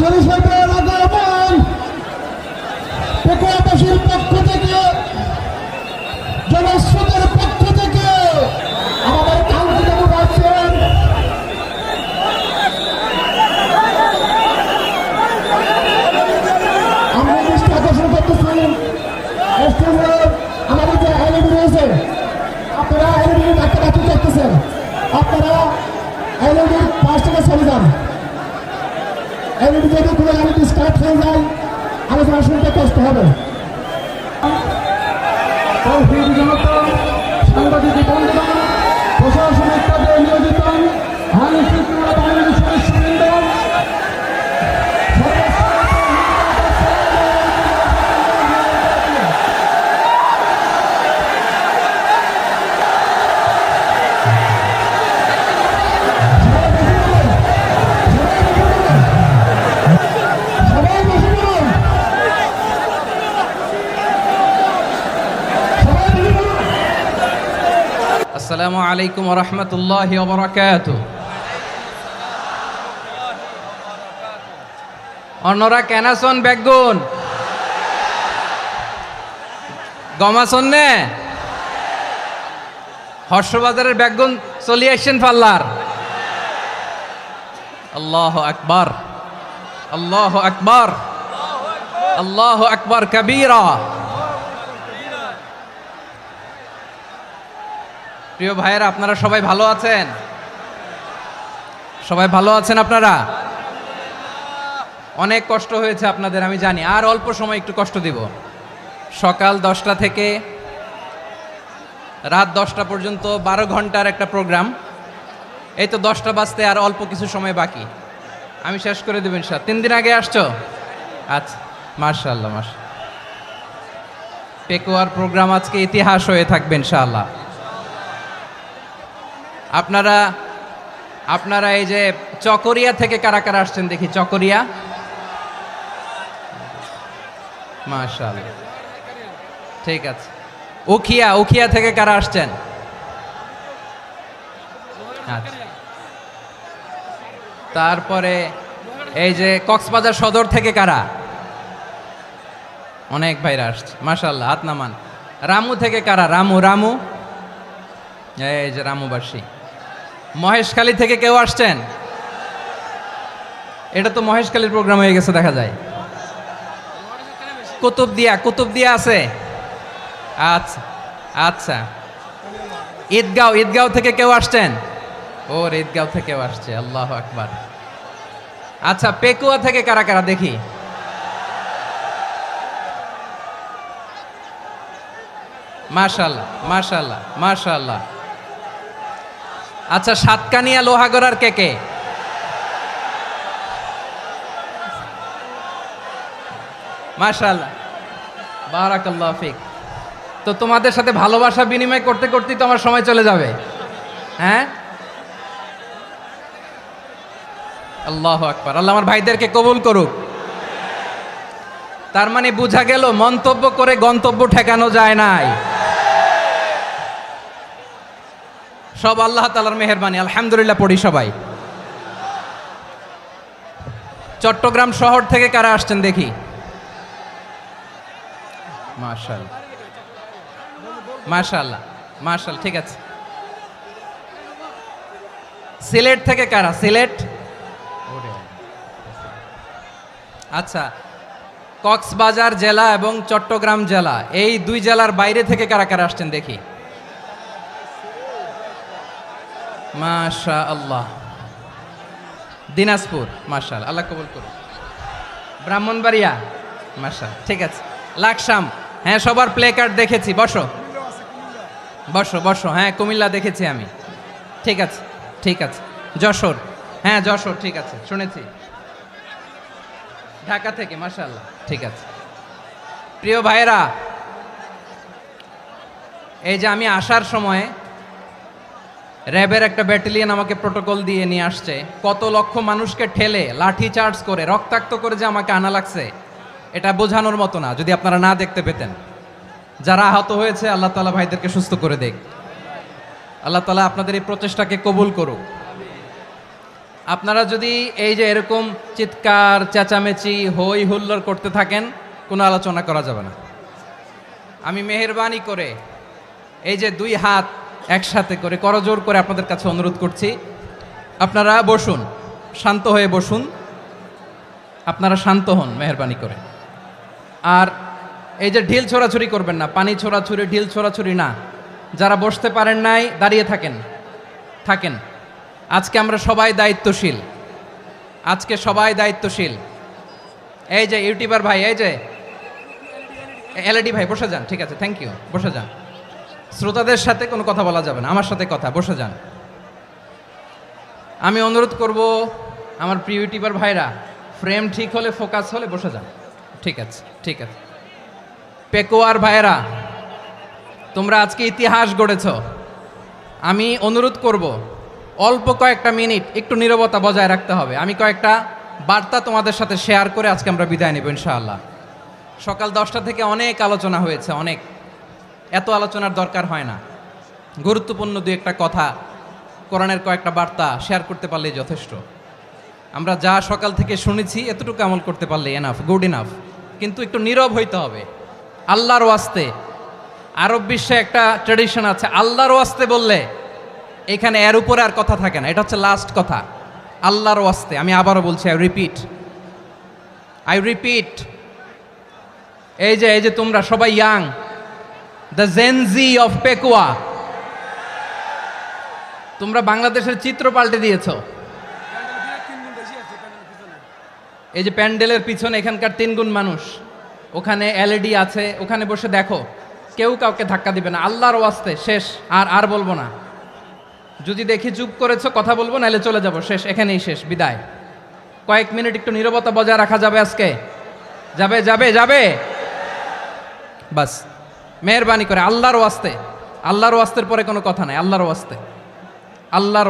আধুনিক সরকারের আগমন পেকুয়াবাসীর পক্ষ থেকে, জনস্রোতের পক্ষ থেকে আমাদের কাঙ্ক্ষিত পাচ্ছেন আমরা দৃষ্টি আকর্ষণ করতেছি আমাদের যে এলইডি রয়েছে, আপনারা এলইডি ডাক্তার করতেছেন, আপনারা এলইডির পাশ থেকে চলে যান। এলইডি যদি কোনো এলইডি স্টার্ট হয়ে যায় আলোচনা শুনতে কষ্ট হবে। সাংবাদিক বন্ধুগণ, প্রশাসনিক কাজে নিয়োজিত আইন শৃঙ্খলা বাহিনীর সদস্যবৃন্দ, আসসালামু আলাইকুম ওয়া রাহমাতুল্লাহি ওয়া বারাকাতুহু। অন্যরা কেন আছেন বেগুন গমাছন নে হর্ষবাজারের বেগুন চলি আসছেন পাল্লার। আল্লাহু আকবার, আল্লাহু আকবার, আল্লাহু আকবার কবীরা। প্রিয় ভাইয়েরা, আপনারা সবাই ভালো আছেন? সবাই ভালো আছেন? আপনারা অনেক কষ্ট হয়েছে আপনাদের, আমি জানি। আর অল্প সময় একটু কষ্ট দিব। সকাল 10টা থেকে রাত 10টা পর্যন্ত 12 ঘন্টার একটা প্রোগ্রাম। এই তো 10টা বাজতে আর অল্প কিছু সময় বাকি, আমি শেষ করে দেব ইনশাআল্লাহ। 3 দিন আগে আসছো? আচ্ছা, মাশাআল্লাহ মাশাআল্লাহ। পেকুয়ার প্রোগ্রাম আজকে ইতিহাস হয়ে থাকবে ইনশাআল্লাহ। আপনারা এই যে চকরিয়া থেকে কারা কারা আসছেন দেখি? চকরিয়া, মাশাআল্লাহ, ঠিক আছে। উখিয়া থেকে কারা আসছেন? আচ্ছা। তারপরে এই যে কক্সবাজার সদর থেকে কারা? অনেক ভাইরা আসছে, মাশাআল্লাহ, হাত নামান। রামু থেকে কারা? রামু, এই যে রামুবাসী। মহেশখালী থেকে কেউ আসছেন? এটা তো মহেশখালীর প্রোগ্রাম হয়ে গেছে দেখা যায়। কুতুবদিয়া আছে? আচ্ছা আচ্ছা। ঈদগাঁও থেকে কেউ আসছেন? ওর ঈদগাঁও থেকেও আসছে, আল্লাহু আকবার। আচ্ছা, পেকুয়া থেকে কারা কারা দেখি? মাশাআল্লাহ মাশাআল্লাহ মাশাআল্লাহ। আচ্ছা, সাতকানিয়া লোহাগড়ার কে? মাশাআল্লাহ, বারাকাল্লাহু ফিক। তো তোমাদের সাথে ভালোবাসা বিনিময় করতে করতেই তো আমার সময় চলে যাবে। হ্যাঁ, আল্লাহু আকবার। আল্লাহ আমার ভাইদেরকে কবুল করুক। তার মানে বোঝা গেল মন্তব্য করে গন্তব্য ঠেকানো যায় নাই। সব আল্লাহ তাআলার মেহেরবানি, আলহামদুলিল্লাহ পড়ি সবাই। চট্টগ্রাম শহর থেকে কারা আসছেন দেখি? মাশাআল্লাহ মাশাআল্লাহ মাশাআল্লাহ, ঠিক আছে। সিলেট থেকে কারা? সিলেট, আচ্ছা। কক্সবাজার জেলা এবং চট্টগ্রাম জেলা, এই দুই জেলার বাইরে থেকে কারা কারা আসছেন দেখি? মাশাআল্লাহ। দিনাজপুর, মাশাআল্লাহ, আল্লাহ কবুল করুন। ব্রাহ্মণবাড়িয়া, মাশাআল্লাহ, ঠিক আছে। লাকসাম, হ্যাঁ, সবার প্লে কার্ড দেখেছি। বসো বসো বসো। হ্যাঁ, কুমিল্লা দেখেছি আমি, ঠিক আছে ঠিক আছে। যশোর, হ্যাঁ যশোর, ঠিক আছে, শুনেছি। ঢাকা থেকে, মাশাআল্লাহ, ঠিক আছে। প্রিয় ভাইয়েরা, এই যে আমি আসার সময় র্যাবের একটা ব্যাটালিয়ন আমাকে প্রোটোকল দিয়ে নিয়ে আসছে। কত লক্ষ মানুষকে ঠেলে লাঠি চার্জ করে রক্তাক্ত করে যে আমাকে আনা লাগছে, এটা বোঝানোর মতো না। যদি আপনারা না দেখতে পেতেন। যারা আহত হয়েছে, আল্লাহ তাআলা ভাইদেরকে সুস্থ করে দেখ। আল্লাহ তাআলা আপনাদের এই প্রচেষ্টাকে কবুল করুক। আপনারা যদি এই যে এরকম চিৎকার চেঁচামেচি হই হুল্লোড় করতে থাকেন, কোনো আলোচনা করা যাবে না। আমি মেহেরবানি করে এই যে দুই হাত একসাথে করে করজোড় করে আপনাদের কাছে অনুরোধ করছি, আপনারা বসুন, শান্ত হয়ে বসুন, আপনারা শান্ত হন মেহেরবানি করে। আর এই যে ঢিল ছোড়াছুরি করবেন না, পানি ছোড়াছুরি ঢিল ছোড়াছুরি না। যারা বসতে পারেন নাই দাঁড়িয়ে থাকেন। আজকে আমরা সবাই দায়িত্বশীল, আজকে সবাই দায়িত্বশীল। এই যে ইউটিউবার ভাই, এই যে এলইডি ভাই বসে যান, ঠিক আছে, থ্যাংক ইউ, বসে যান। শ্রোতাদের সাথে কোনো কথা বলা যাবে না, আমার সাথে কথা, বসে যান। আমি অনুরোধ করব আমার প্রিয় ইউটিউবার ভাইরা, ফ্রেম ঠিক হলে ফোকাস হলে বসে যান, ঠিক আছে, ঠিক আছে। পেকোয়ার ভাইরা, তোমরা আজকে ইতিহাস গড়েছ। আমি অনুরোধ করব অল্প কয়েকটা মিনিট একটু নীরবতা বজায় রাখতে হবে। আমি কয়েকটা বার্তা তোমাদের সাথে শেয়ার করে আজকে আমরা বিদায় নেব ইনশাআল্লাহ। সকাল 10টা থেকে অনেক আলোচনা হয়েছে, অনেক, এত আলোচনার দরকার হয় না। গুরুত্বপূর্ণ দুই একটা কথা, কোরআনের কয়েকটা বার্তা শেয়ার করতে পারলেই যথেষ্ট। আমরা যা সকাল থেকে শুনেছি এতটুকু আমল করতে পারলে এনাফ, গুড ইনাফ। কিন্তু একটু নীরব হইতে হবে আল্লাহর ওয়াস্তে। আরব বিশ্বে একটা ট্র্যাডিশন আছে, আল্লাহর ওয়াস্তে বললে এখানে এর উপরে আর কথা থাকে না, এটা হচ্ছে লাস্ট কথা। আল্লাহর ওয়াস্তে, আমি আবারও বলছি, আই রিপিট। এই যে তোমরা সবাই young, the Gen Z of Pekua, তোমরা বাংলাদেশের চিত্র পাল্টে দিয়েছ। এই যে প্যান্ডেলের পিছনে এখানকার 3 গুণ মানুষ, ওখানে এলইডি আছে, ওখানে বসে দেখো, কেউ কাউকে ধাক্কা দিবে না। আল্লাহর ওয়াস্তে, শেষ, আর বলবো না। যদি দেখি চুপ করেছো, কথা বলবো, নাহলে চলে যাব, শেষ, এখানেই শেষ, বিদায়। কয়েক মিনিট একটু নীরবতা বজায় রাখা যাবে আজকে? যাবে বাস, মেহেরবানি করে আল্লাহর ওয়াস্তে। আল্লাহর ওয়াস্তের পরে কোনো কথা নাই, আল্লাহর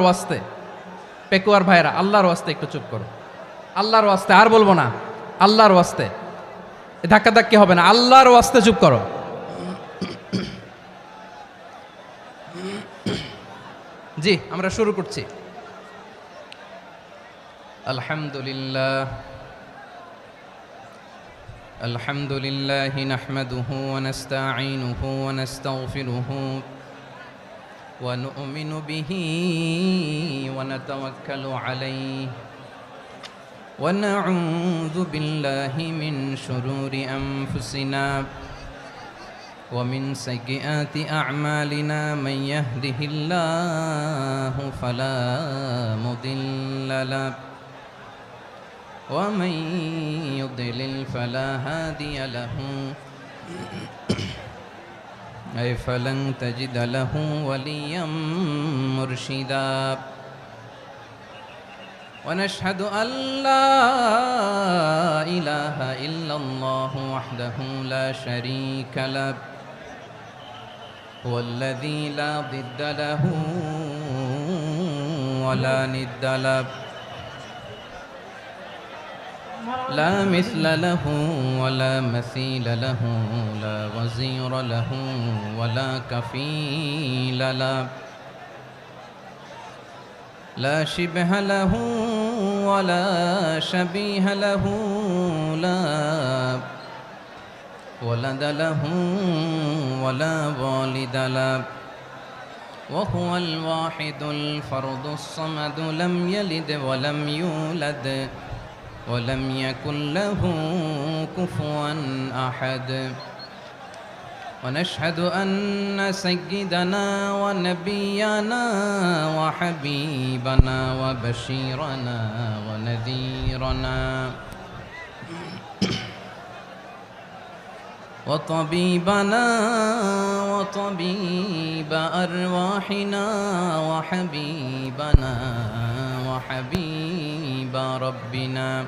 ওয়াস্তে। পেকুয়ার ভাইরা, আল্লাহর ওয়াস্তে একটু চুপ করো, আল্লাহর ওয়াস্তে, আর বলবো না, আল্লাহর ওয়াস্তে। ধাক্কি হবে না, আল্লাহর ওয়াস্তে চুপ করো। জি, আমরা শুরু করছি। আলহামদুলিল্লাহ নাহমাদুহু ওয়া নাস্তাঈনুহু ওয়া নাস্তাগফিরুহু ওয়া নু'মিনু বিহি ওয়া নাতাওয়াক্কালু আলাইহি ওয়া নাউযু বিল্লাহি মিন শুরুরি আনফুসিনা ومن سيئات أعمالنا من يهده الله فلا مضل له ومن يضلل فلا هادي له أي فلن تجد له وليا مرشدا ونشهد أن لا إله إلا الله وحده لا شريك له هو الذي لا ضد له ولا ند له لا مثل له ولا مثيل له لا وزير له ولا كفيل له لا شبه له ولا شبيه له لا ولد له ولا والد له وهو الواحد الفرد الصمد لم يلد ولم يولد ولم يكن له كفوا أحد ونشهد أن سيدنا ونبينا وحبيبنا وبشيرنا ونذيرنا وطبيبنا وطبيب أرواحنا وحبيبنا وحبيب ربنا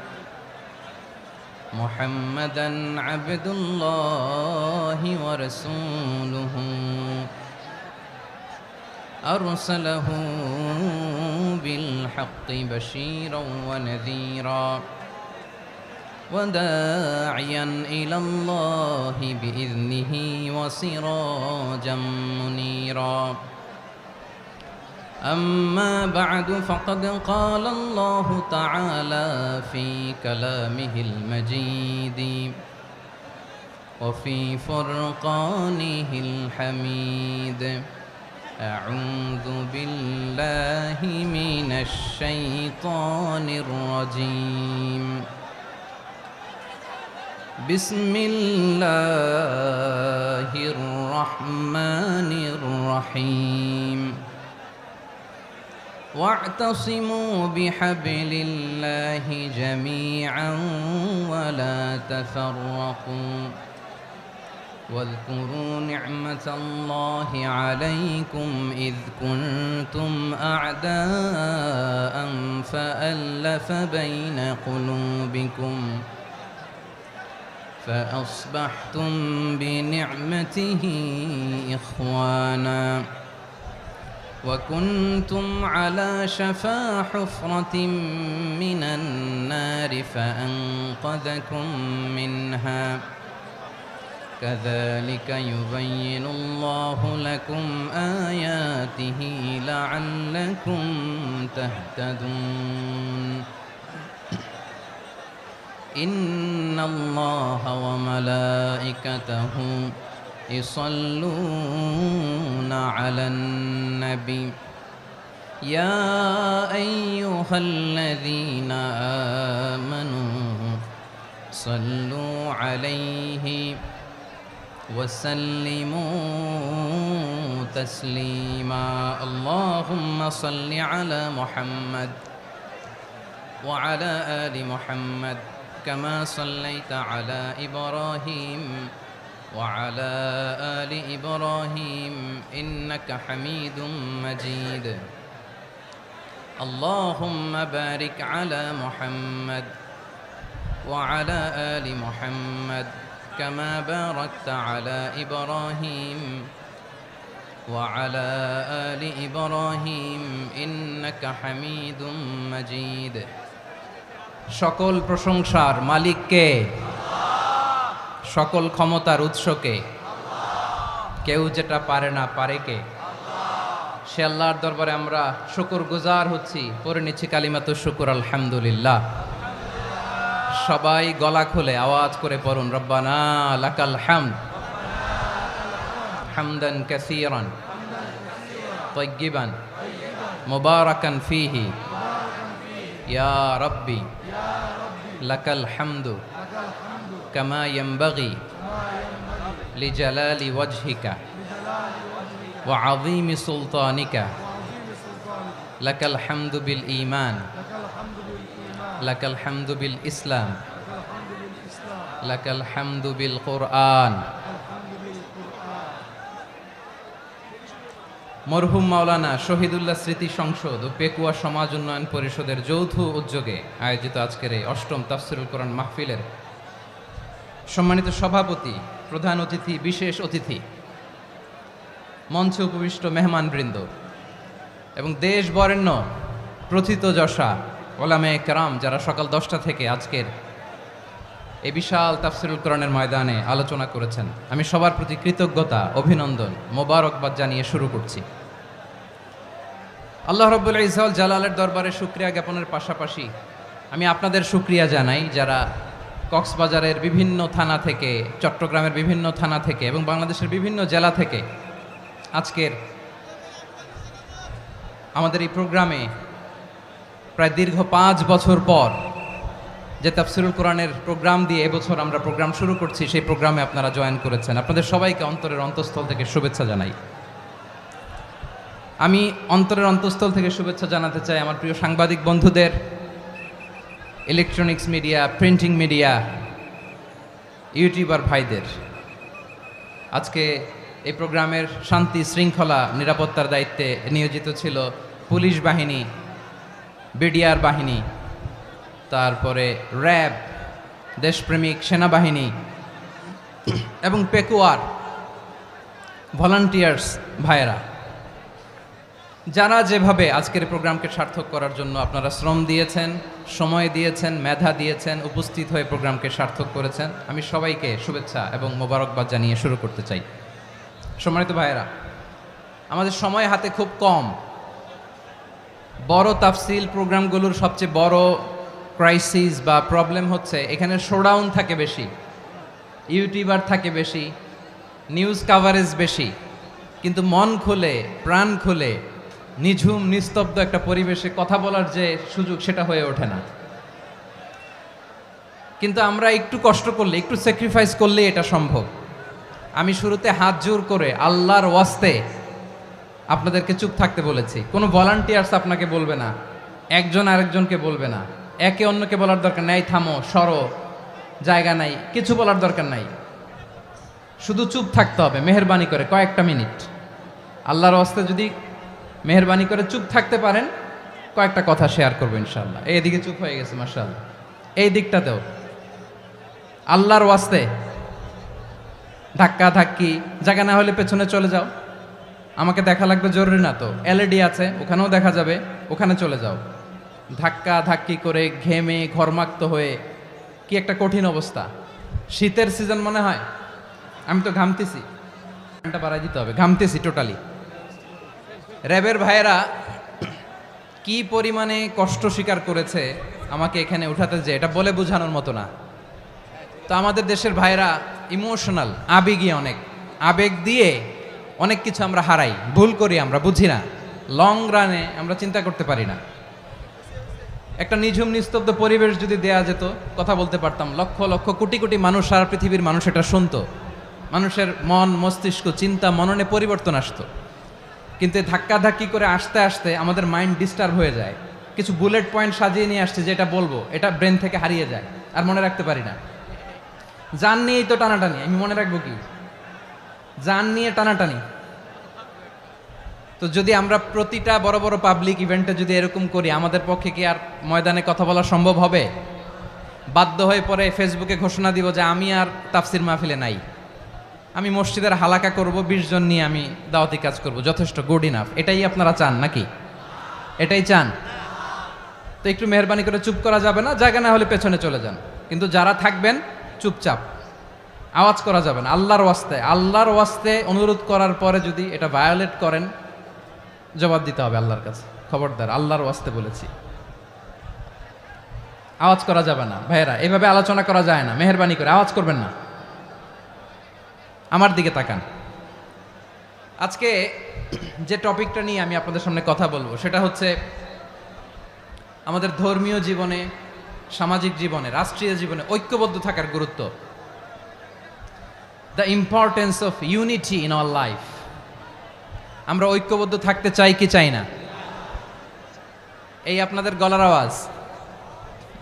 محمدا عبد الله ورسوله أرسله بالحق بشيرا ونذيرا وداعيا إلى الله بإذنه وسراجا منيرا أما بعد فقد قال الله تعالى في كلامه المجيد وفي فرقانه الحميد أعوذ بالله من الشيطان الرجيم بسم الله الرحمن الرحيم واعتصموا بحبل الله جميعا ولا تفرقوا واذكروا نعمة الله عليكم إذ كنتم أعداء فألف بين قلوبكم فأصبحتم بنعمته إخوانا وكنتم على شفا حفرة من النار فأنقذكم منها كذلك يبين الله لكم آياته لعلكم تهتدون إن الله وملائكته يصلون على النبي يا أيها الذين آمنوا صلوا عليه وسلموا تسليما اللهم صل على محمد وعلى آل محمد كما صليت على إبراهيم وعلى آل إبراهيم إنك حميد مجيد اللهم بارك على محمد وعلى آل محمد كما باركت على إبراهيم وعلى آل إبراهيم إنك حميد مجيد সকল প্রশংসার মালিক কে? সকল ক্ষমতার উৎস কে? কেউ যেটা পারে না পারে কে? সে আল্লাহর দরবারে আমরা শুকরগুজার হচ্ছি, পড়ে নিচ্ছি কালিমাতুশ শুকর আলহামদুলিল্লাহ। সবাই গলা খুলে আওয়াজ করে পড়ুন রব্বানা লাকাল হামদ হামদান কাসীরান তাইয়্যিবান মুবারাকান ফীহি ইয়া রাব্বি লাকাল হামদু কামা ইয়ানবাগি লিজালালি ওয়াজহিকা ওয়া আযীমি সুলতানিকা লাকাল হামদু বিল ঈমান লাকাল হামদু বিল ইসলাম লাকাল হামদু বিল কুরআন। মরহুম মাওলানা শহীদুল্লাহ স্মৃতি সংসদ ও পেকুয়া সমাজ উন্নয়ন পরিষদের যৌথ উদ্যোগে আয়োজিত আজকের এই অষ্টম তাফসিরুল কোরআন মাহফিলের সম্মানিত সভাপতি, প্রধান অতিথি, বিশেষ অতিথি, মঞ্চে উপবিষ্ট মেহমানবৃন্দ এবং দেশ বরেণ্য প্রথিতযশা ওলামায়ে কেরাম যারা সকাল 10টা থেকে আজকের এই বিশাল তাফসিরুল কোরআনের ময়দানে আলোচনা করেছেন, আমি সবার প্রতি কৃতজ্ঞতা, অভিনন্দন, মোবারকবাদ জানিয়ে শুরু করছি। আল্লাহ রাব্বুল ইজ্জত জালালের দরবারে শুকরিয়া জ্ঞাপনের পাশাপাশি আমি আপনাদের শুকরিয়া জানাই যারা কক্সবাজারের বিভিন্ন থানা থেকে, চট্টগ্রামের বিভিন্ন থানা থেকে এবং বাংলাদেশের বিভিন্ন জেলা থেকে আজকের আমাদের এই প্রোগ্রামে প্রায় দীর্ঘ 5 বছর পর যে তাফসিরুল কোরআনের প্রোগ্রাম দিয়ে এবছর আমরা প্রোগ্রাম শুরু করছি, সেই প্রোগ্রামে আপনারা জয়েন করেছেন। আপনাদের সবাইকে অন্তরের অন্তঃস্থল থেকে শুভেচ্ছা জানাই। আমি অন্তরের অন্তঃস্থল থেকে শুভেচ্ছা জানাতে চাই আমার প্রিয় সাংবাদিক বন্ধুদের, electronics media, printing media, YouTuber ভাইদের। আজকে এই প্রোগ্রামের শান্তি শৃঙ্খলা নিরাপত্তার দায়িত্বে নিয়োজিত ছিল পুলিশ বাহিনী, বিডিআর বাহিনী, তারপরে র্যাব, দেশপ্রেমিক সেনাবাহিনী এবং পেকুয়ার ভলান্টিয়ার্স ভাইয়েরা, যারা যেভাবে আজকের প্রোগ্রামকে সার্থক করার জন্য আপনারা শ্রম দিয়েছেন, সময় দিয়েছেন, মেধা দিয়েছেন, উপস্থিত হয়ে প্রোগ্রামকে সার্থক করেছেন, আমি সবাইকে শুভেচ্ছা এবং মোবারকবাদ জানিয়ে শুরু করতে চাই। সম্মানিত ভাইয়েরা, আমাদের সময় হাতে খুব কম। বড় তাফসিল প্রোগ্রামগুলোর সবচেয়ে বড় ক্রাইসিস বা প্রবলেম হচ্ছে এখানে শোডাউন থাকে বেশি, ইউটিউবার থাকে বেশি, নিউজ কাভারেজ বেশি, কিন্তু মন খুলে প্রাণ খুলে নিঝুম নিস্তব্ধ একটা পরিবেশে কথা বলার যে সুযোগ সেটা হয়ে ওঠে না। কিন্তু আমরা একটু কষ্ট করলে, একটু স্যাক্রিফাইস করলে এটা সম্ভব। আমি শুরুতে হাত জোর করে আল্লাহর ওয়াস্তে আপনাদেরকে চুপ থাকতে বলেছি। কোনো ভলান্টিয়ার্স আপনাকে বলবে না, একজন আরেকজনকে বলবে না, একে অন্যকে বলার দরকার নাই, থামো সরো জায়গা নাই, কিছু বলার দরকার নাই, শুধু চুপ থাকতে হবে মেহেরবানি করে কয়েকটা মিনিট। আল্লাহর ওয়াস্তে যদি মেহেরবানি করে চুপ থাকতে পারেন, কয়েকটা কথা শেয়ার করবো ইনশাআল্লাহ। এইদিকে চুপ হয়ে গেছে মাশাআল্লাহ, এই দিকটাতেও আল্লাহর ওয়াস্তে ধাক্কা ধাক্কি জায়গা না হলে পেছনে চলে যাও, আমাকে দেখা লাগবে জরুরি না তো, এলইডি আছে ওখানেও দেখা যাবে, ওখানে চলে যাও। ধাক্কা ধাক্কি করে ঘেমে ঘরমাক্ত হয়ে কি একটা কঠিন অবস্থা। শীতের সিজন মনে হয়, আমি তো ঘামতেছি, ফ্যানটা বাড়াই দিতে হবে, ঘামতেছি টোটালি। র্যাবের ভাইয়েরা কি পরিমাণে কষ্ট স্বীকার করেছে আমাকে এখানে উঠাতে, যে এটা বলে বোঝানোর মতো না। তো আমাদের দেশের ভাইয়েরা ইমোশনাল, আবেগী, অনেক আবেগ দিয়ে অনেক কিছু আমরা হারাই, ভুল করি, আমরা বুঝি না, লং রানে আমরা চিন্তা করতে পারি না। একটা নিঝুম নিস্তব্ধ পরিবেশ যদি দেয়া যেত, কথা বলতে পারতাম, লক্ষ লক্ষ কোটি কোটি মানুষ, সারা পৃথিবীর মানুষ এটা শুনতো, মানুষের মন মস্তিষ্ক চিন্তা মননে পরিবর্তন আসতো। কিন্তু ধাক্কা ধাক্কি করে আসতে আসতে আমাদের মাইন্ড ডিস্টার্ব হয়ে যায়। কিছু বুলেট পয়েন্ট সাজিয়ে নিয়ে আসছে, যেটা বলবো এটা ব্রেন থেকে হারিয়ে যায়, আর মনে রাখতে পারি না। জান নিয়েই তো টানাটানি, আমি মনে রাখবো কি? জান নিয়ে টানাটানি। তো যদি আমরা প্রতিটা বড় বড় পাবলিক ইভেন্টে যদি এরকম করি, আমাদের পক্ষে কি আর ময়দানে কথা বলা সম্ভব হবে? বাধ্য হয়ে পরে ফেসবুকে ঘোষণা দিব যে আমি আর তাফসির মাহফিলে নাই, আমি মসজিদের হালাকা করব, 20 জন নিয়ে আমি দাওয়াতি কাজ করব, যথেষ্ট, গুড ইনাফ। এটাই আপনারা চান নাকি? এটাই চান? তো একটু মেহরবানি করে চুপ করা যাবে না, জায়গা না হলে পেছনে চলে যান, কিন্তু যারা থাকবেন চুপচাপ, আওয়াজ করা যাবে না। আল্লাহর ওয়াস্তে, আল্লাহর ওয়াস্তে অনুরোধ করার পরে যদি এটা ভায়োলেট করেন, জবাব দিতে হবে আল্লাহর কাছে, খবরদার, আল্লাহর ওয়াস্তে বলেছি। আওয়াজ করা যাবে না ভাইয়েরা, এভাবে আলোচনা করা যায় না, মেহরবানি করে আওয়াজ করবেন না। আমার দিকে তাকান। আজকে যে টপিকটা নিয়ে আমি আপনাদের সামনে কথা বলবো সেটা হচ্ছে আমাদের ধর্মীয় জীবনে, সামাজিক জীবনে, রাষ্ট্রীয় জীবনে ঐক্যবদ্ধ থাকার গুরুত্ব। The importance of unity in our life. আমরা ঐক্যবদ্ধ থাকতে চাই কি চাই না? এই আপনাদের গলার আওয়াজ।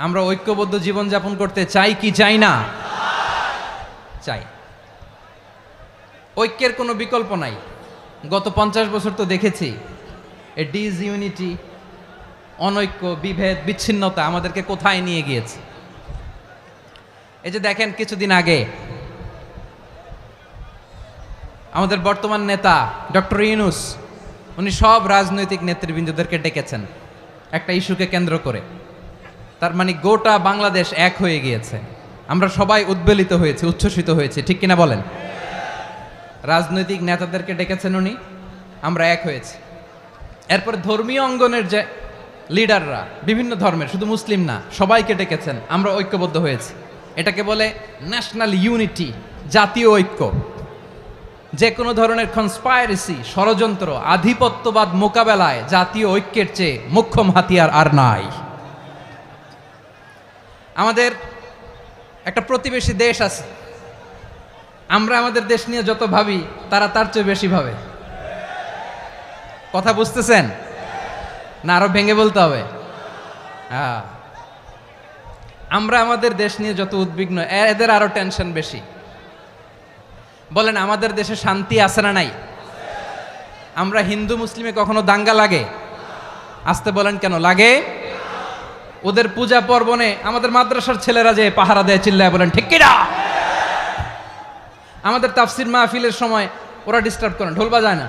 আমরা ঐক্যবদ্ধ জীবনযাপন করতে চাই কি চাই না? চাই। ঐক্যের কোনো বিকল্প নাই। গত 50 বছর তো দেখেছি এ ডিসইউনিটি, অনৈক্য, বিভেদ, বিচ্ছিন্নতা আমাদেরকে কোথায় নিয়ে গিয়েছে। এই যে দেখেন, কিছুদিন আগে আমাদের বর্তমান নেতা ডক্টর ইউনূস, উনি সব রাজনৈতিক নেতৃবৃন্দদেরকে ডেকেছেন একটা ইস্যুকে কেন্দ্র করে। তার মানে গোটা বাংলাদেশ এক হয়ে গিয়েছে। আমরা সবাই উদ্বেলিত হয়েছি, উচ্ছ্বসিত হয়েছি, ঠিক কিনা বলেন? রাজনৈতিক নেতাদেরকে ডেকেছেন উনি, আমরা এক হয়েছি। এরপর ধর্মীয় অঙ্গনের যে লিডাররা, বিভিন্ন ধর্মের, শুধু মুসলিম না, সবাইকে ডেকেছেন, আমরা ঐক্যবদ্ধ হয়েছি। এটাকে বলে ন্যাশনাল ইউনিটি, জাতীয় ঐক্য। যে কোনো ধরনের কনস্পাইরেসি, ষড়যন্ত্র, আধিপত্যবাদ মোকাবেলায় জাতীয় ঐক্যের চেয়ে মোক্ষম হাতিয়ার আর নাই। আমাদের একটা প্রতিবেশী দেশ আছে, আমরা আমাদের দেশ নিয়ে যত ভাবি তারা তার চেয়ে বেশি ভাবে। কথা বুঝতেছেন না? আরো ভেঙে বলতে হবে। হ্যাঁ, আমরা আমাদের দেশ নিয়ে যত উদ্বিগ্ন, এদের আরো টেনশন বেশি। বলেন, আমাদের দেশে শান্তি আছে না নাই? আমরা হিন্দু মুসলিমে কখনো দাঙ্গা লাগে? আসতে বলেন, কেন লাগে? ওদের পূজা পার্বণে আমাদের মাদ্রাসার ছেলেরা যে পাহারা দেয়, চিল্লায় বলেন ঠিক কিনা? আমাদের তাফসির মাহফিলের সময় ওরা ডিস্টার্ব করেন, ঢোল বাজায় না।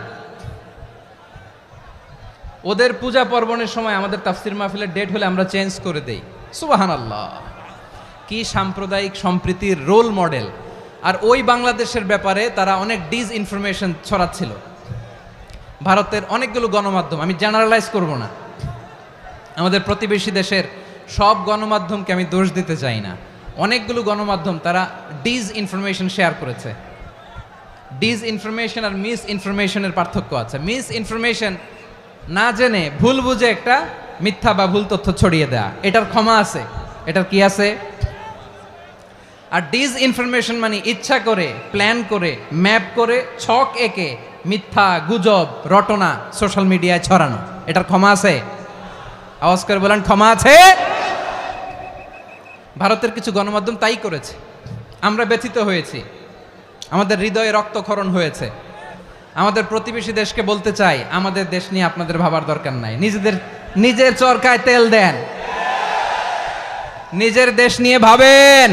ওদের পূজা পার্বণের সময় আমাদের তাফসির মাহফিলের ডেট হলে আমরা চেঞ্জ করে দেই। সুবহানাল্লাহ, কি সাম্প্রদায়িক সম্প্রীতির রোল মডেল। আর ওই বাংলাদেশের ব্যাপারে তারা অনেক ডিসইনফরমেশন ছড়াচ্ছিল। ভারতের অনেকগুলো গণমাধ্যম, আমি জেনারেলাইজ করব না, আমাদের প্রতিবেশী দেশের সব গণমাধ্যমকে আমি দোষ দিতে চাই না, অনেকগুলো গণমাধ্যম তারা ডিস ইনফরমেশন শেয়ার করেছে। ডিস ইনফরমেশন আর মিস ইনফরমেশনের পার্থক্য আছে। মিস ইনফরমেশন না জেনে ভুল বুঝে একটা মিথ্যা বা ভুল তথ্য ছড়িয়ে দেয়া, এটার ক্ষমা আছে, এটার কি আছে। আর ডিস ইনফরমেশন মানে ইচ্ছা করে, প্ল্যান করে, ম্যাপ করে, ছক এঁকে মিথ্যা, গুজব, রটনা সোশ্যাল মিডিয়ায় ছড়ানো, এটার ক্ষমা আছে? আওয়াজ করে বলেন, ক্ষমা আছে? ভারতের কিছু গণমাধ্যম তাই করেছে, আমরা ব্যথিত হয়েছি, আমাদের হৃদয়ে রক্তক্ষরণ হয়েছে। আমাদের প্রতিবেশী দেশকে বলতে চাই, আমাদের দেশ নিয়ে আপনাদের ভাবার দরকার নাই, নিজের চরকায় তেল দেন, নিজের দেশ নিয়ে ভাবেন।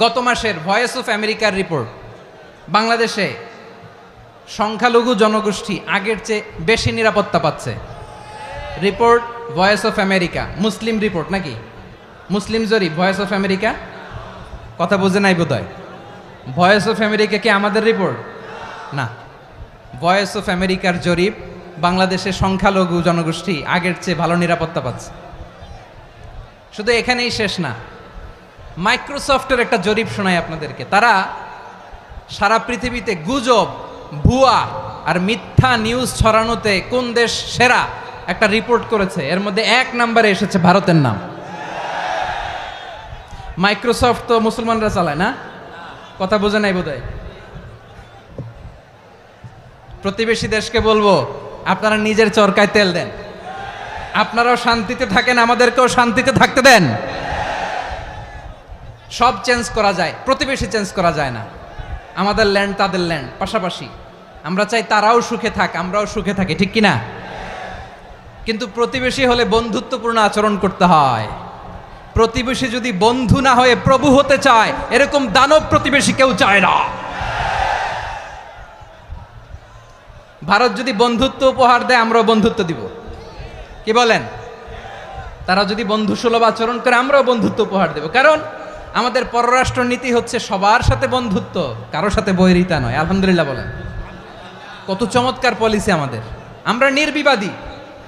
গত মাসের ভয়েস অফ আমেরিকার রিপোর্ট, বাংলাদেশে সংখ্যালঘু জনগোষ্ঠী আগের চেয়ে বেশি নিরাপত্তা পাচ্ছে। Report voice of America, Muslim report নাকি, মুসলিম জরিপ ভয়েস অফ আমেরিকা। কথা বুঝে নাই বোধহয়। ভয়েস অফ আমেরিকা কি আমাদের রিপোর্ট না? ভয়েস অফ আমেরিকার জরিপ, বাংলাদেশের সংখ্যালঘু জনগোষ্ঠী আগের চেয়ে ভালো নিরাপত্তা পাচ্ছে। শুধু এখানেই শেষ না, মাইক্রোসফটের একটা জরিপ শোনাই আপনাদেরকে। তারা সারা পৃথিবীতে গুজব, ভুয়া আর মিথ্যা নিউজ ছড়ানোতে কোন দেশ সেরা একটা রিপোর্ট করেছে, এর মধ্যে 1 নম্বরে এসেছে ভারতের নাম। মাইক্রোসফট তো মুসলমানরা চালায় না? কথা বোঝে নাই বোধহয়। প্রতিবেশী দেশকে বলবো, আপনারা নিজের চরকায় তেল দেন, আপনারাও শান্তিতে থাকেন, আমাদেরকেও শান্তিতে থাকতে দেন। সব চেঞ্জ করা যায়, প্রতিবেশী চেঞ্জ করা যায় না। আমাদের ল্যান্ড তাদের ল্যান্ড, পাশাপাশি। আমরা চাই তারাও সুখে থাক, আমরাও সুখে থাকি, ঠিক কিনা? কিন্তু প্রতিবেশী হলে বন্ধুত্বপূর্ণ আচরণ করতে হয়। প্রতিবেশী যদি বন্ধু না হয়ে প্রভু হতে চায়, এরকম দানব প্রতিবেশী কেউ চায় না। ভারত যদি বন্ধুত্ব উপহার দেয়, আমরাও বন্ধুত্ব দিব, কি বলেন? তারা যদি বন্ধু সুলভ আচরণ করে, আমরাও বন্ধুত্ব উপহার দেব। কারণ আমাদের পররাষ্ট্র নীতি হচ্ছে সবার সাথে বন্ধুত্ব, কারোর সাথে বৈরিতা নয়। আলহামদুলিল্লাহ বলেন, কত চমৎকার পলিসি আমাদের। আমরা নির্বিবাদী,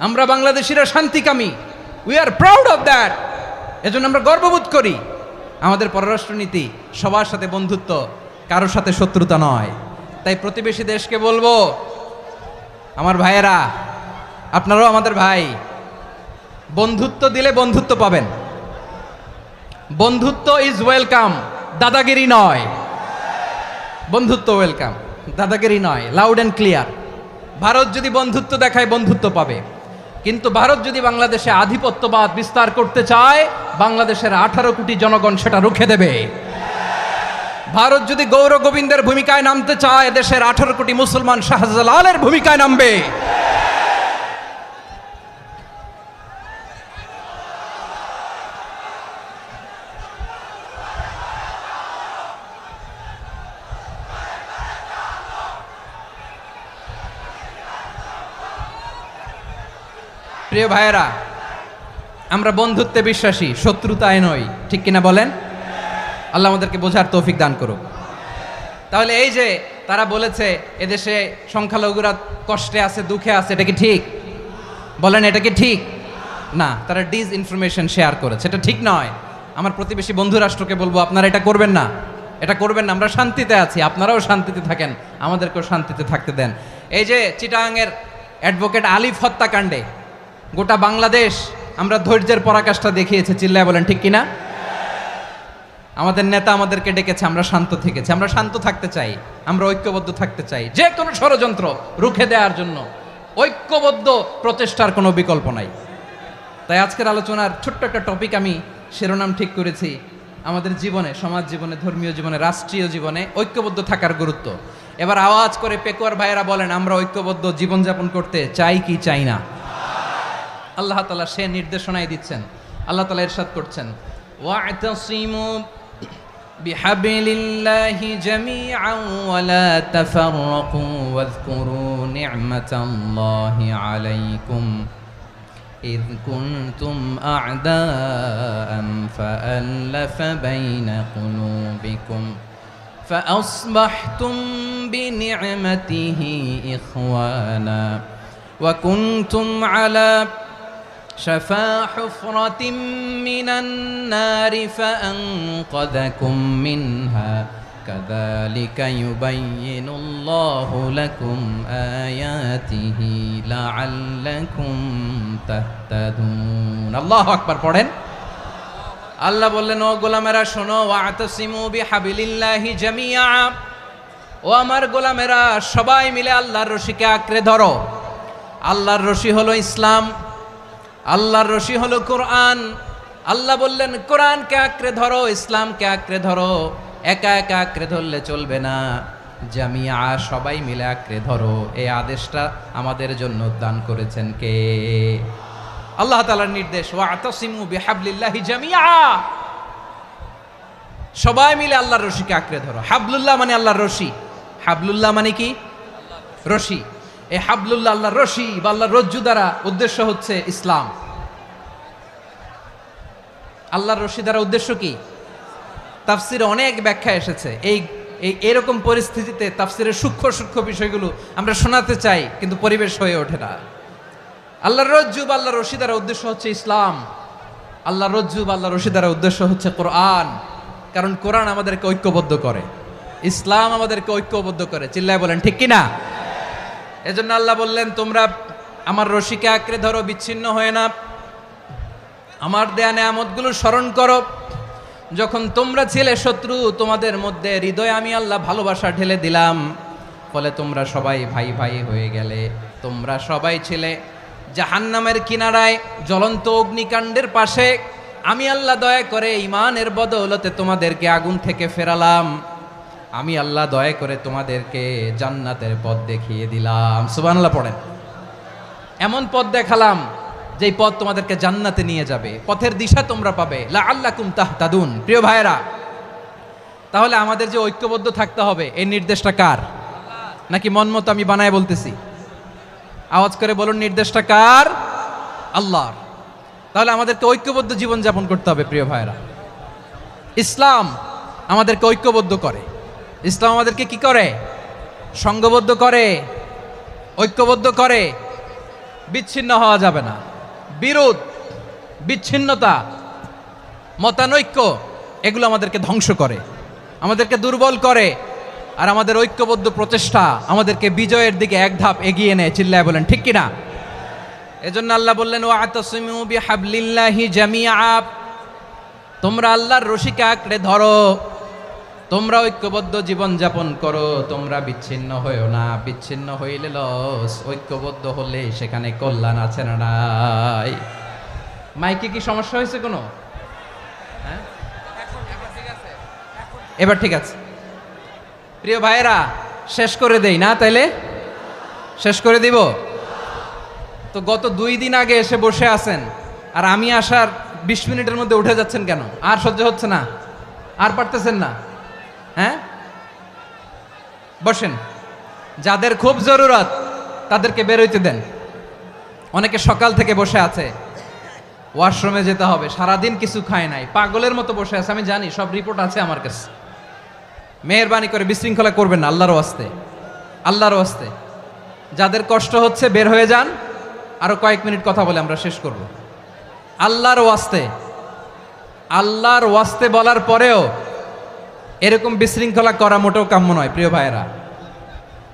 আমরা বাংলাদেশিরা শান্তিকামী, we are proud of that. এজন্য আমরা গর্ববোধ করি। আমাদের পররাষ্ট্র নীতি সবার সাথে বন্ধুত্ব, কারোর সাথে শত্রুতা নয়। তাই প্রতিবেশী দেশকে বলবো, আমার ভাইয়েরা, আপনারাও আমাদের ভাই, বন্ধুত্ব দিলে বন্ধুত্ব পাবেন। বন্ধুত্ব ইজ ওয়েলকাম, দাদাগিরি নয়। বন্ধুত্ব ওয়েলকাম, দাদাগিরি নয়, লাউড অ্যান্ড ক্লিয়ার। ভারত যদি বন্ধুত্ব দেখায়, বন্ধুত্ব পাবে। কিন্তু ভারত যদি বাংলাদেশে আধিপত্যবাদ বিস্তার করতে চায়, বাংলাদেশের 18 কোটি জনগণ সেটা রুখে দেবে। ভারত যদি গৌর গোবিন্দের ভূমিকায় নামতে চায়, দেশের 18 কোটি মুসলমান শাহজালালের ভূমিকায় নামবে। প্রিয় ভাইয়েরা, আমরা বন্ধুত্বে বিশ্বাসী, শত্রুতায় নই, ঠিক কিনা বলেন? আল্লাহ আমাদেরকে বোঝার তৌফিক দান করুক। তাহলে এই যে তারা বলেছে এদেশে সংখ্যালঘুরা কষ্টে আছে, দুঃখে আছে, এটা কি ঠিক? বলেন, এটা কি ঠিক? না, তারা ডিস ইনফরমেশন শেয়ার করেছে, এটা ঠিক নয়। আমার প্রতিবেশী বন্ধু রাষ্ট্রকে বলবো, আপনারা এটা করবেন না, এটা করবেন না। আমরা শান্তিতে আছি, আপনারাও শান্তিতে থাকেন, আমাদেরকেও শান্তিতে থাকতে দেন। এই যে চিটাগাংয়ের অ্যাডভোকেট আলিফ হত্যাকাণ্ডে গোটা বাংলাদেশ আমরা ধৈর্যের পরাকাষ্ঠা দেখিয়েছে, চিল্লায় বলেন ঠিক কিনা? আমাদের নেতা আমাদেরকে ডেকেছে, আমরা শান্ত থেকেছি। আমরা শান্ত থাকতে চাই, আমরা ঐক্যবদ্ধ থাকতে চাই। যে কোনো ষড়যন্ত্র রুখে দেওয়ার জন্য ঐক্যবদ্ধ প্রচেষ্টার কোনো বিকল্প নাই। তাই আজকের আলোচনার ছোট্ট একটা টপিক আমি শিরোনাম ঠিক করেছি, আমাদের জীবনে, সমাজ জীবনে, ধর্মীয় জীবনে, রাষ্ট্রীয় জীবনে ঐক্যবদ্ধ থাকার গুরুত্ব। এবার আওয়াজ করে পেকুয়ার ভাইয়েরা বলেন, আমরা ঐক্যবদ্ধ জীবনযাপন করতে চাই কি চাই না? আল্লাহ তাআলা সে নির্দেশনাই দিচ্ছেন। আল্লাহ তাআলা ইরশাদ করছেন, ওয়া'তাসিমু বিহাবলিল্লাহি জামিআন ওয়া লা তাফাররাকু ওয়াযকুরু নি'মাতাল্লাহি আলাইকুম ইয কুনতুম আ'দাআন ফাআল্লাফা বাইনা কুলুবিকুম فأصبحتم بنعمته إخوانا وكنتم على شفا حفرة من النار فأنقذكم منها كذلك يبين الله لكم آياته لعلكم تهتدون الله أكبر পড়েন আল্লাহ বললেন ও গোলামেরা শোনো ওয়াতাসিমু বিহাবিলিল্লাহি জামিআ ও আমার গোলামেরা সবাই মিলে আল্লাহর রশিকে আঁকড়ে ধরো আল্লাহর রশি হলো ইসলাম আল্লাহর রশি হলো কোরআন আল্লাহ বললেন কোরআনকে আঁকড়ে ধরো ইসলামকে আঁকড়ে ধরো একা একা আঁকড়ে ধরলে চলবে না জামিয়া সবাই মিলে আঁকড়ে ধরো এই আদেশটা আমাদের জন্য দান করেছেন কে আল্লাহ তাআলার নির্দেশ ওয়াতাসিমু বিহাবলিল্লাহি জামিআ সবাই মিলে আল্লাহর রশিকে আঁকড়ে ধরো হাবলুল্লাহ মানে আল্লাহর রশি হাবলুল্লাহ মানে কি রশি এই হাবলুল্লাহ আল্লাহর রশি বা আল্লাহর রজ্জু দ্বারা উদ্দেশ্য হচ্ছে ইসলাম আল্লাহর রশি দ্বারা উদ্দেশ্য কি তাফসিরে অনেক ব্যাখ্যা এসেছে এই এরকম পরিস্থিতিতে তাফসিরের সূক্ষ্ম সূক্ষ্ম বিষয়গুলো আমরা শোনাতে চাই কিন্তু পরিবেশ হয়ে ওঠে না আল্লাহর রজ্জু বা আল্লাহর রশি দ্বারা উদ্দেশ্য হচ্ছে ইসলাম আল্লাহর রজ্জু বা আল্লাহর রশি দ্বারা উদ্দেশ্য হচ্ছে কোরআন কারণ কোরআন আমাদেরকে ঐক্যবদ্ধ করে ইসলাম আমাদেরকে ঐক্যবদ্ধ করে চিল্লায় বলেন ঠিক কিনা এজন্য আল্লাহ বললেন তোমরা আমার রশিকে আঁকড়ে ধরো বিচ্ছিন্ন হয়ে না আমার দেয়া নেয়ামতগুলো স্মরণ করো যখন তোমরা ছিলে শত্রু তোমাদের মধ্যে হৃদয়ে আমি আল্লাহ ভালোবাসা ঢেলে দিলাম ফলে তোমরা সবাই ভাই ভাই হয়ে গেলে তোমরা সবাই ছিলে জাহান্নামের কিনারায় জ্বলন্ত অগ্নিকাণ্ডের পাশে আমি আল্লাহ দয়া করে ঈমানের বদৌলতে তোমাদেরকে আগুন থেকে ফেরালাম আমি আল্লাহ দয়া করে তোমাদেরকে জান্নাতের পথ দেখিয়ে দিলাম সুবহানাল্লাহ পড়েন এমন পথ দেখালাম যেই পথ তোমাদেরকে জান্নাতে নিয়ে যাবে পথের দিশা তোমরা পাবে লাআল্লাকুম তাহতাদুন প্রিয় ভাইরা তাহলে আমাদের যে ঐক্যবদ্ধ থাকতে হবে এই নির্দেশটা কার নাকি মন মতো আমি বানায় বলতেছি আওয়াজ করে বলুন নির্দেশটা কার আল্লাহর তাহলে আমাদেরকে ঐক্যবদ্ধ জীবন যাপন করতে হবে প্রিয় ভাইরা ইসলাম আমাদেরকে ঐক্যবদ্ধ করে ইসলাম আমাদেরকে কি করে সংঘবদ্ধ করে ঐক্যবদ্ধ করে বিচ্ছিন্ন হওয়া যাবে না বিরোধ বিচ্ছিন্নতা মতানৈক্য এগুলো আমাদেরকে ধ্বংস করে আমাদেরকে দুর্বল করে আর আমাদের ঐক্যবদ্ধ প্রচেষ্টা আমাদেরকে বিজয়ের দিকে এক ধাপ এগিয়ে নেয় চিল্লায় বলেন ঠিক কিনা এজন্য আল্লাহ বললেন ওয়াতাসিমু বিহাবলিল্লাহি জামিআ তোমরা আল্লাহর রশিকে আঁকড়ে ধরো তোমরা ঐক্যবদ্ধ জীবন যাপন করো তোমরা বিচ্ছিন্ন হইও না বিচ্ছিন্ন হইলে লস ঐক্যবদ্ধ হলে সেখানে কল্যাণ আছে না নাই মাইকে কি সমস্যা হয়েছে কোনো হ্যাঁ এবার ঠিক আছে প্রিয় ভাইয়েরা শেষ করে দেই না তাইলে শেষ করে দিব তো গত 2 দিন আগে এসে বসে আছেন আর আমি আসার 20 মিনিটের মধ্যে উঠে যাচ্ছেন কেন আর সহ্য হচ্ছে না আর পারতেছেন না হ্যাঁ বসেন যাদের খুব জরুরত তাদেরকে বের হইতে দেন অনেকে সকাল থেকে বসে আছে ওয়াশরুমে যেতে হবে সারাদিন কিছু খায় নাই পাগলের মতো বসে আছে আমি জানি সব রিপোর্ট আছে আমার কাছে মেহেরবানি করে বিশৃঙ্খলা করবেন না আল্লাহর ওয়াস্তে আল্লাহর ওয়াস্তে যাদের কষ্ট হচ্ছে বের হয়ে যান আরো কয়েক মিনিট কথা বলে আমরা শেষ করব আল্লাহর ওয়াস্তে বলার পরেও এরকম বিশৃঙ্খলা করা মোটেও কাম্য নয় প্রিয় ভাইয়েরা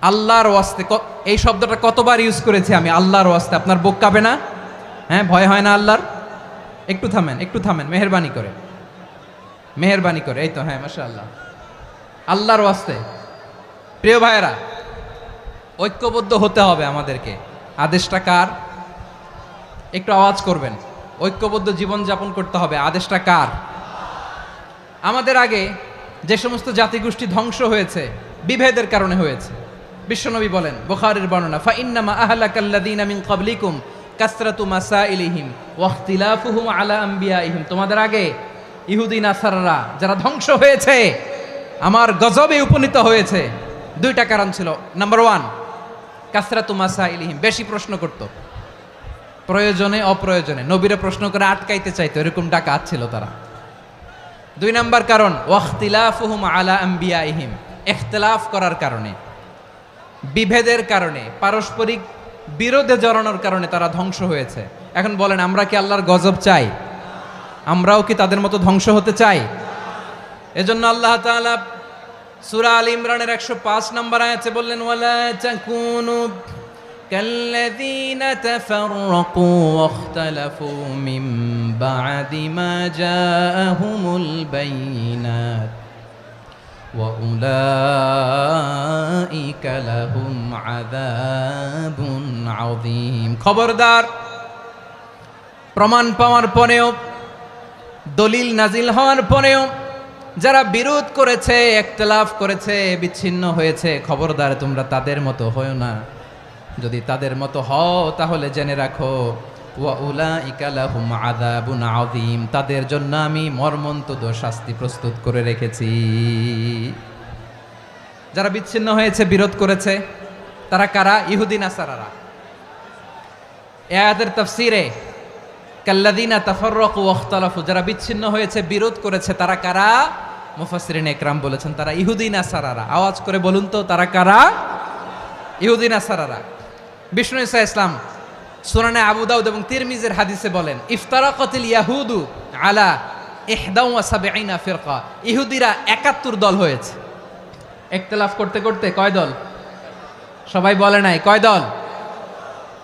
আল্লাহর ওয়াস্তে এই শব্দটা কতবার ইউজ করেছি আমি আল্লাহর ওয়াস্তে আপনার বুক কাঁপে না হ্যাঁ ভয় হয় না আল্লাহর একটু থামেন মেহেরবানি করে এই তো হ্যাঁ মাশাআল্লাহ আল্লাহর ওয়াস্তে প্রিয় ভাইয়েরা ঐক্যবদ্ধ হতে হবে আমাদেরকে আদেশটা কার একটু আওয়াজ করবেন ঐক্যবদ্ধ জীবন যাপন করতে হবে আদেশটা কার আমাদের আগে যে সমস্ত জাতিগোষ্ঠী ধ্বংস হয়েছে বিভেদের কারণে হয়েছে বিশ্বনবী বলেন বুখারীর বর্ণনা ফা ইন্নামা আহলাকাল্লাযীনা মিন ক্বাবলিকুম কাসরাতু মাসাইলিহিম ওয়া ইখতিলাফুহুম আলা আম্বিয়াইহিম তোমাদের আগে ইহুদি নাসারারা যারা ধ্বংস হয়েছে আমার গজবে উপনীত হয়েছে 2টা কারণ ছিল নাম্বার 1 কাসরাতু মাসাইলিহিম বেশি প্রশ্ন করত প্রয়োজনে অপ্রয়োজনে নবীরে প্রশ্ন করে আটকাইতে চাইতো এরকম ডাকাত ছিল তারা 2 নাম্বার কারণ ওয়াখতিলাফুহুম আলা আম্বিয়াইহিম ইখতিলাফ করার কারণে বিভেদের কারণে পারস্পরিক বিরোধে জড়ানোর কারণে তারা ধ্বংস হয়েছে। এখন বলেন, আমরা কি আল্লাহর গজব চাই? আমরাও কি তাদের মতো ধ্বংস হতে চাই? এজন্য আল্লাহ তাআলা সূরা আল ইমরানের 105 নম্বর আয়াতে বললেন, ওয়ালা তাকুনু কাল্লাযীনা তাফাররাকু ওয়াখতালাফু মিন বা'দি মা জাআহুমুল বাইয়িনাত ওয়া উলাইকা লাহুম আযাবুন আযীম। খবরদার, প্রমাণ পাওয়ার পরেও, দলিল নাজিল হওয়ার পরেও যারা বিরোধ করেছে, ইখতিলাফ করেছে, বিচ্ছিন্ন হয়েছে, খবরদার তোমরা তাদের মতো হয়ো না। যদি তাদের মতো হও তাহলে জেনে রাখো, ওয়া উলাইকা লাহুম আযাবুন আযীম, তাদের জন্য আমি মর্মন্তুদ শাস্তি প্রস্তুত করে রেখেছি। যারা বিচ্ছিন্ন হয়েছে, বিরোধ করেছে, তারা কারা? ইহুদি নাসারারা। এই আয়াতের তাফসীরে কাল্লাযীনা তাফাররাকু ওয়াখতালাফু, যারা বিচ্ছিন্ন হয়েছে, বিরোধ করেছে, তারা কারা? মুফাসসিরিন ইকরাম বলেছেন তারা ইহুদি নাসারারা। আওয়াজ করে বলুন তো, তারা কারা? ইহুদি নাসারারা। বিষ্ণু ঈসা ইসলাম সুনানে আবু দাউদ এবং তিরমিজির হাদিসে বলেন, ইফতারাকাতিল ইয়াহুদু আলা 71 ফিরকা, ইহুদিরা 71 দল হয়েছে। ইখতিলাফ করতে করতে কয় দল? সবাই বলে নাই, কয় দল?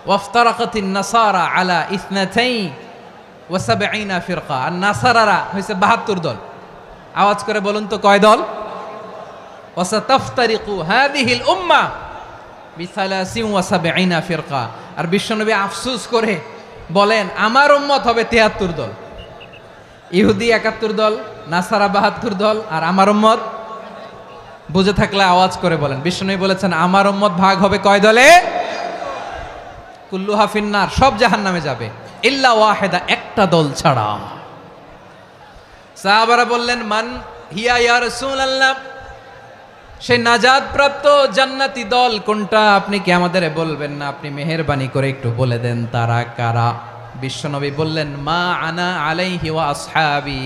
ওয়াফতারাকাতিন নাসারা আলা 72 ফিরকা, আর নাসারারা হয়েছে 72 দল। আওয়াজ করে বলুন তো, কয় দল? ওয়াসাতাফতারিকু হাযিহিল উম্মাহ বি73 ফিরকা। আর বিশ্বনবী আফসোস করে বলেন, আমার উম্মত হবে 73 দল। ইহুদি 71 দল, নাসারা 72 দল, আর আমার উম্মত, বুঝে থাকলে আওয়াজ করে বলেন। বিশ্বনবী বলেছেন, আমার উম্মত ভাগ হবে কয় দলে? কুল্লুহা ফিন্নার, সব জাহান্নামে যাবে, ইল্লা ওয়াহিদা, একটা দল ছাড়া। সাহাবারা বললেন, মান হিয়া ইয়া রাসূলুল্লাহ, সেই নাজাত প্রাপ্ত জান্নাতি দল কোনটা? আপনি কি আমাদের বলবেন না? আপনি মেহেরবানি করে একটু বলে দেন তারা কারা। বিশ্বনবী বললেন, মা আনা আলাইহি ওয়া আসহাবি,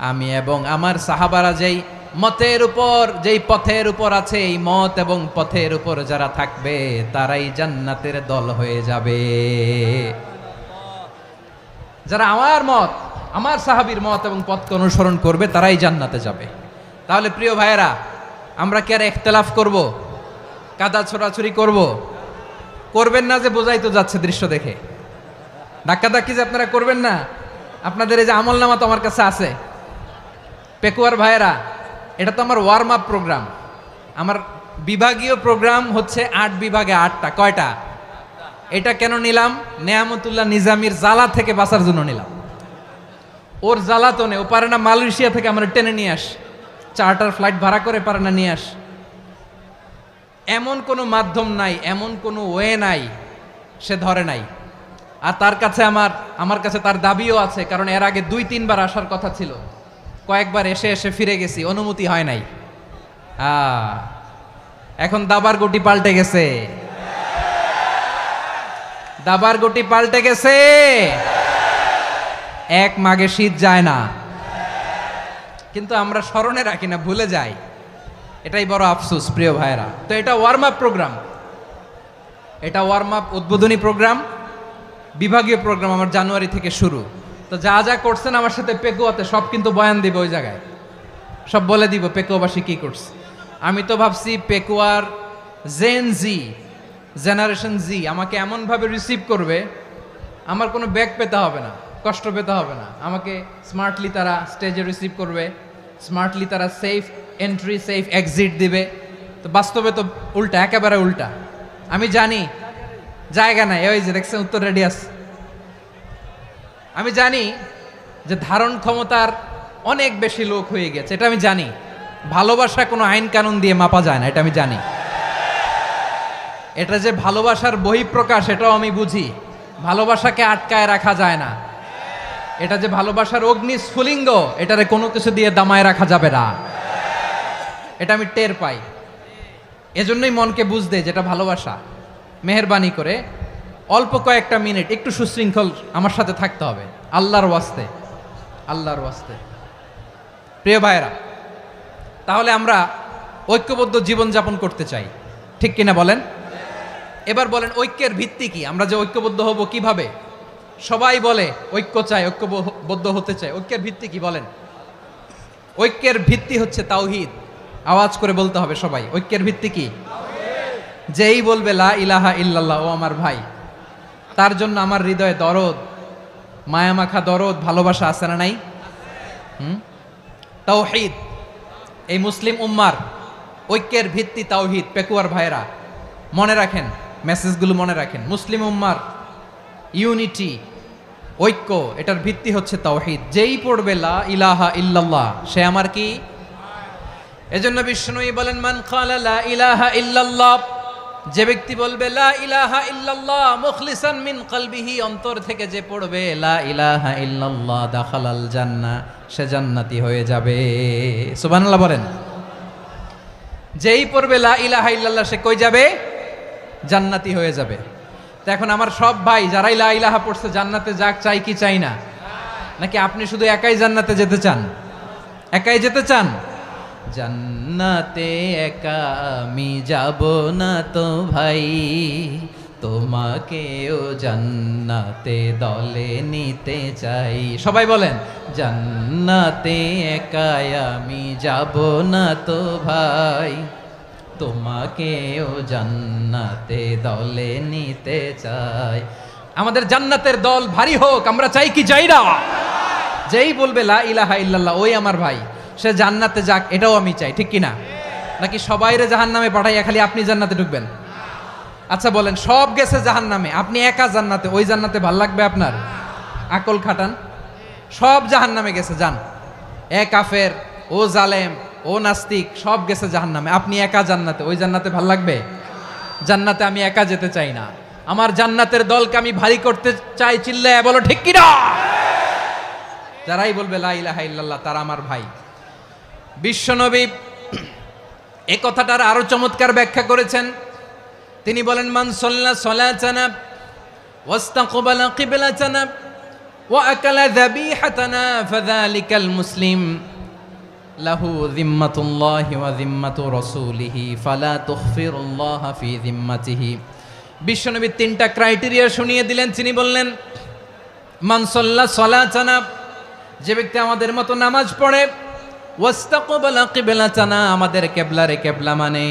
আমি এবং আমার সাহাবারা যেই মতের উপর, যেই পথের উপর আছে, এই মত এবং পথের উপর যারা থাকবে তারাই জান্নাতের দল হয়ে যাবে। যারা আমার মত, আমার সাহাবীর মত এবং পথকে অনুসরণ করবে তারাই জান্নাতে যাবে। তাহলে প্রিয় ভাইয়েরা, আমরা কি আর ইখতিলাফ করব? কাদা ছোড়াছুরি করব? করবেন না যে বোঝাই তো যাচ্ছে দৃশ্য দেখে। ধাক্কাধাক্কি যে আপনারা করবেন না। আপনাদের এই যে আমলনামা তো আমার কাছে আছে। পেকুয়ার ভাইয়েরা, এটা তো আমার ওয়ার্ম আপ প্রোগ্রাম। আমার বিভাগীয় প্রোগ্রাম হচ্ছে 8 বিভাগে 8টা। কয়টা? এটা কেন নিলাম? নেয়ামতুল্লাহ নিজামীর জ্বালা থেকে বাঁচার জন্য নিলাম। ওর জ্বালাতনে ও পারে না মালয়েশিয়া থেকে আমরা টেনে নিয়ে আস, চার্টার ফ্লাইট ভাড়া করে পারে না নিয়ে আস। এমন কোনো মাধ্যম নাই, এমন কোনো ওয়ে নাই সে ধরে নাই। আর তার কাছে আমার কাছে তার দাবিও আছে, কারণ এর আগে 2-3 বার আসার কথা ছিল। কয়েকবার এসে এসে ফিরে গেছি, অনুমতি হয় নাই। এখন দাবার গুটি পাল্টে গেছে, দাবার গুটি পাল্টে গেছে। এক মাঘে শীত যায় না, কিন্তু আমরা স্মরণে রাখি না, ভুলে যাই। এটাই বড় আফসোস প্রিয় ভাইরা। তো এটা ওয়ার্ম আপ প্রোগ্রাম, এটা ওয়ার্ম আপ উদ্বোধনী প্রোগ্রাম, বিভাগীয় প্রোগ্রাম আমার জানুয়ারি থেকে শুরু। তো যা যা করছেন আমার সাথে পেকুয়াতে সব কিন্তু বয়ান দিব, ওই জায়গায় সব বলে দিব পেকুয়াবাসী কি করছে। আমি তো ভাবছি পেকুয়ার জেনারেশন জি আমাকে এমনভাবে রিসিভ করবে, আমার কোনো ব্যাক পেতে হবে না, কষ্ট পেতে হবে না। আমাকে স্মার্টলি তারা স্টেজে রিসিভ করবে, স্মার্টলি তারা সেফ এন্ট্রি সেফ এক্সিট দিবে। তো বাস্তবে তো উল্টা, একেবারে উল্টা। আমি জানি জায়গা নাই, ওই যে দেখছেন উত্তর রেডি আছে। আমি জানি যে ধারণ ক্ষমতার অনেক বেশি লোক হয়ে গেছে, এটা আমি জানি। ভালোবাসা কোনো আইন কানুন দিয়ে মাপা যায় না, এটা আমি জানি। এটা যে ভালোবাসার বহিঃপ্রকাশ এটাও আমি বুঝি। ভালোবাসাকে আটকায় রাখা যায় না। এটা যে ভালোবাসার অগ্নি স্ফুলিঙ্গ, এটারে কোনো কিছু দিয়ে দামায় রাখা যাবে না, এটা আমি টের পাই। এজন্যই মনকে বুঝতে যেটা ভালোবাসা। মেহেরবানি করে অল্প কয়েকটা মিনিট একটু সুশৃঙ্খল আমার সাথে থাকতে হবে, আল্লাহর ওয়াস্তে, আল্লাহর ওয়াস্তে। প্রিয় ভাইরা, তাহলে আমরা ঐক্যবদ্ধ জীবনযাপন করতে চাই, ঠিক কিনা বলেন? এবার বলেন ঐক্যের ভিত্তি কি? আমরা যে ঐক্যবদ্ধ হব কিভাবে? সবাই বলে ঐক্য চাই, ঐক্যবদ্ধ হতে চাই। ঐক্যের ভিত্তি কি বলেন? ঐক্যের ভিত্তি হচ্ছে তাওহীদ। আওয়াজ করে বলতে হবে সবাই, ঐক্যের ভিত্তি কি? যেই বলবে লা ইলাহা ইল্লাল্লাহ, ও আমার ভাই, তার জন্য আমার হৃদয়ে দরদ, মায়ামাখা দরদ, ভালোবাসা আছে না নাই? তাওহীদ। এই মুসলিম উম্মার ঐক্যের ভিত্তি তাওহীদ। পেকুয়ার ভাইরা মনে রাখেন, মেসেজগুলো মনে রাখেন। মুসলিম উম্মার ইউনিটি, ঐক্য, এটার ভিত্তি হচ্ছে তাওহীদ। যেই পড়বে লা ইলাহা ইল্লাল্লাহ, সে আমার কি? এজন্য বিষ্ণুই বলেন, মান ক্বালা লা ইলাহা ইল্লাল্লাহ, যে ব্যক্তি বলবে লা ইলাহা ইল্লাল্লাহ মুখলিসান মিন কলবিহি, অন্তর থেকে যে পড়বে লা ইলাহা ইল্লাল্লাহ, দাখালাল জান্নাহ, সে জান্নাতি হয়ে যাবে। সুবহানাল্লাহ বলেন। যেই পড়বে লা ইলাহা ইল্লাল্লাহ, সে কই যাবে? জান্নাতি হয়ে যাবে। তো এখন আমার সব ভাই যারাই লা ইলাহা পড়ছে জান্নাতে যাক, চাই কি চাই না? নাকি আপনি শুধু একাই জান্নাতে যেতে চান? একাই যেতে চান? জান্নাতে একা আমি যাব না তো ভাই, তোমাকেও জান্নাতে দলে নিতে চাই। সবাই বলেন, জান্নাতে একা আমি যাব না তো ভাই, তোমাকেও জান্নাতে দলে নিতে চাই। আমাদের জান্নাতের দল ভারী হোক, আমরা চাই কি চাই না? যেই বলবে লা ইলাহা ইল্লাল্লাহ, ওই আমার ভাই, সে জান্নাতে যাক, এটাও আমি চাই, ঠিক কিনা? নাকি সবাইরে জাহান্নামে পাঠাইয়া খালি আপনি জান্নাতে ঢুকবেন? আচ্ছা বলেন, সব গেছে জাহান্নামে, আপনি একা জান্নাতে, ওই জান্নাতে ভাল লাগবে আপনার? আকল খাটান। সব জাহান্নামে গেছে, যান। এ কাফের, ও জালেম, ও নাস্তিক, সব গেছে জাহান্নামে, আপনি একা জান্নাতে, ওই জান্নাতে ভাল লাগবে? জান্নাতে আমি একা যেতে চাই না, আমার জান্নাতের দলকে আমি ভারী করতে চাই। চিল্লায় বলো ঠিক কিনা? যারাই বলবে লা ইলাহা ইল্লাল্লাহ, তারা আমার ভাই। বিশ্বনবী এই কথাটার আরো চমৎকার ব্যাখ্যা করেছেন। তিনি বলেন, মান সাল্লা সালাতানা ওয়াস্তাকবালা কিবলাতানা ওয়া আকালা যাবিহাতানা ফাযালিকাল মুসলিম লাহু যিম্মাতুল্লাহি ওয়া যিম্মাতু রাসূলিহি ফালা তুখফিরুল্লাহ ফি যিম্মাতিহি। বিশ্বনবী তিনটা ক্রাইটেরিয়া শুনিয়ে দিলেন। তিনি বললেন, মান সাল্লা সালাতানা, যে ব্যক্তি আমাদের মতো নামাজ পড়ে, ওয়াস্তাকবালা কিবলাতানা, আমাদের কিবলারে কিবলা মানে,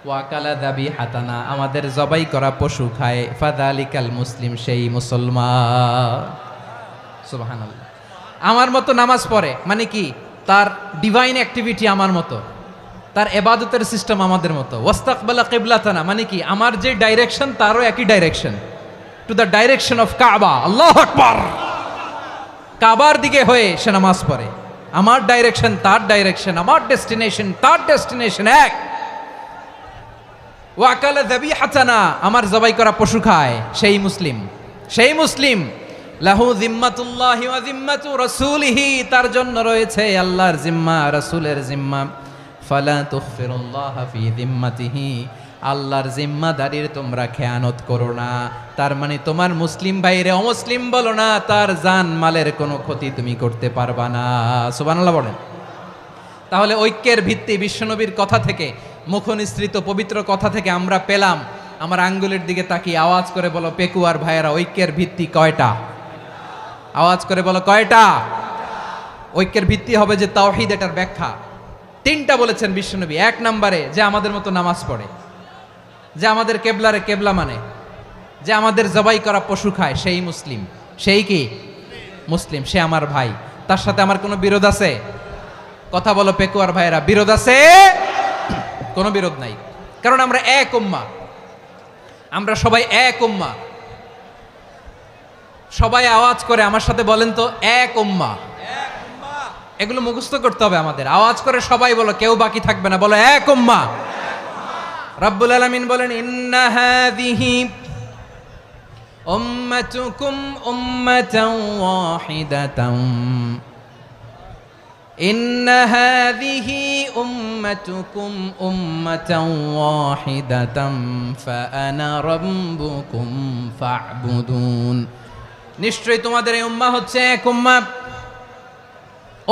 ওয়াকালা যাবিহাতানা, আমাদের জবাই করা পশু খায়, ফাযালিকাল মুসলিম, সেই মুসলমান। সুবহানাল্লাহ। আমার মতো নামাজ পড়ে মানে কি? তার ডিভাইন অ্যাক্টিভিটি আমার মতো, তার ইবাদতের সিস্টেম আমাদের মতো। ওয়াস্তাকবালা কিবলাতানা মানে কি? আমার যে ডাইরেকশন তারও একই direction, to the direction of কাবা। আল্লাহু আকবার। কাবার দিকে হয়ে সে নামাজ পড়ে। আমার ডাইরেকশন তার ডাইরেকশন, আমার ডেস্টিনেশন তার ডেস্টিনেশন এক। ওয়াকালা যাবিহাতানা, আমার জবাই করা পশু খায়, সেই মুসলিম। সেই মুসলিম। লাহু যিম্মাতুল্লাহি ওয়া যিম্মাতু রাসূলিহি, তার জন্য রয়েছে আল্লাহর জিম্মা, রাসূলের জিম্মা। ফালা তুখফিরুল্লাহ ফি যিম্মাতিহি, আল্লাহর জিম্মাদারির তোমরা খেয়ানত করো না। তার মানে তোমার মুসলিম ভাইরে অমুসলিম বলো না, তার জান মালের কোনো ক্ষতি তুমি করতে পারবা না। সুবহানাল্লাহ বলেন। তাহলে ঐক্যের ভিত্তি বিশ্বনবীর কথা থেকে, মুখনিসৃত পবিত্র কথা থেকে আমরা পেলাম। আমার আঙ্গুলের দিকে তাকিয়ে আওয়াজ করে বলো পেকুয়ার ভাইয়েরা, ঐক্যের ভিত্তি কয়টা? আওয়াজ করে বলো কয়টা? ঐক্যের ভিত্তি হবে যে তাওহীদ, এটার ব্যাখ্যা তিনটা বলেছেন বিশ্বনবী। এক নম্বরে, যে আমাদের মতো নামাজ পড়ে, যে আমাদের কেবলারে কেবলা মানে, যে আমাদের জবাই করা পশু খায়, সেই মুসলিম। সেই কি? মুসলিম। সে আমার ভাই। তার সাথে আমার কোনো বিরোধ আছে? কথা বলো পেকুয়ার ভাইয়েরা, বিরোধ আছে? কোনো বিরোধ নাই, কারণ আমরা এক উম্মাহ, আমরা সবাই এক উম্মাহ। সবাই আওয়াজ করে আমার সাথে বলেন তো, এক উম্মাহ। এগুলো মুখস্থ করতে হবে আমাদের। আওয়াজ করে সবাই বলো, কেউ বাকি থাকবে না, বলো এক উম্মাহ। রব্বুল আলামিন বলেন, ইন্না হাযিহি উম্মাতুকুম উম্মাতান ওয়াহিদাতান, ইন্না হাযিহি উম্মাতুকুম উম্মাতান ওয়াহিদাতান ফাআনা রাব্বুকুম ফা'বুদুন। নিশ্চয়ই তোমাদের এই উম্মাহ হচ্ছে এক উম্মাহ,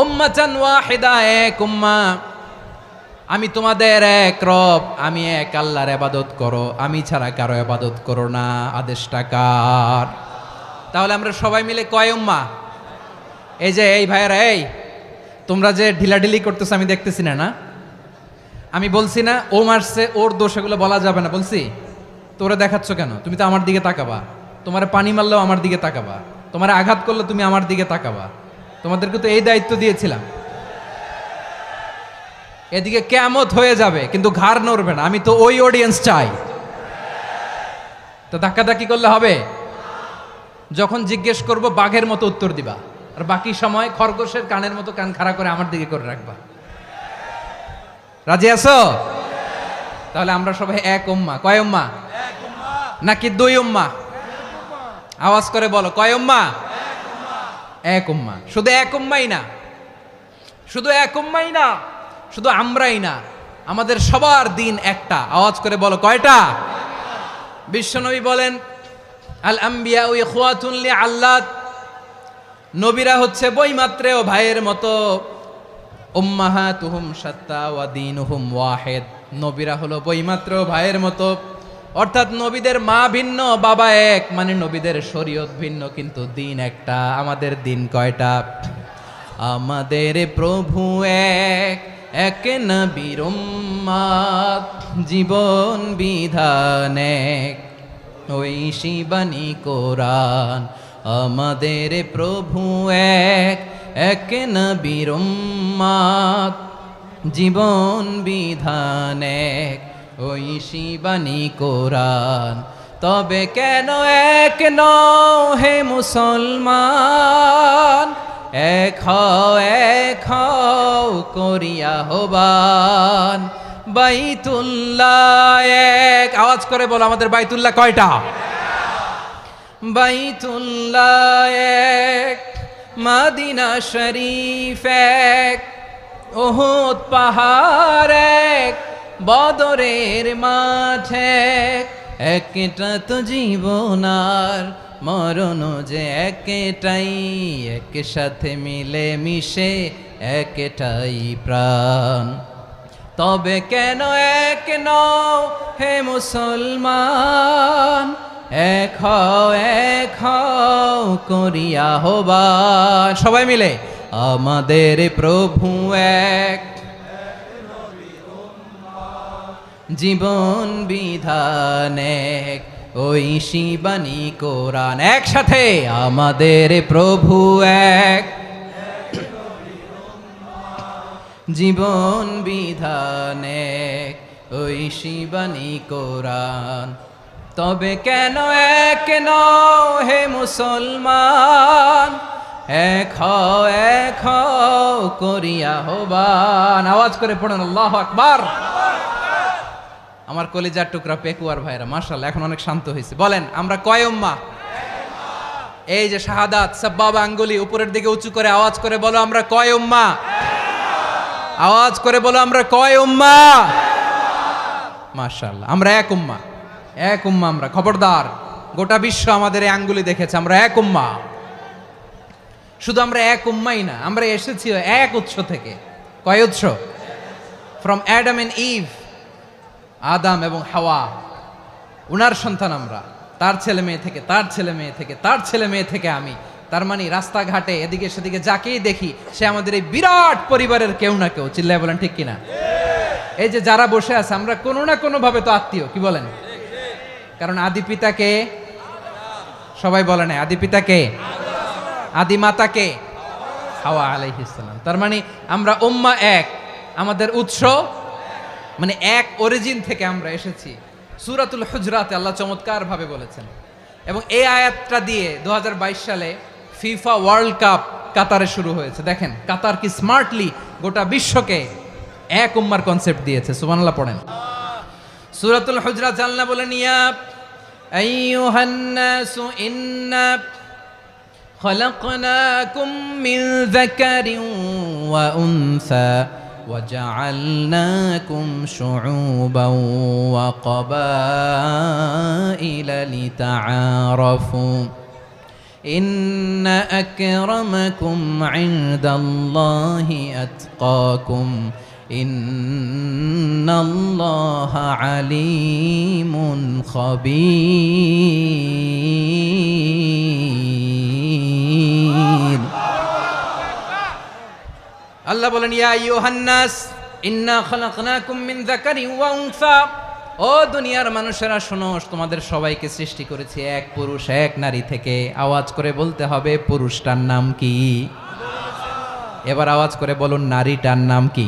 উম্মাতান ওয়াহিদা, এক উম্মাহ। আমি তোমাদের এক রব, আমি এক আল্লাহর ইবাদত করো, আমি ছাড়া কারো ইবাদত করো না। আদেশটা কার? তাহলে আমরা সবাই মিলে কয় উম্মাহ? এই যে এই ভাইয়েরা, এই তোমরা যে ঢিলাঢিলি করতেছো আমি দেখতেছি না। না আমি বলছি না ও মারছে, ওর দোষ, এগুলো বলা যাবে না বলছি? তোরে দেখাচ্ছ কেন? তুমি তো আমার দিকে তাকাবা। তোমার পানি মারলেও আমার দিকে তাকাবা, তোমার আঘাত করলে তুমি আমার দিকে তাকাবা। তোমাদেরকে তো এই দায়িত্ব দিয়েছিলাম। এদিকে কিয়ামত হয়ে যাবে কিন্তু ঘাড় নড়বে না। আমি তো ওই অডিয়েন্স চাই। তো ধাক্কাধাক্কি করলে হবে? যখন জিজ্ঞেস করব বাঘের মতো উত্তর দিবা, আর বাকি সময় খরগোশের কানের মতো কান খাড়া করে আমার দিকে করে রাখবা। রাজি আছো? তাহলে আমরা সবাই এক উম্মাহ। কয় উম্মাহ? নাকি দুই উম্মাহ? আওয়াজ করে বলো, কয় উম্মাহ? এক উম্মাহ। শুধু এক উম্মাই না, শুধু এক উম্মাই না, শুধু আমরাই না, আমাদের সবার দিন একটা। আওয়াজ করে বলো, কয়টা? বিশ্বনবী বলেন, আল আম্বিয়া ইখওয়াতুন লিআল্লাত, নবীরা হচ্ছে বৈমাত্রেয় ভাইয়ের মতো। উম্মাহাতুহুম শাত্তা ওয়া দীনুহুম ওয়াহিদ, নবীরা হলো বৈমাত্রেয় ভাইয়ের মতো। অর্থাৎ নবীদের মা ভিন্ন, বাবা এক, মানে নবীদের শরীয়ত ভিন্ন, কিন্তু দিন একটা। আমাদের দিন কয়টা? আমাদের প্রভু এক, এক নবীর উম্মাত, জীবন বিধান এক, ঐশী বাণী কোরআন। আমাদের প্রভু এক, এক নবীর উম্মাত, জীবন বিধান এক, ঐশী বাণী কোরআন। তবে কেন এক নও হে মুসলমান? এক হও করিয়া হবান। বাইতুল্লাহ এক, আওয়াজ করে বলো আমাদের বাইতুল্লাহ কয়টা? বাইতুল্লাহ এক, মদিনা শরীফ এক, উহুদ পাহাড় এক, বদরের মাঠ এক। একটা তো জীবন আর মরণ যে একটাই, একসাথে মিলে মিশে একটাই প্রাণ। তবে কেন এক নও হে মুসলমান? এক হও করিয়া হবান। সবাই মিলে, আমাদের প্রভু এক, জীবন বিধান এক, ঐশী বাণী কোরআন। একসাথে, আমাদের প্রভু এক, জীবন বিধান এক, ঐশী বাণী কোরআন। তবে কেন এক নও হে মুসলমান? এক হও করিয়া হবান। আওয়াজ করে পড়েন আল্লাহু আকবার। আমার কলিজার টুকরা পেকুয়ার ভাইরা মাশাআল্লাহ এখন অনেক শান্ত হয়েছে। বলেন আমরা কয় উম্মাহ? এই যে শাহাদাত সাব্বাবা আঙ্গুলি উপরের দিকে উঁচু করে আওয়াজ করে বলো আমরা কয় উম্মাহ? আওয়াজ করে বলো আমরা কয় উম্মাহ? মাশাআল্লাহ আমরা এক উম্মাহ, এক উম্মাহ আমরা। খবরদার, গোটা বিশ্ব আমাদের এই আঙ্গুলি দেখেছে, আমরা এক উম্মাহ। শুধু আমরা এক উম্মাই না, আমরা এসেছি এক উৎস থেকে। কয় উৎস? ফ্রম অ্যাডাম এন্ড ইভ, আদাম এবং হাওয়া, উনার সন্তান আমরা। তার ছেলে মেয়ে থেকে, তার ছেলে মেয়ে থেকে, তার ছেলে মেয়ে থেকে আমি। তার মানে রাস্তাঘাটে এদিকে সেদিকে যাকেই দেখি সে আমাদের এই বিরাট পরিবারের কেউ না কেউ। চিল্লায় বলেন ঠিক কিনা? এই যে যারা বসে আছে আমরা কোনো না কোনো ভাবে তো আত্মীয়, কি বলেন? কারণ আদি পিতাকে সবাই বলে না, আদি পিতাকে, আদি মাতাকে হাওয়া আলাইহিস সালাম। তার মানে আমরা উম্মাহ এক, আমাদের উৎস মানে এক অরিজিন থেকে আমরা এসেছি। সূরাতুল হুজরাতে আল্লাহ চমৎকার ভাবে বলেছেন, এবং এই আয়াতটা দিয়ে 2022 সালে ফিফা ওয়ার্ল্ড কাপ কাতারে শুরু হয়েছে। দেখেন কাতার কি স্মার্টলি গোটা বিশ্বকে এক উম্মার কনসেপ্ট দিয়েছে। সুবহানাল্লাহ পড়েন। সূরাতুল হুজরাত আল্লাহ বলেন, ইয়া আইয়ুহান নাসু ইন্না খলাকনাকুম মিন যাকারিন ওয়া উনসা وجعلناكم شعوبا وقبائل لتعارفوا إن أكرمكم عند الله أتقاكم ইন্নাল্লাহা আলিমুন খাবীর। আল্লাহ বলেন, ইয়া আইয়ুহান নাস ইন্না খালাকনাকুম মিন যাকারিন ওয়া উনসা। ও দুনিয়ার মানুষেরা শোনো, তোমাদের সবাইকে সৃষ্টি করেছি এক পুরুষ এক নারী থেকে। আওয়াজ করে বলতে হবে, পুরুষটার নাম কি? এবার আওয়াজ করে বলুন, নারীটার নাম কি?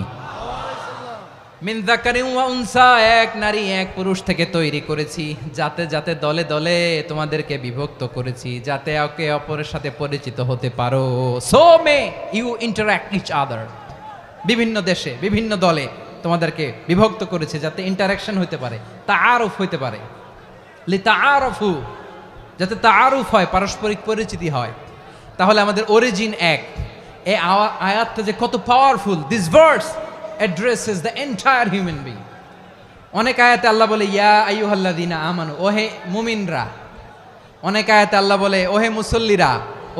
মিন যাকারিন ওয়া উনসা, এক নারী এক পুরুষ থেকে তৈরি করেছি। যাতে যাতে দলে দলে তোমাদেরকে বিভক্ত করেছি, যাতে একে অপরের সাথে পরিচিত হতে পারো। So may you interact each other. বিভিন্ন দেশে বিভিন্ন দলে তোমাদেরকে বিভক্ত করেছে যাতে ইন্টারাকশন হতে পারে, তাআরুফ হতে পারে। লিতাআরফু, যাতে তাআরুফ হয়, পারস্পরিক পরিচিতি হয়। তাহলে আমাদের অরিজিন এক। এই আয়াতটা যে কত powerful! This verse addresses the entire human being. অনেক আয়াতে আল্লাহ বলে ইয়া আইয়ুহাল্লাযীনা আমানু, ওহে মুমিনরা। অনেক আয়াতে আল্লাহ বলে ওহে মুসল্লিরা,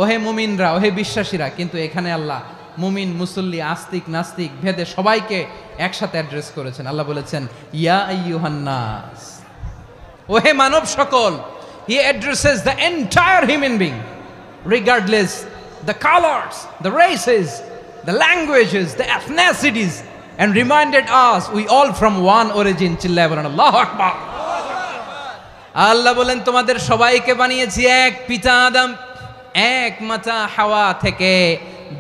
ওহে মুমিনরা, ওহে বিশ্বাসীরা। কিন্তু এখানে আল্লাহ মুমিন মুসল্লি আস্তিক নাস্তিক ভেদে সবাইকে একসাথে অ্যাড্রেস করেছেন। আল্লাহ বলেছেন ইয়া আইয়ুহান নাস, ওহে মানব সকল। হি addresses the entire human being regardless the colours, the races, the languages, the এথনিসিটিস, and reminded us we all from one origin. চিল্লায় বলেন আল্লাহু আকবার। আল্লাহ বলেন তোমাদের সবাইকে বানিয়েছি এক পিতা আদম, এক মাতা হাওয়া থেকে।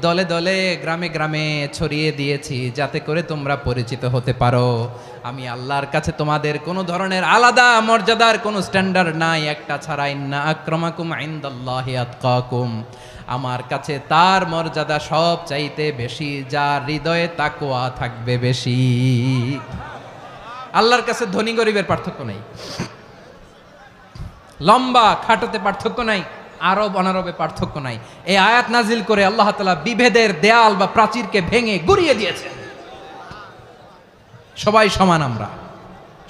দলে দলে গ্রামে গ্রামে ছড়িয়ে দিয়েছি যাতে করে তোমরা পরিচিত হতে পারো। আমি আল্লাহর কাছে তোমাদের কোনো ধরনের আলাদা মর্যাদার কোনো স্ট্যান্ডার্ড নাই একটা ছাড়া। ইন্না আক্রামাকুম ইনদাল্লাহি আতকাকুম, আমার কাছে তার মর্যাদা সব চাইতে বেশি যার হৃদয়ে তাকওয়া থাকবে বেশি। আল্লাহর কাছে ধনী গরিবের পার্থক্য নাই, লম্বা খাটোতে পার্থক্য নাই, আরব অনারবে পার্থক্য নাই। এই আয়াত নাজিল করে আল্লাহ তাআলা বিভেদের দেয়াল বা প্রাচীরকে ভেঙে গুড়িয়ে দিয়েছেন। সবাই সমান, আমরা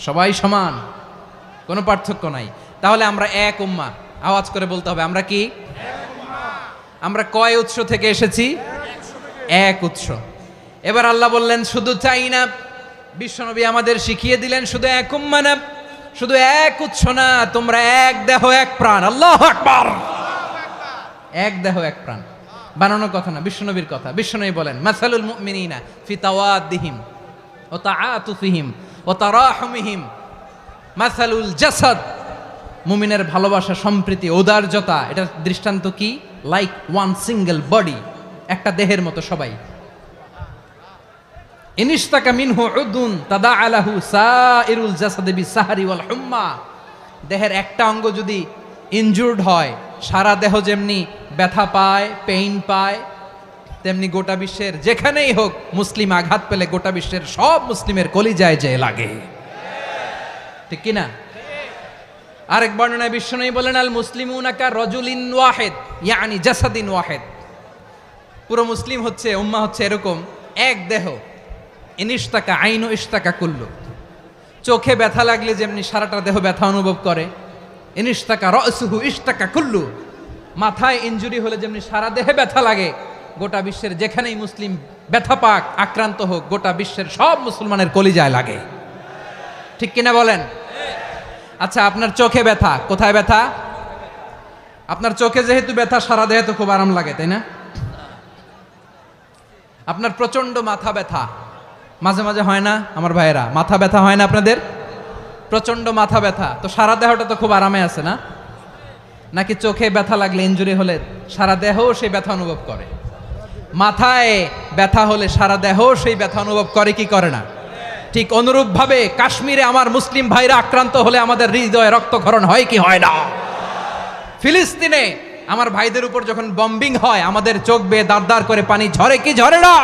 সবাই সমান, কোনো পার্থক্য নাই। তাহলে আমরা এক উম্মাহ। আওয়াজ করে বলতে হবে, আমরা কি? আমরা কয় উৎস থেকে এসেছি? এক উৎস। এবার আল্লাহ বললেন শুধু চাই না, বিশ্বনবী আমাদের শিখিয়ে দিলেন শুধু এক উম্মাহ না, শুধু এক উৎস না, তোমরা এক দেহ এক প্রাণ। আল্লাহু আকবার। এক দেহ এক প্রাণ, বানানো কথা না, বিশ্বনবীর কথা। বিশ্বনবী বলেন মাসালুল মুমিনিনা ফি তাওয়াদ্দিহিম ওয়া তাআতুফিহিম ওয়া তারাহুমিহিম মাসালুল জাসাদ। মুমিনের ভালোবাসা, সম্প্রীতি, ঔদার্যতা, এটা দৃষ্টান্ত কি? লাইক ওয়ান সিঙ্গেল বডি, একটা দেহের মতো সবাই। ইনিশতাকা মিনহু উদুন তাদাআলাহু সাইরুল জাসাদি বিসাহরি ওয়াল হুম্মা। দেহের একটা অঙ্গ যদি ইনজুর্ড হয়, সারা দেহ যেমনি ব্যথা পায়, পেইন পায়, তেমনি গোটা বিশ্বের যেখানেই হোক মুসলিম আঘাত পেলে গোটা বিশ্বের সব মুসলিমের কলিজায় যে লাগে, ঠিক কিনা? আরেক বর্ণনায় বিশ্বনবী বলেন আল মুসলিমুনা কা রাজুলিন ওয়াহিদ ইয়ানি জাসাদিন ওয়াহিদ। পুরো মুসলিম হচ্ছে, উম্মাহ হচ্ছে এরকম এক দেহ। ইনিশতাকা আইনু ইশতাকা কুল্লু। চোখে ব্যথা লাগলে যেমনি সারাটা দেহ ব্যথা অনুভব করে, ইনিশতাকা রাসুহু ইশতাকা কুল্লু। মাথায় ইনজুরি হলে যেমনি সারা দেহে ব্যথা লাগে, গোটা বিশ্বের যেখানেই মুসলিম ব্যথা পাক, আক্রান্ত হোক, গোটা বিশ্বের সব মুসলমানের কলিজায় লাগে, ঠিক কিনা বলেন? আচ্ছা, আপনার চোখে ব্যথা, কোথায় ব্যথা? আপনার চোখে যেহেতু ব্যথা, সারা দেহে তো খুব আরাম লাগে, তাই না? আপনার প্রচন্ড মাথা ব্যথা মাঝে মাঝে হয় না আমার ভাইয়েরা? মাথা ব্যথা হয় না আপনাদের? প্রচন্ড মাথা ব্যথা, তো সারা দেহটা তো খুব আরামে আছে না? নাকি চোখে ব্যথা লাগলে, ইনজুরি হলে সারা দেহ সেই ব্যথা অনুভব করে? মাথায় ব্যথা হলে সারা দেহ সেই ব্যথা অনুভব করে কি করে না? ঠিক অনুরূপভাবে কাশ্মীরে আমার মুসলিম ভাইরা আক্রান্ত হলে আমাদের হৃদয়ে রক্তক্ষরণ হয় কি হয় না? ফিলিস্তিনে আমার ভাইদের উপর যখন বম্বিং হয়, আমাদের চোখ বেয়ে দাঁড় দাঁড় করে পানি ঝরে কি ঝরে না?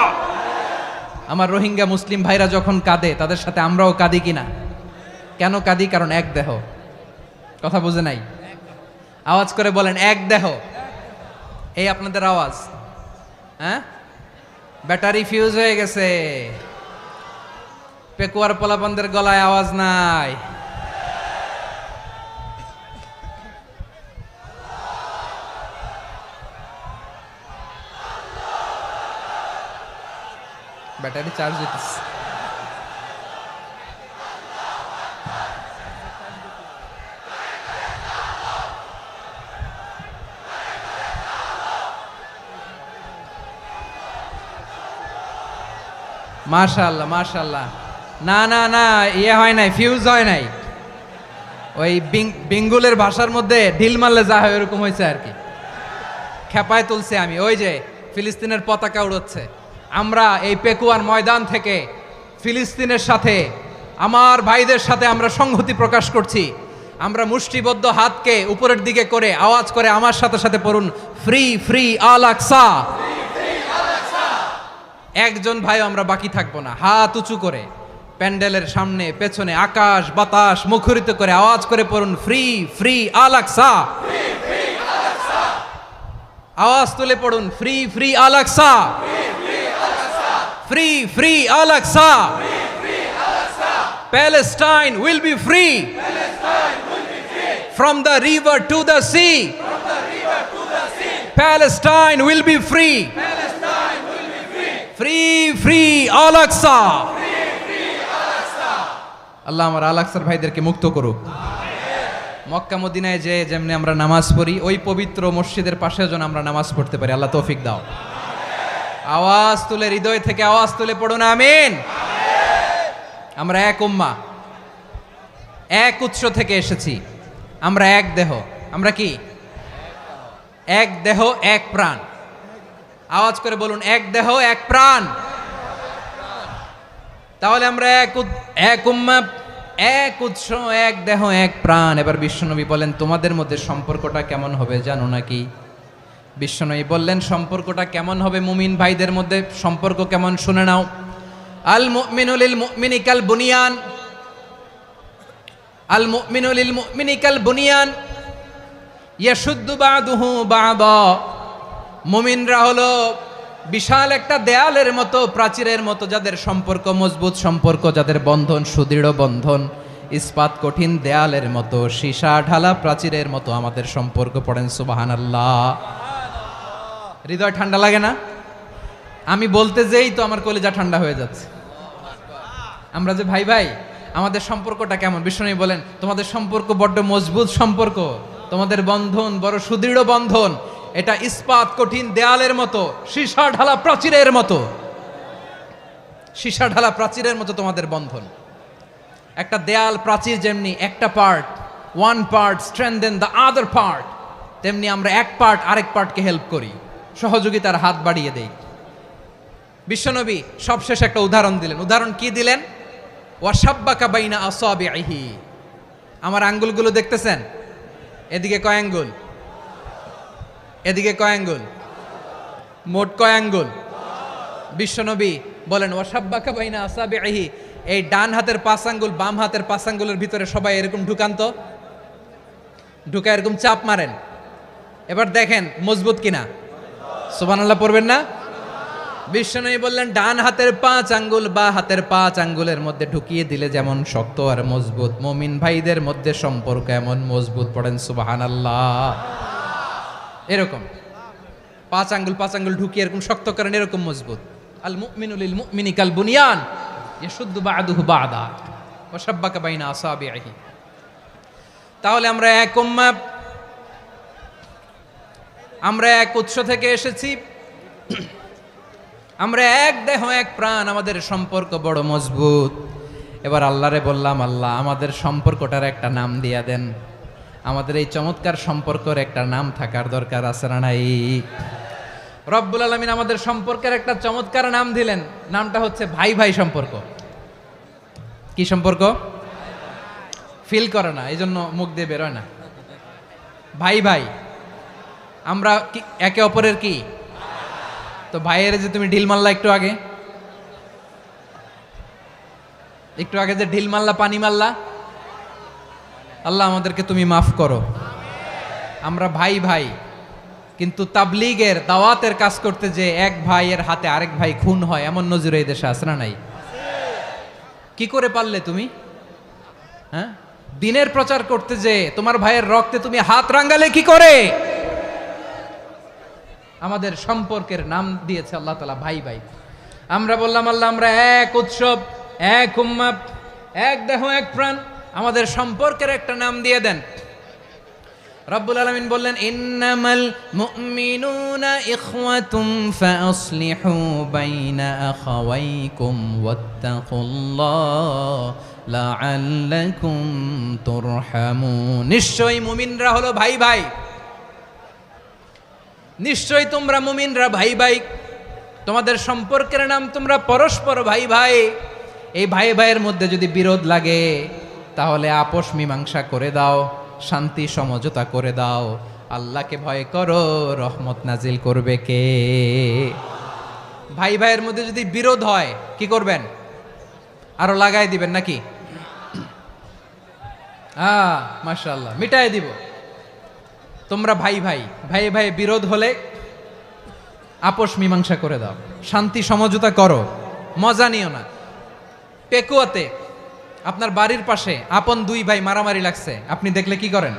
আমার রোহিঙ্গা মুসলিম ভাইরা যখন কাঁদে, তাদের সাথে আমরাও কাঁদি কিনা? কেন কাঁদি? কারণ এক দেহ। কথা বুঝে নাই? আওয়াজ করে বলেন এক দেহ। এই আপনাদের আওয়াজ, হ্যাঁ? ব্যাটারি ফিউজ হয়ে গেছে, পেকুয়ার পোলাপানদের গলায় আওয়াজ নাই। ব্যাটারি চার্জ হইতেছে। মাশাআল্লাহ মাশাআল্লাহ। না না না, ইয়ে হয় নাই, ফিউজ হয় নাই। ওই বেঙ্গলের ভাষার মধ্যে ঢিল মারলে যা হয় এরকম হয়েছে আর কি। খেপায় তুলছে আমি। ওই যে ফিলিস্তিনের পতাকা উড়াচ্ছে, আমরা এই পেকুয়ার ময়দান থেকে ফিলিস্তিনের সাথে, আমার ভাইদের সাথে আমরা সংহতি প্রকাশ করছি। আমরা মুষ্টিবদ্ধ হাতকে উপরের দিকে করে আওয়াজ করে আমার সাথে সাথে পড়ুন, ফ্রি ফ্রি আল আকসা। একজন ভাই আমরা বাকি থাকবো না। হাত উঁচু করে প্যান্ডেলের সামনে পেছনে আকাশ বাতাস মুখরিত করে আওয়াজ করে পড়ুন, ফ্রি ফ্রি আল আকসা। আওয়াজ তুলে পড়ুন, free free Al Aqsa, free free Al Aqsa. Palestine will be free from the river to the sea. Palestine will be free. Free free Al Aqsa. আল্লাহ আমার আল আকসার ভাইদেরকে মুক্ত করুক। মক্কা মদিনায় যে যেমনি আমরা নামাজ পড়ি, ওই পবিত্র মসজিদের পাশে যেন আমরা নামাজ পড়তে পারি। আল্লাহ তৌফিক দাও। আওয়াজ তুলে, হৃদয় থেকে আওয়াজ তুলে পড়ুন আমিন। আমরা এক উম্মাহ, এক উৎস থেকে এসেছি। আমরা এক দেহ। আমরা কি? এক দেহ এক প্রাণ। আওয়াজ করে বলুন, এক দেহ এক প্রাণ। তাহলে আমরা এক উম্মাহ, এক উৎস, এক দেহ এক প্রাণ। এবার বিশ্বনবী বলেন, তোমাদের মধ্যে সম্পর্কটা কেমন হবে জানো নাকি? বিশ্বনবী বললেন, সম্পর্কটা কেমন হবে মুমিন ভাইদের মধ্যে? সম্পর্ক কেমন শুনে নাও। আল মুমিনু লিল মুমিনি কাল বুনিয়ান, আল মুমিনু লিল মুমিনি কাল বুনিয়ান ইয়াশুদ্দু বাদুহু বাদা। মুমিনরা হলো বিশাল একটা দেয়ালের মতো, প্রাচীরের মতো, যাদের সম্পর্ক মজবুত সম্পর্ক, যাদের বন্ধন সুদৃঢ় বন্ধন, ইস্পাত কঠিন দেয়ালের মতো, সীসা ঢালা প্রাচীরের মতো আমাদের সম্পর্ক। পড়েন সুবহানাল্লাহ। হৃদয় ঠান্ডা লাগে না? আমি বলতে যেই তো আমার কলিজা ঠান্ডা হয়ে যাচ্ছে। আমরা যে ভাই ভাই, আমাদের সম্পর্কটা কেমন? বিষ্ণু বলেন, তোমাদের সম্পর্ক বড্ড মজবুত সম্পর্ক, তোমাদের বন্ধন বড় সুদৃঢ় বন্ধন। এটা ইস্পাত কঠিন দেয়ালের মতো, সীসা ঢালা প্রাচীরের মতো, সীসা ঢালা প্রাচীরের মতো তোমাদের বন্ধন। একটা দেয়াল প্রাচীর যেমনি একটা part, one part strengthen the other part, তেমনি আমরা এক পার্ট আরেক পার্টকে হেল্প করি, সহযোগিতার হাত বাড়িয়ে দেই। বিশ্বনবী সবশেষ একটা উদাহরণ দিলেন। উদাহরণ কি দিলেন? ওয়াশাব্বাকা বাইনা আসাবিহি। আমার আঙ্গুলগুলো দেখতেছেন? এদিকে কয় আঙ্গুল, এদিকে কয় আঙ্গুল, মোট কয় আঙ্গুল? বিশ্বনবী বলেন, ওয়াশাব্বাকা বাইনা আসাবিহি। এই ডান হাতের 5 আঙ্গুল বাম হাতের 5 আঙ্গুলের ভিতরে সবাই এরকম ঢুকান্ত, ঢুকা এরকম চাপ মারেন। এবার দেখেন মজবুত কিনা। সুবহানাল্লাহ পড়বেন না? বিশ্বনবী বললেন, ডান হাতের 5 আঙ্গুল বা হাতের 5 আঙ্গুলের মধ্যে ঢুকিয়ে দিলে যেমন শক্ত আর মজবুত, মুমিন ভাইদের মধ্যে সম্পর্ক এমন মজবুত। পড়েন সুবহানাল্লাহ। এরকম 5 আঙ্গুল ঢুকিয়ে এরকম শক্ত করেন, এরকম মজবুত। আল মুমিনু লিল মুমিনি কাল বুনিয়ান ইয়াশুদ্দু বাদুহু বাদা ওয়া শাব্বাকা বাইনা আসাবিহি। তাহলে আমরা এক উম্মাহ, আমরা এক উৎস থেকে এসেছি, আমরা এক দেহ এক প্রাণ, আমাদের সম্পর্ক বড় মজবুত। এবার আল্লাহরে বললাম, আল্লাহ আমাদের সম্পর্কটার একটা নাম দিয়া দেন। আমাদের এই চমৎকার সম্পর্কের একটা নাম থাকার দরকার আছে না নাই? রব্বুল আলামিন আমাদের সম্পর্কের একটা চমৎকার নাম দিলেন। নামটা হচ্ছে ভাই ভাই সম্পর্ক। কি সম্পর্ক? ফিল করে না, এই জন্য মুখ দিয়ে বেরোয় না। ভাই ভাই, আমরা কি একে অপরের কি? তো ভাইয়ের যে তুমি ঢিল মারলা একটু আগে, একটু আগে যে ঢিল মারলা, পানি মারলা, আল্লাহ আমাদেরকে তুমি মাফ করো। আমরা ভাই ভাই, কিন্তু তাবলীগের দাওয়াতের কাজ করতে যে এক ভাইয়ের হাতে আরেক ভাই খুন হয়, এমন নজির এই দেশে আছে না নাই? কি করে পারলে তুমি? হ্যাঁ, দিনের প্রচার করতে যে তোমার ভাইয়ের রক্তে তুমি হাত রাঙ্গালে কি করে? আমাদের সম্পর্কের নাম দিয়েছে আল্লাহ তাআলা ভাই ভাই। আমরা বললাম, আল্লাহ আমরা এক উৎসব, এক উম্মাহ, এক দেহ এক প্রাণ, আমাদের সম্পর্কের একটা নাম দিয়ে দেন। রব্বুল আলামিন বললেন ইন্নামাল মুমিনুনা ইখওয়াতুম ফাসলিহু বাইনা আখাওয়াইকুম ওয়াত্তাকুল্লাহ লাআল্লাকুম তুরহামুন। নিশ্চয়ই মুমিনরা হলো ভাই ভাই, নিশ্চয়ই তোমরা মুমিনরা ভাই ভাই, তোমাদের সম্পর্কের নাম তোমরা পরস্পর ভাই ভাই। এই ভাই ভাইয়ের মধ্যে যদি বিরোধ লাগে তাহলে আপোষ মীমাংসা করে দাও, শান্তি সমঝোতা করে দাও। আল্লাহকে ভয় করো, রহমত নাজিল করবে কে? ভাই ভাইয়ের মধ্যে যদি বিরোধ হয় কি করবেন? আরো লাগাই দিবেন নাকি? মাশাআল্লাহ, মিটাই দিব। তোমরা ভাই ভাই, ভাই ভাই বিরোধ হলে আপোষ মীমাংসা করে দাও, শান্তি সমঝোতা করো, মজা নিও না। পেকুয়াতে আপনার বাড়ির পাশে আপন দুই ভাই মারামারি লাগছে, আপনি দেখলে কি করেন?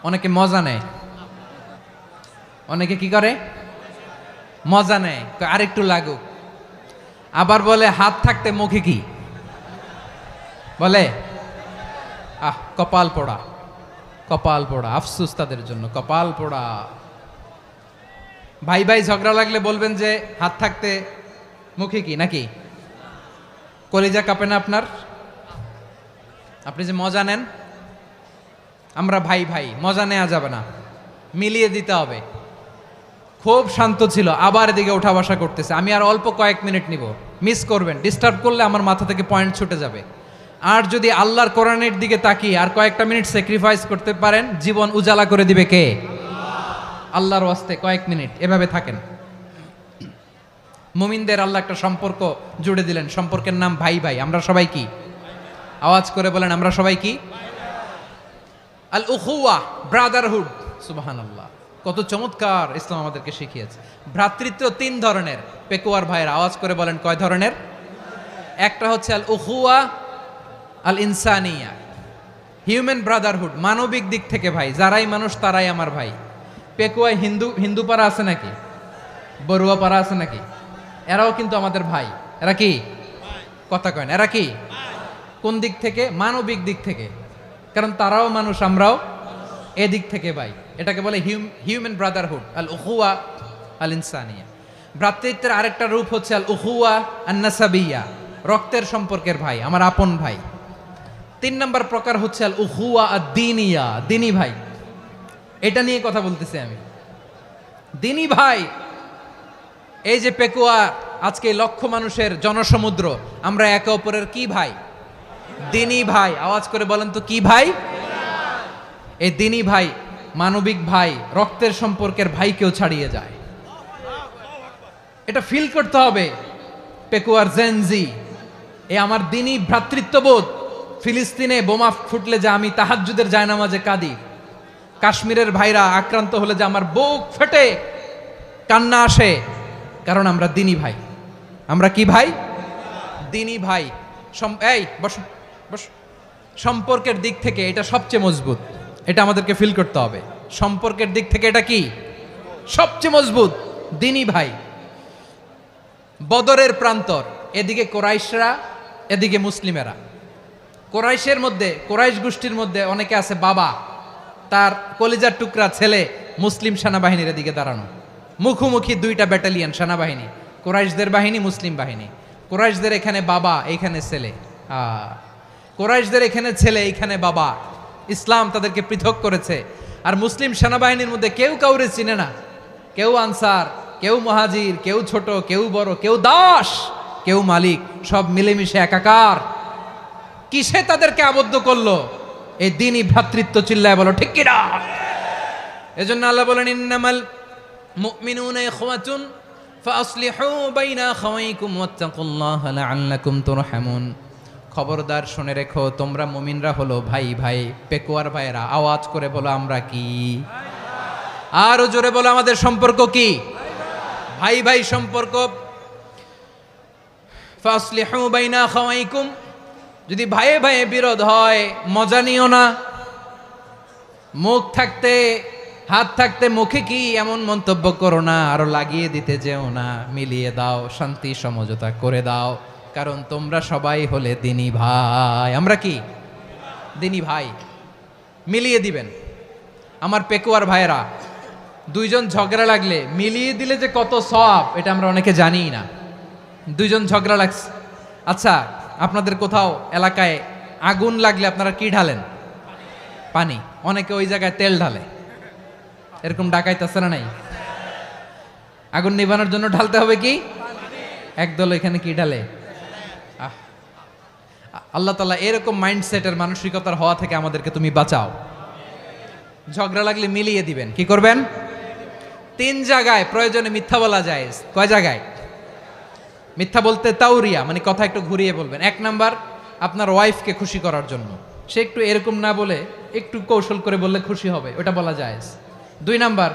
অনেকে মজা নেয়, অনেকে কি করে? মজা নেয়, আরেকটু লাগুক। আবার বলে হাত থাকতে মুখে কি বলে? কপাল পোড়া, কপাল পোড়া, আফসোস তাদের জন্য, কপাল পোড়া। ভাই ভাই ঝগড়া লাগলে বলবেন যে হাত থাকতে মুখে কি, নাকি? কলিজা কাঁপে না আপনার? আপনি যে মজা নেন। আমরা ভাই ভাই, মজা নেওয়া যাবে না, মিলিয়ে দিতে হবে। খুব শান্ত ছিল, আবার এদিকে ওঠা বসা করতেছে। আমি আর অল্প কয়েক মিনিট নিব, মিস করবেন। ডিস্টার্ব করলে আমার মাথা থেকে পয়েন্ট ছুটে যাবে। আর যদি আল্লাহর কোরআনের দিকে তাকিয়ে আর কয়েকটা মিনিট স্যাক্রিফাইস করতে পারেন, জীবন উজালা করে দিবে কে? আল্লাহর ওয়াস্তে কয়েক মিনিট এভাবে থাকেন। মুমিনদের আল্লাহ একটা সম্পর্ক জুড়ে দিলেন, সম্পর্কের নাম ভাই ভাই। আমরা সবাই কি? আওয়াজ করে বলেন, আমরা সবাই কি? আল উখুয়া, ব্রাদারহুড। সুবহানাল্লাহ, কত চমৎকার ইসলাম আমাদেরকে শিখিয়েছে। ভ্রাতৃত্ব তিন ধরনের। পেকুয়ার ভাইয়ের আওয়াজ করে বলেন, কয় ধরনের? একটা হচ্ছে আল উখুয়া আল ইনসানিয়া, হিউম্যান ব্রাদারহুড, মানবিক দিক থেকে ভাই। যারাই মানুষ তারাই আমার ভাই। পেকুয়ায় হিন্দু পাড়া আছে নাকি? বড়ুয়া পাড়া আছে নাকি? এরাও কিন্তু আমাদের ভাই। এরা কি? কথা কয় না, এরা কি? কোন দিক থেকে? মানবিক দিক থেকে। কারণ তারাও মানুষ, আমরাও এদিক থেকে ভাই। এটাকে বলে হিউম্যান ব্রাদারহুড, আল উখুয়া আল ইনসানিয়া। ভ্রাতৃত্বের আরেকটা রূপ হচ্ছে আল উখুয়া আন নাসাবিয়া, রক্তের সম্পর্কের ভাই, আমার আপন ভাই। 3 নম্বর প্রকার হচ্ছে আল উখুয়া আদ দ্বীনিয়া, দ্বীনি ভাই। এটা নিয়ে কথা বলতেছি আমি। দ্বীনি ভাই, এই যে পেকুয়া, আজকে লক্ষ মানুষের জনসমুদ্র, আমরা একে অপরের কি ভাই? দ্বীনি ভাই। আওয়াজ করে বলেন তো, কি ভাই? এই দ্বীনি ভাই, মানবিক ভাই, রক্তের সম্পর্কের ভাইকেও ছাড়িয়ে যায়। এটা ফিল করতে হবে। পেকুয়ার জেনজি, এ আমার দ্বীনি ভ্রাতৃত্ববোধ। ফিলিস্তিনে বোমা ফুটলে যে আমি তাহাজ্জুদের জায়নামাজে কাঁদি, কাশ্মীরের ভাইরা আক্রান্ত হলে যে আমার বুক ফেটে কান্না আসে, কারণ আমরা দ্বীনি ভাই। আমরা কি ভাই? দ্বীনি ভাই। এই বস বস। সম্পর্কের দিক থেকে এটা সবচেয়ে মজবুত। এটা আমাদেরকে ফিল করতে হবে। সম্পর্কের দিক থেকে এটা কি? সবচেয়ে মজবুত, দ্বীনি ভাই। বদরের প্রান্তর, এদিকে কোরাইশরা, এদিকে মুসলিমেরা। কোরাইশের মধ্যে, কোরাইশ গোষ্ঠীর মধ্যে অনেকে আছে বাবা, তার কলিজার টুকরা ছেলে মুসলিম সেনাবাহিনীর এদিকে দাঁড়ানো, মুখোমুখি দুইটা ব্যাটালিয়ন সেনাবাহিনী, কোরাইশদের বাহিনী, মুসলিম বাহিনী। কোরাইশদের এখানে বাবা, এইখানে ছেলে। কোরাইশদের এখানে ছেলে, এইখানে বাবা। ইসলাম তাদেরকে পৃথক করেছে। আর মুসলিম সেনাবাহিনীর মধ্যে কেউ কাউরে চিনে না। কেউ আনসার, কেউ মুহাজির, কেউ ছোট, কেউ বড়, কেউ দাস, কেউ মালিক, সব মিলেমিশে একাকার। কিসে তাদেরকে আবদ্ধ করলো? এই দ্বীনি ভ্রাতৃত্ব। চিল্লায় বলো ঠিক কিনা? এজন্য আল্লাহ বলেন, ইন্নামাল মুমিনুনা ইখওয়াতুন ফাসলিহু বাইনা আখাওয়াইকুম ওয়াত্তাকুল্লাহা লাআল্লাকুম তুরহামুন। খবরদার শুনে রেখো, তোমরা মুমিনরা হলো ভাই ভাই। পেকুয়ার ভাইরা আওয়াজ করে বলো, আমরা কি? আরো জোরে বলো, আমাদের সম্পর্ক কি? ভাই ভাই সম্পর্ক। ফাসলিহু বাইনা আখাওয়াইকুম, যদি ভাইয়ে ভাইয়ে বিরোধ হয় মজা নিও না। মুখ থাকতে, হাত থাকতে মুখে কি এমন মন্তব্য করো না, আরো লাগিয়ে দিতে যেও না। মিলিয়ে দাও, শান্তি সমঝোতা করে দাও, কারণ তোমরা সবাই হলে দ্বীনি ভাই। আমরা কি? দ্বীনি ভাই। মিলিয়ে দিবেন। আমার পেকুয়ার ভাইয়েরা, দুইজন ঝগড়া লাগলে মিলিয়ে দিলে যে কত সওয়াব এটা আমরা অনেকে জানিই না। দুইজন ঝগড়া লাগছে, আচ্ছা আপনাদের কোথাও এলাকায় আগুন লাগলে আপনারা কি ঢালেন? পানি। অনেকে ওই জায়গায় তেল ঢালে, এরকম ডাকাইতেছে না নাই? আগুন নিভানোর জন্য ঢালতে হবে কি? একদল এখানে কি ঢালে? আল্লাহ তাআলা এরকম মাইন্ডসেটের মানসিকতার হওয়া থেকে আমাদেরকে তুমি বাঁচাও। ঝগড়া লাগলে মিলিয়ে দিবেন। কি করবেন? 3 জায়গায় প্রয়োজনে মিথ্যা বলা যায়। কয় জায়গায় মিথ্যা বলতে? তাউরিয়া, মানে কথা একটু ঘুরিয়ে বলবেন। 1 নাম্বার, আপনার ওয়াইফকে খুশি করার জন্য, সে একটু এরকম না বলে একটু কৌশল করে বললে খুশি হবে, ওটা বলা যায়। 2 নাম্বার,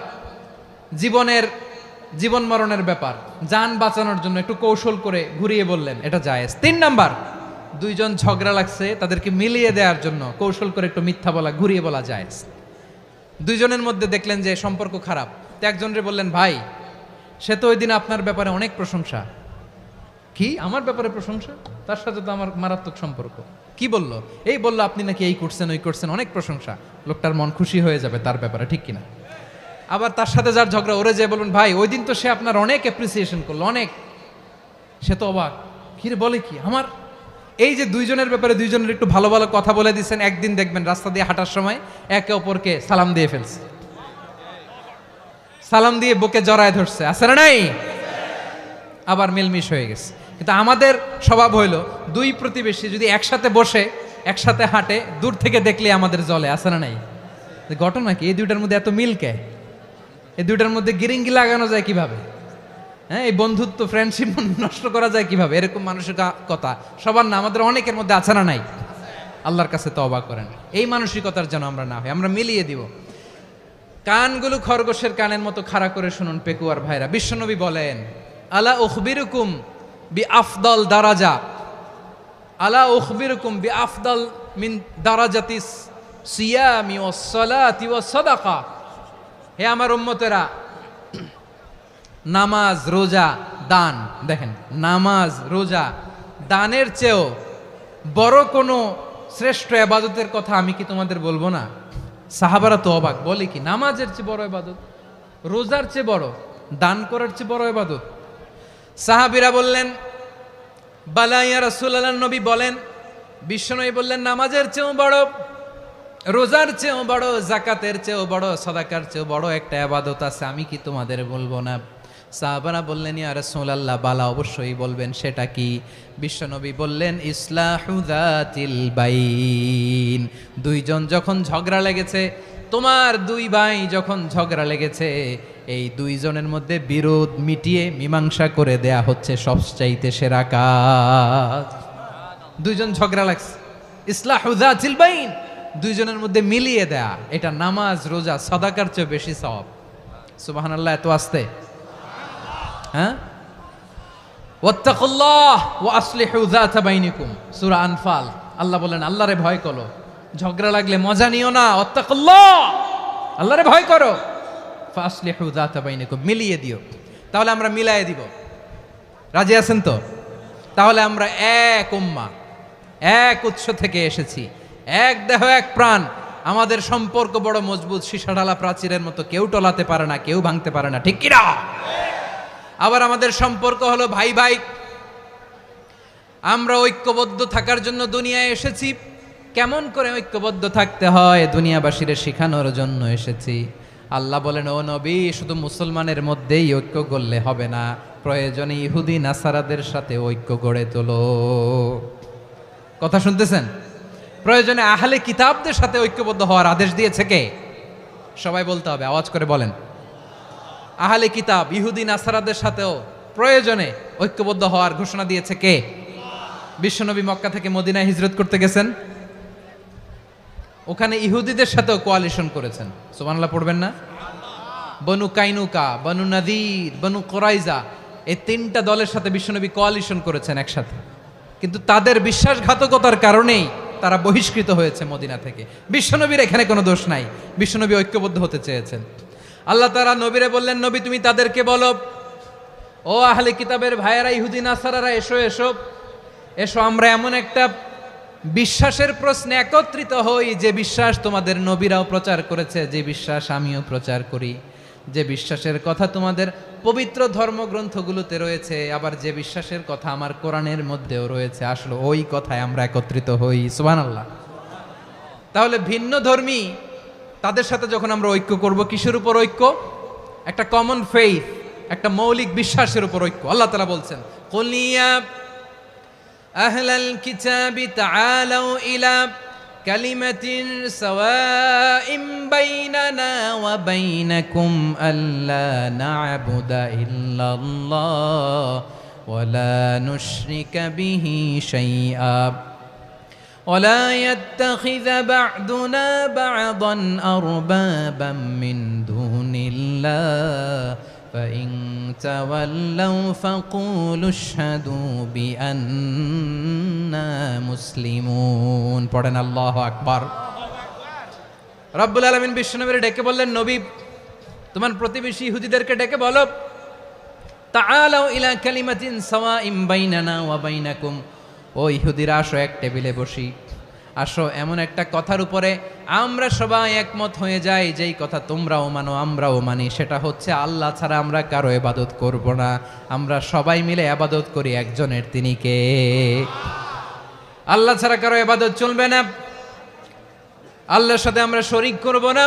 জীবন মরণের ব্যাপার, জান বাঁচানোর জন্য একটু কৌশল করে ঘুরিয়ে বললেন, এটা জায়েজ। 3 নাম্বার, দুইজন ঝগড়া লাগছে তাদেরকে মিলিয়ে দেওয়ার জন্য কৌশল করে একটু মিথ্যা বলা, ঘুরিয়ে বলা জায়েজ। দুইজনের মধ্যে দেখলেন যে সম্পর্ক খারাপ, তো একজনরে বললেন, ভাই সে তো ওই দিন আপনার ব্যাপারে অনেক প্রশংসা। কি আমার ব্যাপারে প্রশংসা? তার সাথে তো আমার মারাত্মক সম্পর্ক। কি বললো? এই বললো আপনি নাকি এই করছেন ওই করছেন, অনেক প্রশংসা। লোকটার মন খুশি হয়ে যাবে তার ব্যাপারে, ঠিক কিনা? আবার তার সাথে যার ঝগড়া, ওরে যে বলুন, ভাই ওই দিন তো সে আপনার অনেক অ্যাপ্রিসিয়েশন করলো, অনেক। সে তো অবাক, কি রে বলে কি আমার? এই যে দুইজনের ব্যাপারে দুইজনের একটু ভালো ভালো কথা বলে দিচ্ছেন, একদিন দেখবেন রাস্তা দিয়ে হাঁটার সময় একে অপরকে সালাম দিয়ে ফেলছে, সালাম দিয়ে বুকে জড়ায় ধরছে, আছে না নাই? আবার মিলমিশ হয়ে গেছে। কিন্তু আমাদের স্বভাব হইল, দুই প্রতিবেশী যদি একসাথে বসে একসাথে হাঁটে, দূর থেকে দেখলে আমাদের জলে, আছে না নাই? ঘটনা কি? এই দুইটার মধ্যে এত মিল কে? এই দুইটার মধ্যে গিরিঙ্গি লাগানো যায় কিভাবে? হ্যাঁ, এই বন্ধুত্ব ফ্রেন্ডশিপ নষ্ট করা যায় কিভাবে? এরকম মানসিকতা সবার না, আমাদের অনেকের মধ্যে আছে না নাই? আল্লাহর কাছে তওবা করেন, এই মানসিকতার যেন আমরা না হই, আমরা মিলিয়ে দিব। কানগুলো খরগোশের কানের মতো খাড়া করে শুনুন পেকুয়ার ভাইরা। বিশ্বনবী বলেন, আলা উখবিরুকুম বি আফদল দারাজা, আলা উখবিরুকুম বি আফদল মিন দারাজাতিস সিয়ামি ওয়াস সালাতি ওয়াস সাদাকা। হে আমার উম্মতেরা, নামাজ, রোজা, দান, দেখেন নামাজ, রোজা, দানের চেয়েও বড় কোনো শ্রেষ্ঠ ইবাদতের কথা আমি কি তোমাদের বলবো না? সাহাবারা তো অবাক, বলে কি নামাজের চেয়ে বড় ইবাদত, রোজার চেয়ে বড়, দান করার চেয়ে বড় ইবাদত? সাহাবীরা বললেন, বালা ইয়া রাসূলুল্লাহ, নবী বলেন, বিশ্বনবী বললেন, নামাজের চেয়েও বড়, রোজার চেয়েও বড়, যাকাতের চেয়েও বড়, সাদাকার চেয়েও বড় একটা ইবাদত আছে, আমি কি তোমাদের বলবো না? সাহাবারা বললেন, ইয়া রাসূলুল্লাহ, বালা অবশ্যই বলবেন, সেটা কি? বিশ্বনবী বললেন, ইসলাহু যাতিল বাইন। দুইজন যখন ঝগড়া লেগেছে, তোমার দুই ভাই যখন ঝগড়া লেগেছে, এই দুইজনের মধ্যে বিরোধ মিটিয়ে মীমাংসা করে দেয়া হচ্ছে সবচাইতে সেরা কাজ। দুইজন ঝগড়া লাগছে, ইসলাহু যাতিল বাইন, দুইজনের মধ্যে মিলিয়ে দেয়া, এটা নামাজ, রোজা, সাদাকার চেয়ে বেশি সওয়াব। সুবহানাল্লাহ, এত আসতে, হ্যাঁ? ওয়াত্তাকুল্লাহ ওয়া আসলিহু যাতা বাইনিকুম, সূরা আনফাল। আল্লাহ বলেন, আল্লাহরে ভয় করো, ঝগড়া লাগলে মজা নিও না, ওয়াত্তাকুল্লাহ, আল্লাহরে ভয় করো, ফাসলিহু যাতা বাইনিকুম, মিলিয়ে দিও। তাহলে আমরা মিলায়ে দিব, রাজি আছেন তো? তাহলে আমরা এক উম্মাহ, এক উৎস থেকে এসেছি, এক দেহ এক প্রাণ, আমাদের সম্পর্ক বড় মজবুত, সীসাঢালা প্রাচীরের মতো, কেউ টলাতে পারে না, কেউ ভাঙতে পারে না, ঠিক কিনা? আবার আমাদের সম্পর্ক হলো ভাই ভাই, আমরা ঐক্যবদ্ধ থাকার জন্য দুনিয়ায় এসেছি। কেমন করে ঐক্যবদ্ধ থাকতে হয় দুনিয়াবাসীর শেখানোর জন্য এসেছি। আল্লাহ বলেন, ও নবী, শুধু মুসলমানের মধ্যেই ঐক্য গড়লে হবে না, প্রয়োজনে ইহুদি নাসারাদের সাথে ঐক্য গড়ে তোলো। কথা শুনতেছেন? প্রয়োজনে আহলে কিতাবদের সাথে ঐক্যবদ্ধ হওয়ার আদেশ দিয়েছে কে? সবাই বলতে হবে, আওয়াজ করে বলেন। আহলে কিতাব ইহুদি নাসারাদের সাথেও প্রয়োজনে ঐক্যবদ্ধ হওয়ার ঘোষণা দিয়েছে কে? বিশ্বনবী মক্কা থেকে মদিনায় হিজরত করতে গেছেন, ওখানে ইহুদিদের সাথেও কোয়ালিশন করেছেন। সুবহানাল্লাহ পড়বেন না? বনু কাইনুকা, বনু নাদির, বনু কুরাইজা, এই 3টা দলের সাথে বিশ্বনবী কোয়ালিশন করেছেন একসাথে। কিন্তু তাদের বিশ্বাসঘাতকতার কারণেই তারা বহিষ্কৃত হয়েছে মদিনা থেকে। বিশ্বনবীর এখানে কোনো দোষ নাই, বিশ্বনবী ঐক্যবদ্ধ হতে চেয়েছেন। আল্লাহ তাআলা নবীরে বললেন, নবী তুমি তাদেরকে বলো, ও আহলে কিতাবের ভাইয়েরা, ইহুদি নাসারারা, এসো এসো এসো, আমরা এমন একটা বিশ্বাসের প্রশ্নে একত্রিত হই, যে বিশ্বাস তোমাদের নবীরাও প্রচার করেছে, যে বিশ্বাস আমিও প্রচার করি, যে বিশ্বাসের কথা তোমাদের পবিত্র ধর্মগ্রন্থগুলোতে রয়েছে, আবার যে বিশ্বাসের কথা আমার কোরআনের মধ্যেও রয়েছে, আসলে ওই কথায় আমরা একত্রিত হই। সুবহানাল্লাহ। তাহলে ভিন্ন ধর্মী তাদের সাথে যখন আমরা ঐক্য করব, কিসের উপর ঐক্য? একটা কমন ফেইথ, একটা মৌলিক বিশ্বাসের উপর ঐক্য। আল্লাহ তাআলা বলছেন, কুল ইয়া আহলাল কিতাবি তাআলাউ ইলা কালিমাতিন সাওয়াইম বাইনানা ওয়া বাইনাকুম আল্লা না'বুদা ইল্লাল্লাহ ওয়া লা নুশরিকা বিহি শাইআ ولا يتخذ بعضنا بعضا أربابا من دون الله فإن تولوا فقولوا اشهدوا بأننا مسلمون পড়েন আল্লাহু আকবার। রব্বুল আলামিন বিশ্বনবীর ডেকে বললেন, নবী তোমার প্রতিবেশী ইহুদিদেরকে ডেকে বলো, তাআলাউ ইলা কালিমাতিন সাওয়াইম বাইনানা ওয়া বাইনাকুম, ও ইহুদিরা আসো এক টেবিলে বসি, আসো এমন একটা কথার উপরে আমরা সবাই একমত হয়ে যাই, যেই কথা তোমরাও মানো আমরাও মানি, সেটা হচ্ছে আল্লাহ ছাড়া আমরা কারো ইবাদত করব না, আমরা সবাই মিলে ইবাদত করি একজনের, তিনি কে? আল্লাহ ছাড়া কারো ইবাদত চলবে না, আল্লাহর সাথে আমরা শরীক করব না,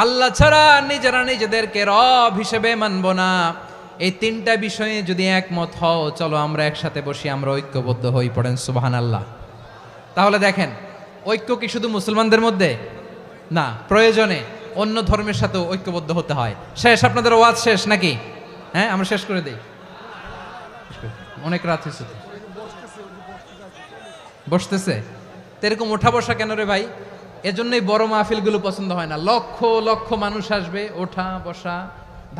আল্লাহ ছাড়া নিজেরা নিজেদেরকে রব হিসেবে মানব না। এই তিনটা বিষয়ে যদি একমত হও, চলো আমরা একসাথে বসি, আমরা ঐক্যবদ্ধ হই। পড়েন সুবহানাল্লাহ। তাহলে দেখেন, ঐক্য কি শুধু মুসলমানদের মধ্যে না, প্রয়োজনে অন্য ধর্মের সাথেও ঐক্যবদ্ধ হতে হয়। শেষ, আপনাদের ওয়াজ শেষ নাকি? হ্যাঁ, আমরা শেষ করে দেই, অনেক রাত হয়েছে তো। বসতেছে তো, এরকম ওঠা বসা কেন রে ভাই? এজন্যই বড় মাহফিলগুলো পছন্দ হয় না। লক্ষ লক্ষ মানুষ আসবে, ওঠা বসা,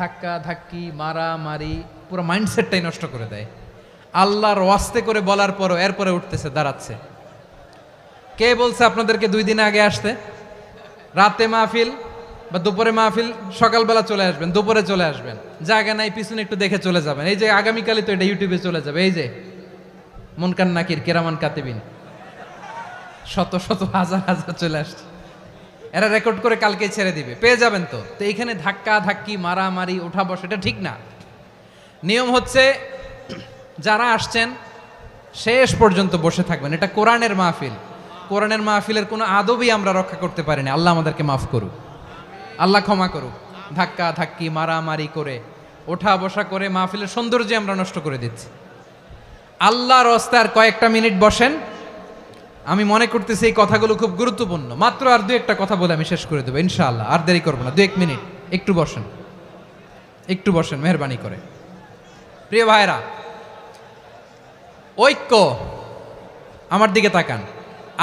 ধাক্কা ধাক্কি, মারামারি, পুরো মাইন্ডসেটটাই নষ্ট করে দেয়। আল্লাহর ওয়াস্তে করে বলার পরও এরপরে উঠতেছে, দাঁড়াচ্ছে। কে বলছে আপনাদেরকে 2 দিন আগে আসতে? রাতে মাহফিল বা দুপুরে মাহফিল, সকালবেলা চলে আসবেন, দুপুরে চলে আসবেন, জায়গা নাই পিছনে একটু দেখে চলে যাবেন। এই যে আগামীকালই তো এটা ইউটিউবে চলে যাবে, এই যে মুনকার নাকির কেরামান কাতিবিন, শত শত হাজার হাজার চলে আসছে, এরা রেকর্ড করে কালকে ছেড়ে দিবে, পেয়ে যাবেন তো। তো এইখানে ধাক্কা ধাক্কি, মারামারি, ওঠা বসা, এটা ঠিক না। নিয়ম হচ্ছে যারা আসছেন শেষ পর্যন্ত বসে থাকবেন। এটা কোরআনের মাহফিল, কোরআনের মাহফিলের কোনো আদবই আমরা রক্ষা করতে পারিনি। আল্লাহ আমাদেরকে মাফ করুক, আল্লাহ ক্ষমা করুক। ধাক্কা ধাক্কি, মারামারি করে, ওঠা বসা করে মাহফিলের সৌন্দর্য আমরা নষ্ট করে দিচ্ছি। আল্লাহর রাস্তায় কয়েকটা মিনিট বসেন। আমি মনে করতেছি এই কথাগুলো খুব গুরুত্বপূর্ণ। মাত্র আর 2-1টা কথা বলে আমি শেষ করে দেবো ইনশাআল্লাহ, আর দেরি করবো না। 2-1 মিনিট একটু বসেন, একটু বসেন মেহরবানি করে। প্রিয় ভাইরা, ঐক্য, আমার দিকে তাকান।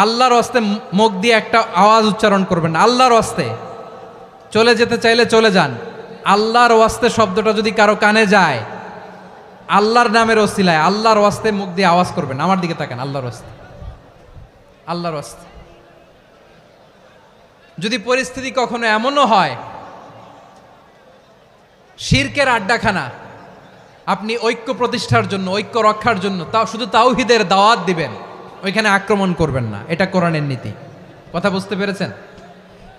আল্লাহর হস্তে মুখ দিয়ে একটা আওয়াজ উচ্চারণ করবেন, আল্লাহর হস্তে। চলে যেতে চাইলে চলে যান। আল্লাহর ওয়াস্তে শব্দটা যদি কারো কানে যায়, আল্লাহর নামের ওসিলায় আল্লাহর ওয়াস্তে মুখ দিয়ে আওয়াজ করবেন। আমার দিকে তাকান, আল্লাহর ওয়াস্তে, আল্লাহর ওয়াস্তে। যদি পরিস্থিতি কখনো এমনও হয় শিরকের আড্ডাখানা, আপনি ঐক্য প্রতিষ্ঠার জন্য, ঐক্য রক্ষার জন্য তাও শুধু তাওহীদের দাওয়াত দিবেন, ওইখানে আক্রমণ করবেন না। এটা কোরআনের নীতি। কথা বুঝতে পেরেছেন?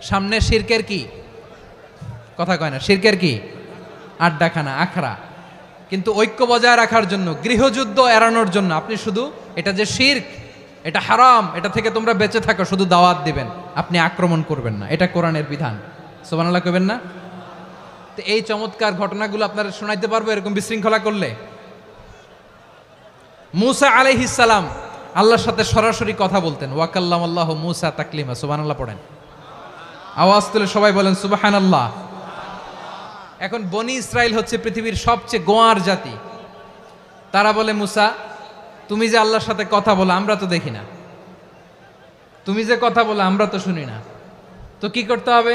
সামনে শিরকের কি কথা কয় না, শিরকের কি আড্ডাখানা, আখড়া। কিন্তু ঐক্য বজায় রাখার জন্য, গৃহযুদ্ধ এড়ানোর জন্য আপনি শুধু এটা যে শিরক, এটা হারাম, এটা থেকে তোমরা বেঁচে থাকো, শুধু দাওয়াত দিবেন, আপনি আক্রমণ করবেন না। এটা কোরআনের বিধান। সুবহানাল্লাহ কইবেন না? তো এই চমৎকার ঘটনাগুলো আপনারা শোনাইতে পারবো এরকম বিশৃঙ্খলা করলে। মূসা আলাইহিস সালাম আল্লাহর সাথে সরাসরি কথা বলতেন। ওয়াকাল্লামাল্লাহু মূসা তাকলিমা। সুবহানাল্লাহ পড়েন, আওয়াজ তুলে সবাই বলেন সুবহানাল্লাহ। এখন বনি ইসরাইল হচ্ছে পৃথিবীর সবচেয়ে গোয়ার জাতি। তারা বলে, মূসা তুমি যে আল্লাহর সাথে কথা বলো আমরা তো দেখি না, তুমি যে কথা বলো আমরা তো শুনি না, তো কি করতে হবে?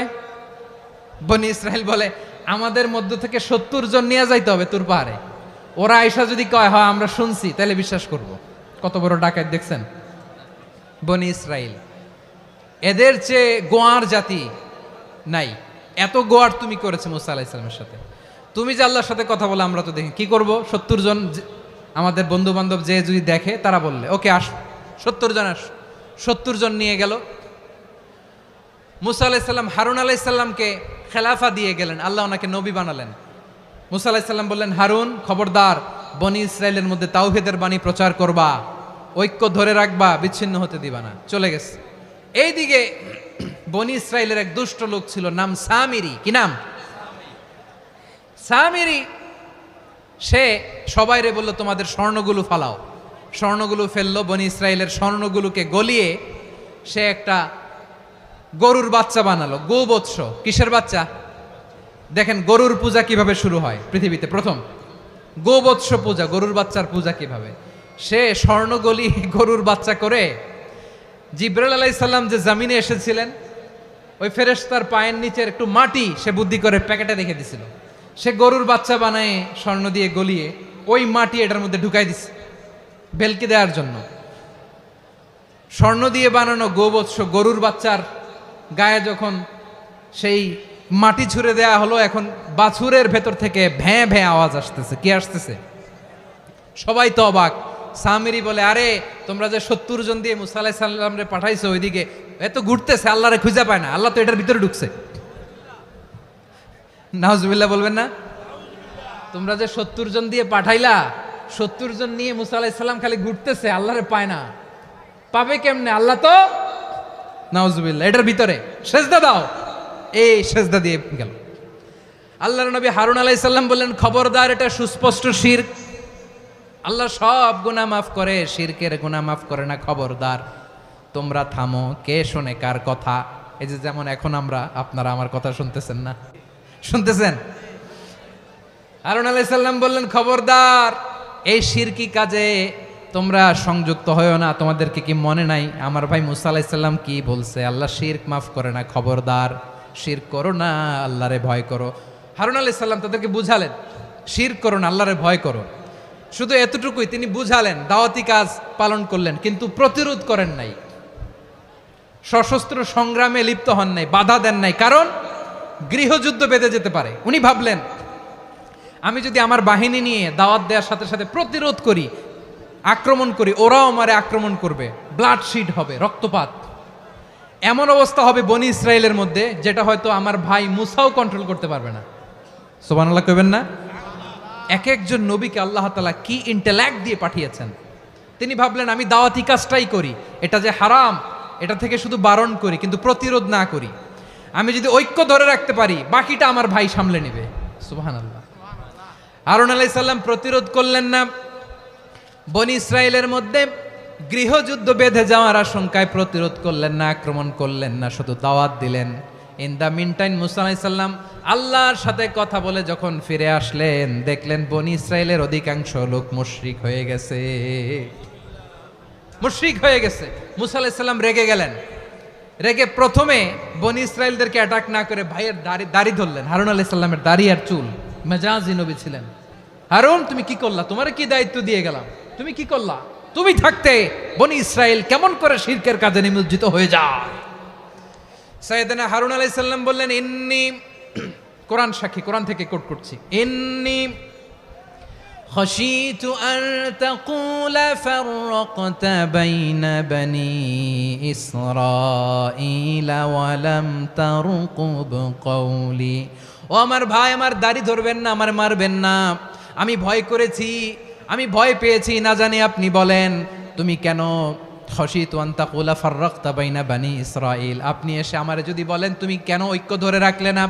বনি ইসরাইল বলে, আমাদের মধ্য থেকে 70 জন নিয়ে যাইতে হবে তুর পাহাড়ে। ওরা আয়েশা যদি কয় হয় আমরা শুনছি, তাহলে বিশ্বাস করব। কত বড় ডাকাত দেখছেন বনি ইসরাইল। এদের চেয়ে গোয়ার জাতি নাই। এত গোয়ার তুমি করেছে মুসা আলাইহিস সালামের সাথে। তুমি যে আল্লাহর সাথে কথা বলে আমরা তো দেখি, কি করব? 70 জন আমাদের বন্ধু বান্ধব যে যদি দেখে, তারা বললে ওকে আস, 70 জন আস, 70 জন নিয়ে গেল। মুসা আলাইহিস সালাম হারুন আলাইহিস সালামকে খেলাফা দিয়ে গেলেন, আল্লাহ ওনাকে নবী বানালেন। মুসা আলাইহিস সালাম বললেন, হারুন খবরদার, বনি ইসরায়েলের মধ্যে তাওহীদের বাণী প্রচার করবা, ঐক্য ধরে রাখবা, বিচ্ছিন্ন হতে দিবা না। চলে গেছে। এইদিকে বনি ইসরায়েলের এক দুষ্ট লোক ছিল, নাম সামিরি। কি নাম? সামিরি। সে সবাইরে বলল, তোমাদের স্বর্ণগুলো ফালাও। স্বর্ণগুলো ফেললো, বনি ইসরায়েলের স্বর্ণগুলোকে গলিয়ে সে একটা গরুর বাচ্চা বানালো, গোবৎস। কিসের বাচ্চা? দেখেন গরুর পূজা কিভাবে শুরু হয় পৃথিবীতে প্রথম, গোবৎস পূজা, গরুর বাচ্চার পূজা কিভাবে। সে স্বর্ণ গলি গরুর বাচ্চা করে জিবরাইল আলাইহিস সালাম যে জমিনে এসেছিলেন, ওই ফেরেশতার পায়ের নিচের একটু মাটি সে বুদ্ধি করে প্যাকেটে রেখে দিছিল। সে গরুর বাচ্চা বানায় স্বর্ণ দিয়ে গলিয়ে ওই মাটি এটার মধ্যে ঢুকাই দিছে ভেলকি দেওয়ার জন্য। স্বর্ণ দিয়ে বানানো গোবৎস গরুর বাচ্চার গায়ে যখন সেই মাটি ছুঁড়ে দেয়া হলো, এখন বাছুরের ভেতর থেকে ভ্যাঁ ভ্যাঁ আওয়াজ আসতেছে। কি আসতেছে? সবাই তো অবাক। সামিরি বলে, আরে তোমরা যে 70 জন দিয়ে মুসা আলাইহিস সালামরে পাঠাইছো, ওইদিকে এত ঘুরতেছে, আল্লাহরে খুঁজে পায় না, আল্লাহ তো এটার ভিতরে ঢুকছে। নাউজুবিল্লাহ বলবেন না? তোমরা যে 70 জন দিয়ে পাঠাইলা, 70 জন নিয়ে মুসা আলাইহিস সালাম খালি ঘুরতেছে, আল্লাহরে পায় না। পাবে কেমনে? আল্লাহ তো, নাউজুবিল্লাহ, এটার ভিতরে সেজদা দাও। এই সেজদা দিয়ে গেল। আল্লাহর নবী হারুন আলাইহিস সালাম বললেন, খবরদার, এটা সুস্পষ্ট শিরক। আল্লাহ সব গুনাহ মাফ করে, শিরকের গুনাহ মাফ করে না, খবরদার তোমরা থামো। কে শোনে কার কথা? এই যে যেমন এখন আপনারা আমার কথা শুনতেছেন না? শুনতেছেন? হারুন আলাইহিস সালাম বললেন, খবরদার, এই শিরকি কাজে তোমরা সংযুক্ত হয়েও না। তোমাদেরকে কি মনে নাই আমার ভাই মুসা আলাইহিস সালাম কি বলছে? আল্লাহ শিরক মাফ করে না, খবরদার শিরক করো না, আল্লাহরে ভয় করো। হারুন আলাইহিস সালাম তাদেরকে বুঝালেন, শিরক করো না, আল্লাহরে ভয় করো। শুধু এতটুকুই তিনি বুঝালেন, দাওয়াতি কাজ পালন করলেন, কিন্তু প্রতিরোধ করেন নাই, সশস্ত্র সংগ্রামে লিপ্ত হন নাই, বাধা দেন নাই, কারণ গৃহযুদ্ধ বেঁধে যেতে পারে। উনি ভাবলেন, আমি যদি আমার বাহিনী নিয়ে দাওয়াত দেওয়ার সাথে সাথে প্রতিরোধ করি, আক্রমণ করি, ওরাও আমারে আক্রমণ করবে, ব্লাডশিড হবে, রক্তপাত, এমন অবস্থা হবে বনি ইসরায়েলের মধ্যে যেটা হয়তো আমার ভাই মুসাও কন্ট্রোল করতে পারবে না। সুবহানাল্লাহ কইবেন না? এক একজন নবীকে আল্লাহ তাআলা কি ইন্টেলেক্ট দিয়ে পাঠিয়েছেন। তিনি ভাবলেন, আমি দাওয়াতি কাজটাই করি, এটা যে হারাম এটা থেকে শুধু বারণ করি, কিন্তু প্রতিরোধ না করি। আমি যদি ঐক্য ধরে রাখতে পারি, বাকিটা আমার ভাই সামলে নেবে। সুবহানাল্লাহ। হারুন আলাইহিস সালাম প্রতিরোধ করলেন না। বনি ইসরায়েলের মধ্যে গৃহযুদ্ধ বেঁধে যাওয়ার আশঙ্কায় প্রতিরোধ করলেন না, আক্রমণ করলেন না, শুধু দাওয়াত দিলেন। ইন দ্য মিন টাইম মুসা আলাইহিস সালাম আল্লাহর সাথে কথা বলে যখন ফিরে আসলেন, দেখলেন বনি ইসরায়েলের অধিকাংশ লোক মুশরিক হয়ে গেছে। মুশরিক হয়ে গেছে। মুসা আলাইহিস সালাম রেগে গেলেন। রেগে প্রথমে বনি ইসরায়েলদেরকে অ্যাটাক না করে ভাইয়ের দাড়ি ধরলেন। হারুন আলাইহিস সালামের দাড়ি আর চুল, মেজাজি নবী ছিলেন। হারুন, তুমি কি করলা? তোমারে কি দায়িত্ব দিয়ে গেলাম, তুমি কি করলা? তুমি থাকতে বনি ইসরায়েল কেমন করে শিরকের কাজে নিমজ্জিত হয়ে যায়? সাইয়েদনা হারুন আলাইহিস সালাম বললেন, ইন্নী, কোরআন সাক্ষী, কোরআন থেকে কোট করছি, ইন্নী خشيت أن تقول فرقت بين بني إسرائيل ولم ترقب قولي। ও আমার ভাই, আমার দাড়ি ধরবেন না, আমার মারবেন না। আমি ভয় করেছি, আমি ভয় পেয়েছি, না জানি আপনি বলেন তুমি কেন খশিতু আন তাকুলা ফাররাকতা বাইনা বানি ইসরাইল, আপনি এসে আমারে যদি বলেন তুমি কেন ঐক্য ধরে রাখলে না,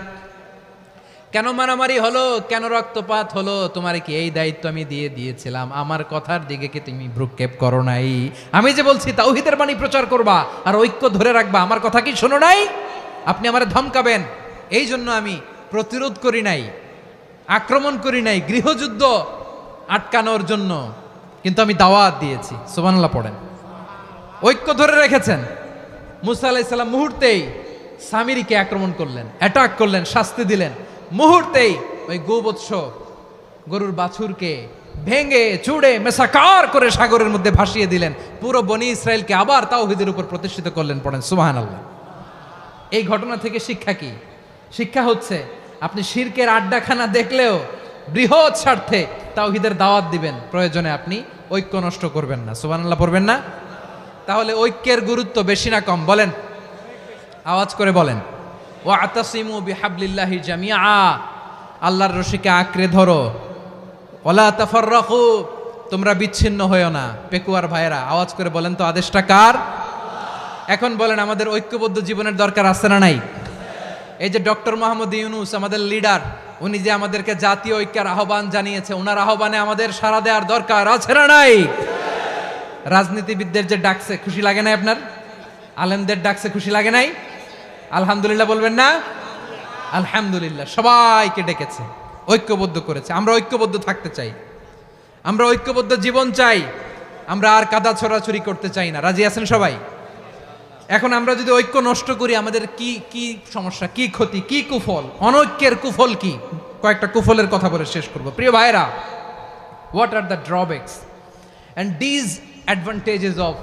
কেন মারামারি হলো, কেন রক্তপাত হলো, তোমার কি এই দায়িত্ব আমি দিয়ে দিয়েছিলাম? আমার কথার দিকে কি তুমি ভ্রুক্ষেপ করো নাই? আমি যে বলছি তাওহীদের বাণী প্রচার করবা আর ঐক্য ধরে রাখবা, আমার কথা কি শোনো নাই? আপনি আমারে ধমকাবেন, এই জন্য আমি প্রতিরোধ করি নাই, আক্রমণ করি নাই, গৃহযুদ্ধ আটকানোর জন্য, কিন্তু আমি দাওয়াত দিয়েছি। সুবহানাল্লাহ পড়েন। ঐক্য ধরে রেখেছেন। মুসা আলাইহিস সালাম মুহূর্তেই সামিরিকে আক্রমণ করলেন, অ্যাটাক করলেন, শাস্তি দিলেন। মুহূর্তেই ওই গোবৎস গরুর বাছুরকে ভেঙে চুড়ে মেসাকার করে সাগরের মধ্যে ভাসিয়ে দিলেন। পুরো বনি ইসরায়েলকে আবার তাওহীদের উপর প্রতিষ্ঠিত করলেন। পড়েন সুবহানাল্লাহ। এই ঘটনা থেকে শিক্ষা কি? শিক্ষা হচ্ছে, আপনি শিরকের আড্ডাখানা দেখলেও বৃহৎ স্বার্থে তাওহীদের দাওয়াত দিবেন, প্রয়োজনে আপনি ঐক্য নষ্ট করবেন না। সুবহানাল্লাহ পড়বেন না? তাহলে ঐক্যের গুরুত্ব বেশি না কম বলেন? আওয়াজ করে বলেন। ওয়াতাসিমু বিহাবলিল্লাহি জামিআ, আল্লাহর রশিকে আঁকড়ে ধরো। ওয়ালা তাফাররাকু, তোমরা বিচ্ছিন্ন হয়েও না। পেকুয়ার ভাইরা আওয়াজ করে বলেন তো আদেশটা কার? এখন বলেন আমাদের ঐক্যবদ্ধ জীবনের দরকার আছে না নাই? এই যে ডক্টর মোহাম্মদ ইউনূস আমাদের লিডার, উনি যে আমাদেরকে জাতীয় ঐক্যের আহ্বান জানিয়েছে, ওনার আহ্বানে আমাদের সাড়া দেওয়ার দরকার আছে না নাই? রাজনীতিবিদদের যে ডাকছে খুশি লাগে নাই আপনার? আলেমদের ডাকছে খুশি লাগে নাই? আলহামদুলিল্লাহ বলবেন না? আলহামদুলিল্লাহ, সবাইকে ডেকেছে, ঐক্যবদ্ধ করেছে। আমরা ঐক্যবদ্ধ থাকতে চাই, আমরা ঐক্যবদ্ধ জীবন চাই, আমরা আর কাদা ছড়াছড়ি করতে চাই না। রাজি আছেন সবাই? এখন আমরা যদি ঐক্য নষ্ট করি আমাদের কি কি সমস্যা, কি ক্ষতি, কি কুফল? অনৈক্যের কুফল কি? কয়েকটা কুফলের কথা বলে শেষ করব। প্রিয় ভাইরা, what are the drawbacks and disadvantages of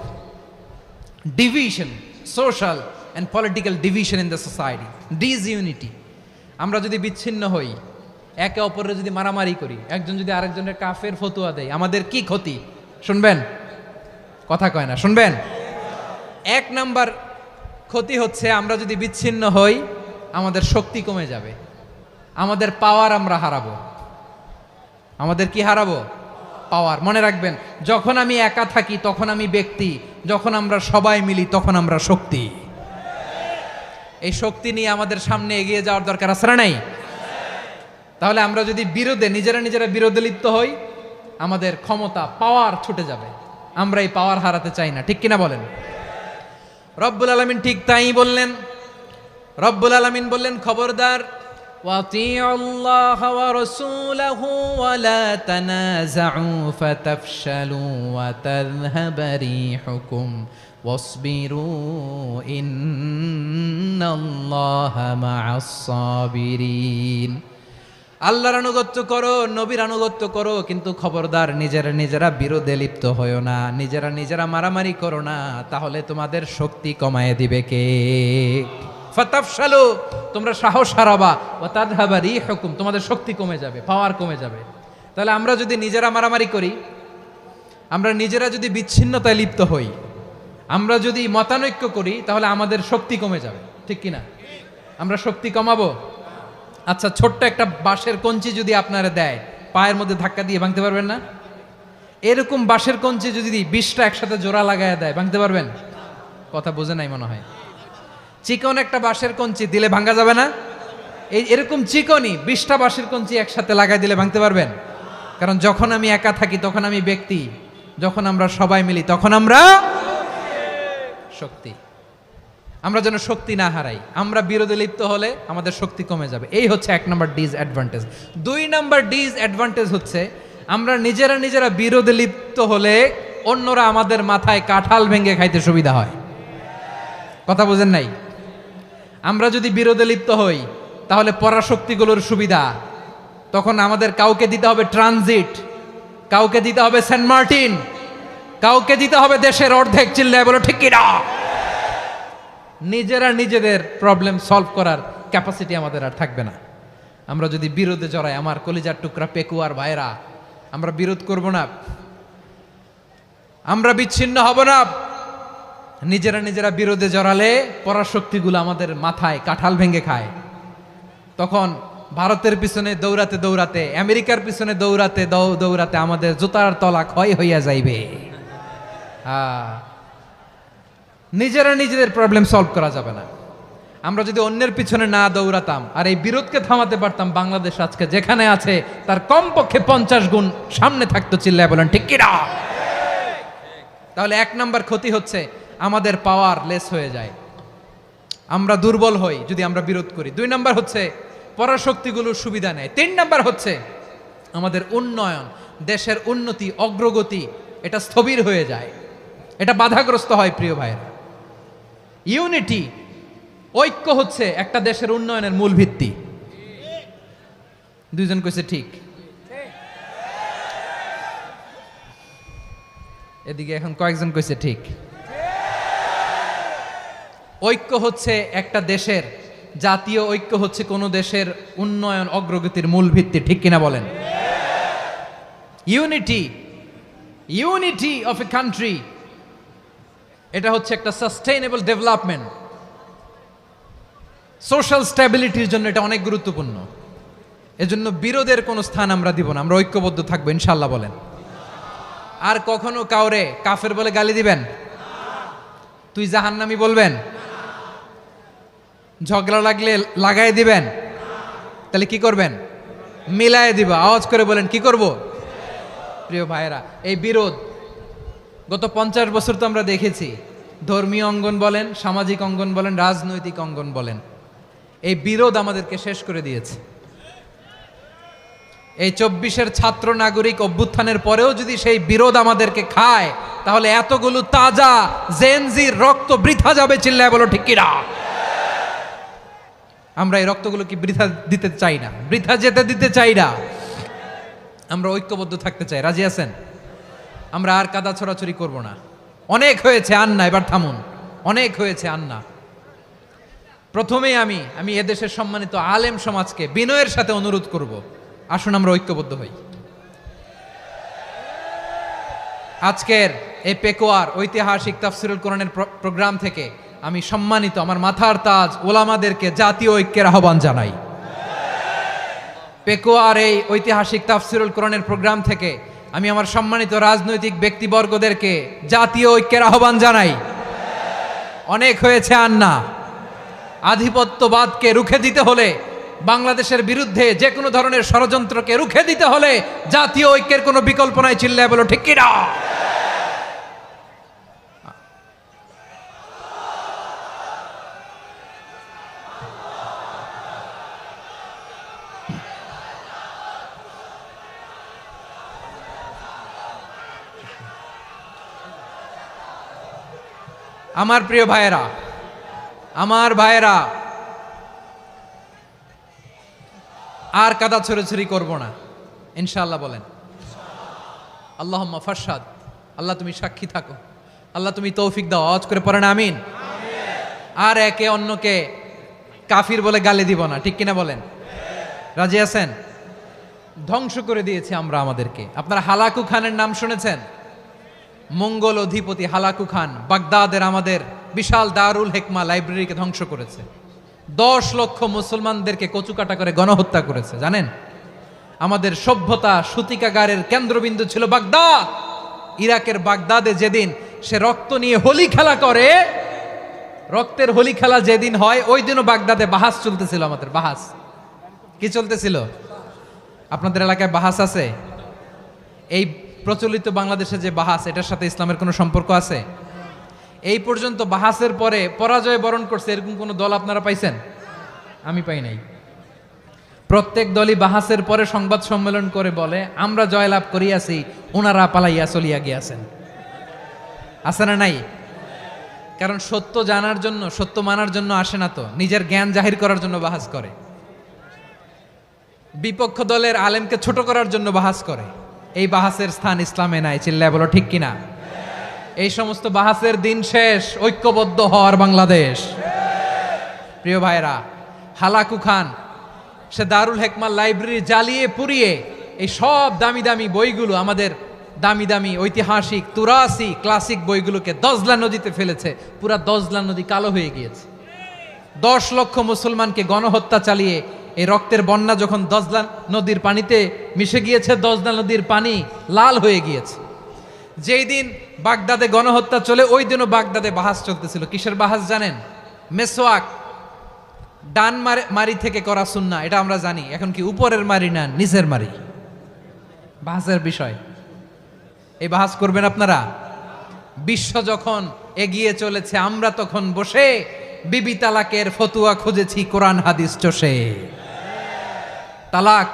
division, social and political division in the society, disunity. আমরা যদি বিচ্ছিন্ন হই, একে অপরের যদি মারামারি করি, একজন যদি আরেকজনের কাফের ফতোয়া দেয়, আমাদের কি ক্ষতি? শুনবেন? কথা কয় না, শুনবেন? এক নাম্বার ক্ষতি হচ্ছে আমরা যদি বিচ্ছিন্ন হই আমাদের শক্তি কমে যাবে, আমাদের পাওয়ার আমরা হারাবো। আমাদের কি হারাবো? পাওয়ার। মনে রাখবেন, যখন আমি একা থাকি তখন আমি ব্যক্তি, যখন আমরা সবাই মিলি তখন আমরা শক্তি। এই শক্তি নিয়ে আমাদের সামনে এগিয়ে যাওয়ার দরকার আছে না নাই? তাহলে আমরা যদি বিরোধে নিজেরা বিরোধে লিপ্ত হই আমাদের ক্ষমতা, পাওয়ার ছুটে যাবে। আমরা এই পাওয়ার হারাতে চাই না, ঠিক কিনা বলেন? রব্বুল আলামিন ঠিক তাই বললেন। রব্বুল আলামিন বললেন, খবরদার, ওয়াতিউল্লাহ ওয়া রাসূলাহু ওয়া লা তানাযাউ ফাতাফশালু ওয়া তাযহাবা রিহুকুম ওয়াসবিরু ইন্নাল্লাহা মা'আস সাবিরিন। আল্লাহর আনুগত্য করো, নবীর আনুগত্য করো, কিন্তু খবরদার নিজেরা বিরোধে লিপ্ত হয়ো না, নিজেরা মারামারি করো না, তাহলে তোমাদের শক্তি কমায় দিবে কে? ফাতাফশালু, তোমরা সাহস হারাবা, ওয়া তাযহাবা রিহুকুম, তোমাদের শক্তি কমে যাবে, পাওয়ার কমে যাবে। তাহলে আমরা যদি নিজেরা মারামারি করি, আমরা নিজেরা যদি বিচ্ছিন্নতায় লিপ্ত হই, আমরা যদি মতানৈক্য করি, তাহলে আমাদের শক্তি কমে যাবে, ঠিক কিনা? আমরা শক্তি কমাবো। আচ্ছা, ছোট্ট একটা বাঁশের কঞ্চি যদি আপনারা দেয়, পায়ের মধ্যে ধাক্কা দিয়ে ভাঙতে পারবেন না? এরকম বাঁশের কঞ্চি যদি 20টা একসাথে জোড়া লাগায় দেয়, ভাঙতে পারবেন? কথা বোঝে নাই মনে হয়। চিকন একটা বাঁশের কঞ্চি দিলে ভাঙা যাবে না? এরকম চিকনই 20টা বাঁশের কঞ্চি একসাথে লাগাই দিলে ভাঙতে পারবেন? কারণ যখন আমি একা থাকি তখন আমি ব্যক্তি, যখন আমরা সবাই মিলি তখন আমরা শক্তি। আমরা যেন শক্তি না হারাই। আমরা বিরোধে লিপ্ত হলে আমাদের শক্তি কমে যাবে। এই হচ্ছে 1 নম্বর ডিসঅ্যাডভান্টেজ। 2 নম্বর ডিসঅ্যাডভান্টেজ হচ্ছে আমরা নিজেরা বিরোধে লিপ্ত হলে অন্যরা আমাদের মাথায় কাঁঠাল ভেঙে খাইতে সুবিধা হয়। কথা বোঝেন নাই? আমরা যদি বিরোধে লিপ্ত হই তাহলে পরাশক্তিগুলোর সুবিধা, তখন আমাদের কাউকে দিতে হবে ট্রানজিট, কাউকে দিতে হবে সেন্ট মার্টিন, কাউকে দিতে হবে দেশের অর্ধেক। চিল্লায় বলো ঠিক কিনা? নিজেদের প্রবলেম সলভ করার ক্যাপাসিটি আমাদের আর থাকবে না। আমরা যদি বিরোধে জড়াই, আমার কলিজার টুকরা পেকুয়ার ভাইরা, আমরা বিরোধ করব না, আমরা বিচ্ছিন্ন হব না। নিজেরা বিরোধে জড়ালে পরাশক্তিগুলো আমাদের মাথায় কাঁঠাল ভেঙে খায়। তখন ভারতের পিছনে দৌড়াতে, আমেরিকার পিছনে দৌড়াতে আমাদের জুতার তলা ক্ষয় হইয়া যাইবে। নিজেদের প্রবলেম সলভ করা যাবে না। আমরা যদি অন্যের পিছনে না দৌড়াতাম আর এই বিরোধকে থামাতে পারতাম, বাংলাদেশ আজকে যেখানে আছে তার কমপক্ষে 50 গুণ সামনে থাকতো। চিল্লায় বলেন ঠিক কিনা? তাহলে 1 নাম্বার ক্ষতি হচ্ছে আমাদের পাওয়ার লেস হয়ে যায়, আমরা দুর্বল হই যদি আমরা বিরোধ করি। 2 নাম্বার হচ্ছে পরাশক্তিগুলোর সুবিধা নেয়। 3 নাম্বার হচ্ছে আমাদের উন্নয়ন, দেশের উন্নতি, অগ্রগতি, এটা স্থবির হয়ে যায়, এটা বাধাগ্রস্ত হয়। প্রিয় ভাইয়েরা, ইউনিটি, ঐক্য হচ্ছে একটা দেশের উন্নয়নের মূল ভিত্তি। 2 জন কইছে ঠিক। এদিকে এখন কয়েকজন কইছে ঠিক। ঐক্য হচ্ছে একটা দেশের, জাতীয় ঐক্য হচ্ছে কোন দেশের উন্নয়ন, অগ্রগতির মূল ভিত্তি, ঠিক কিনা বলেন? ইউনিটি অফ এ কান্ট্রি এটা হচ্ছে একটা সাস্টেইনেবল ডেভেলপমেন্ট, সোশ্যাল স্ট্যাবিলিটির জন্য এটা অনেক গুরুত্বপূর্ণ। এজন্য বিরোধের কোনো স্থান আমরা দিব না, আমরা ঐক্যবদ্ধ থাকবো ইনশাল্লাহ বলেন। আর কখনো কাউরে কাফের বলে গালি দিবেন? তুই জাহান্নামী বলবেন? ঝগড়া লাগলে লাগাই দিবেন? তাহলে কি করবেন? মিলায় দিব। আওয়াজ করে বলেন কি করব? প্রিয় ভাইয়েরা, এই বিরোধ গত 50 বছর তো আমরা দেখেছি, ধর্মীয় অঙ্গন বলেন, সামাজিক অঙ্গন বলেন, রাজনৈতিক অঙ্গন বলেন, এই বিরোধ আমাদেরকে শেষ করে দিয়েছে। এই 24-এর ছাত্র নাগরিক অভ্যুত্থানের পরেও যদি সেই বিরোধ আমাদেরকে খায়, তাহলে এতগুলো তাজা জেনজির রক্ত বৃথা যাবে। চিল্লায় বলো ঠিক কিনা? আমরা এই রক্তগুলো কি বৃথা দিতে চাই না, বৃথা যেতে দিতে চাই না। আমরা ঐক্যবদ্ধ থাকতে চাই। রাজি আছেন? আমরা আর কাদা ছড়াছড়ি করব না। অনেক হয়েছে আন্না, এবার থামুন। অনেক হয়েছে আন্না। প্রথমেই আমি এদেশের সম্মানিত আলেম সমাজকে বিনয়ের সাথে অনুরোধ করব, আসুন আমরা ঐক্যবদ্ধ হই। আজকের এই পেকুয়ার ঐতিহাসিক তাফসিরুল কোরআনের প্রোগ্রাম থেকে আমি সম্মানিত আমার মাথার তাজ ওলামাদেরকে জাতীয় ঐক্যের আহ্বান জানাই। পেকুয়ার এই ঐতিহাসিক তাফসিরুল কোরআনের প্রোগ্রাম থেকে আমি আমার সম্মানিত রাজনৈতিক ব্যক্তিবর্গদেরকে জাতীয় ঐক্যের আহ্বান জানাই। অনেক হয়েছে আন্না। আধিপত্যবাদকে রুখে দিতে হলে, বাংলাদেশের বিরুদ্ধে যে কোনো ধরনের ষড়যন্ত্রকে রুখে দিতে হলে জাতীয় ঐক্যের কোনো বিকল্প নাই। চিল্লায় বলো ঠিক কিনা? আমার প্রিয় ভাইয়েরা, আমার ভাইয়েরা, আর কাদা ছড়াছড়ি করব না ইনশাআল্লাহ বলেন। আল্লাহুম্মা ফারশাদ। আল্লাহ তুমি সাক্ষী থাকো, আল্লাহ তুমি তৌফিক দাও। আওয়াজ করে পড়েন আমিন। আর একে অন্যকে কাফির বলে গালি দিব না, ঠিক কিনা বলেন? রাজি আছেন? ধ্বংস করে দিয়েছি আমরা আমাদেরকে। আপনারা হালাকু খানের নাম শুনেছেন? মঙ্গল অধিপতি হালাকু খান বাগদাদের আমাদের বিশাল দারুল হিকমা লাইব্রেরিকে ধ্বংস করেছে। 10 লক্ষ মুসলমানদেরকে কচুকাটা করে গণহত্যা করেছে। জানেন, আমাদের সভ্যতা সূতিকাগারের কেন্দ্রবিন্দু ছিল বাগদাদ। ইরাকের বাগদাদে যেদিন সে রক্ত নিয়ে হোলি খেলা করে, রক্তের হোলি খেলা যেদিন হয়, ওই দিনও বাগদাদে বাহাস চলতেছিল। আমাদের বাহাস কি চলতেছিল? আপনাদের এলাকায় বাহাস আছে? এই প্রচলিত বাংলাদেশে যে বাহাস, এটার সাথে ইসলামের কোনো সম্পর্ক আছে? এই পর্যন্ত বাহাসের পরে পরাজয় বরণ করছে এরকম কোন দল আপনারা পাইছেন? আমি পাই নাই। প্রত্যেক দলই বাহাসের পরে সংবাদ সম্মেলন করে বলে আমরা জয়লাভ করিয়াছি, ওনারা পালাইয়া চলিয়া গিয়াছেন। আছে না নাই? কারণ সত্য জানার জন্য, সত্য মানার জন্য আসে না তো, নিজের জ্ঞান জাহির করার জন্য বাহাস করে। বিপক্ষ দলের আলেমকে ছোট করার জন্য বাহাস করে। এই বাহাসের স্থান ইসলামে নাই। চিল্লায় বলো ঠিক কিনা? এই সমস্ত বাহাসের দিন শেষ। ঐক্যবদ্ধ হওয়ার বাংলাদেশ। প্রিয় ভাইরা, হালাকু খান সে দারুল হিকমা লাইব্রেরি জ্বালিয়ে পুড়িয়ে এই সব দামি দামি বইগুলো, আমাদের দামি দামি ঐতিহাসিক তুরাসি ক্লাসিক বইগুলোকে দজলা নদীতে ফেলেছে। পুরা দজলা নদী কালো হয়ে গিয়েছে। 10 লক্ষ মুসলমানকে গণহত্যা চালিয়ে এই রক্তের বন্যা যখন দজলা নদীর পানিতে মিশে গিয়েছে, দজলা নদীর পানি লাল হয়ে গিয়েছে। যেই দিন বাগদাদে গণহত্যা চলে, ওই দিনও বাগদাদে বাহাস চলতেছিল। কিসের বাহাস জানেন? মেসওয়াক, ডান মারি থেকে করা সুন্নাহ, এটা আমরা জানি। এখন কি উপরের মারি না নিচের মারি? বাহাসের বিষয়। এই বাহাস করবেন আপনারা? বিশ্ব যখন এগিয়ে চলেছে, আমরা তখন বসে বিবি তালাকের ফতুয়া খুঁজেছি কোরআন হাদিস চষে। তালাক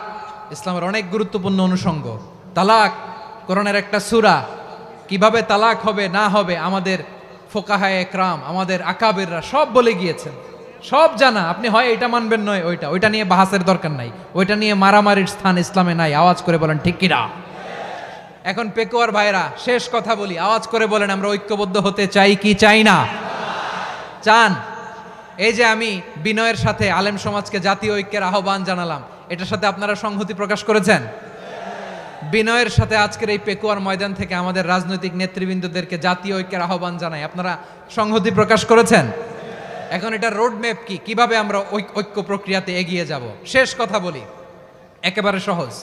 ইসলামের অনেক গুরুত্বপূর্ণ অনুষঙ্গ। তালাক কোরআনের একটা সূরা। কিভাবে তালাক হবে না হবে আমাদের ফোকাহায়ে একরাম, আমাদের আকাবেররা সব বলে গিয়েছেন, সব জানা। আপনি হয় এটা মানবেন, নয় ওইটা নিয়ে বাহাসের দরকার নাই, ওইটা নিয়ে মারামারির স্থান ইসলামে নাই। আওয়াজ করে বলেন ঠিক কিনা? এখন পেকুয়ার ভাইরা, শেষ কথা বলি, আওয়াজ করে বলেন আমরা ঐক্যবদ্ধ হতে চাই কি চাই না? চান? এই যে আমি বিনয়ের সাথে আলেম সমাজকে জাতীয় ঐক্যের আহ্বান জানালাম, এটার সাথে আপনারা সংহতি প্রকাশ করেছেন? বিনয়ের সাথে আজকের এই পেকুয়ার ময়দান থেকে আমাদের রাজনৈতিক নেতৃবৃন্দদেরকে জাতীয় ঐক্যের আহ্বান জানাই। আপনারা সংহতি প্রকাশ করেছেন। এখন এটা রোড ম্যাপ কি, কিভাবে আমরা ঐক্য প্রক্রিয়াতে এগিয়ে যাব। শেষ কথা বলি, একেবারে সহজ।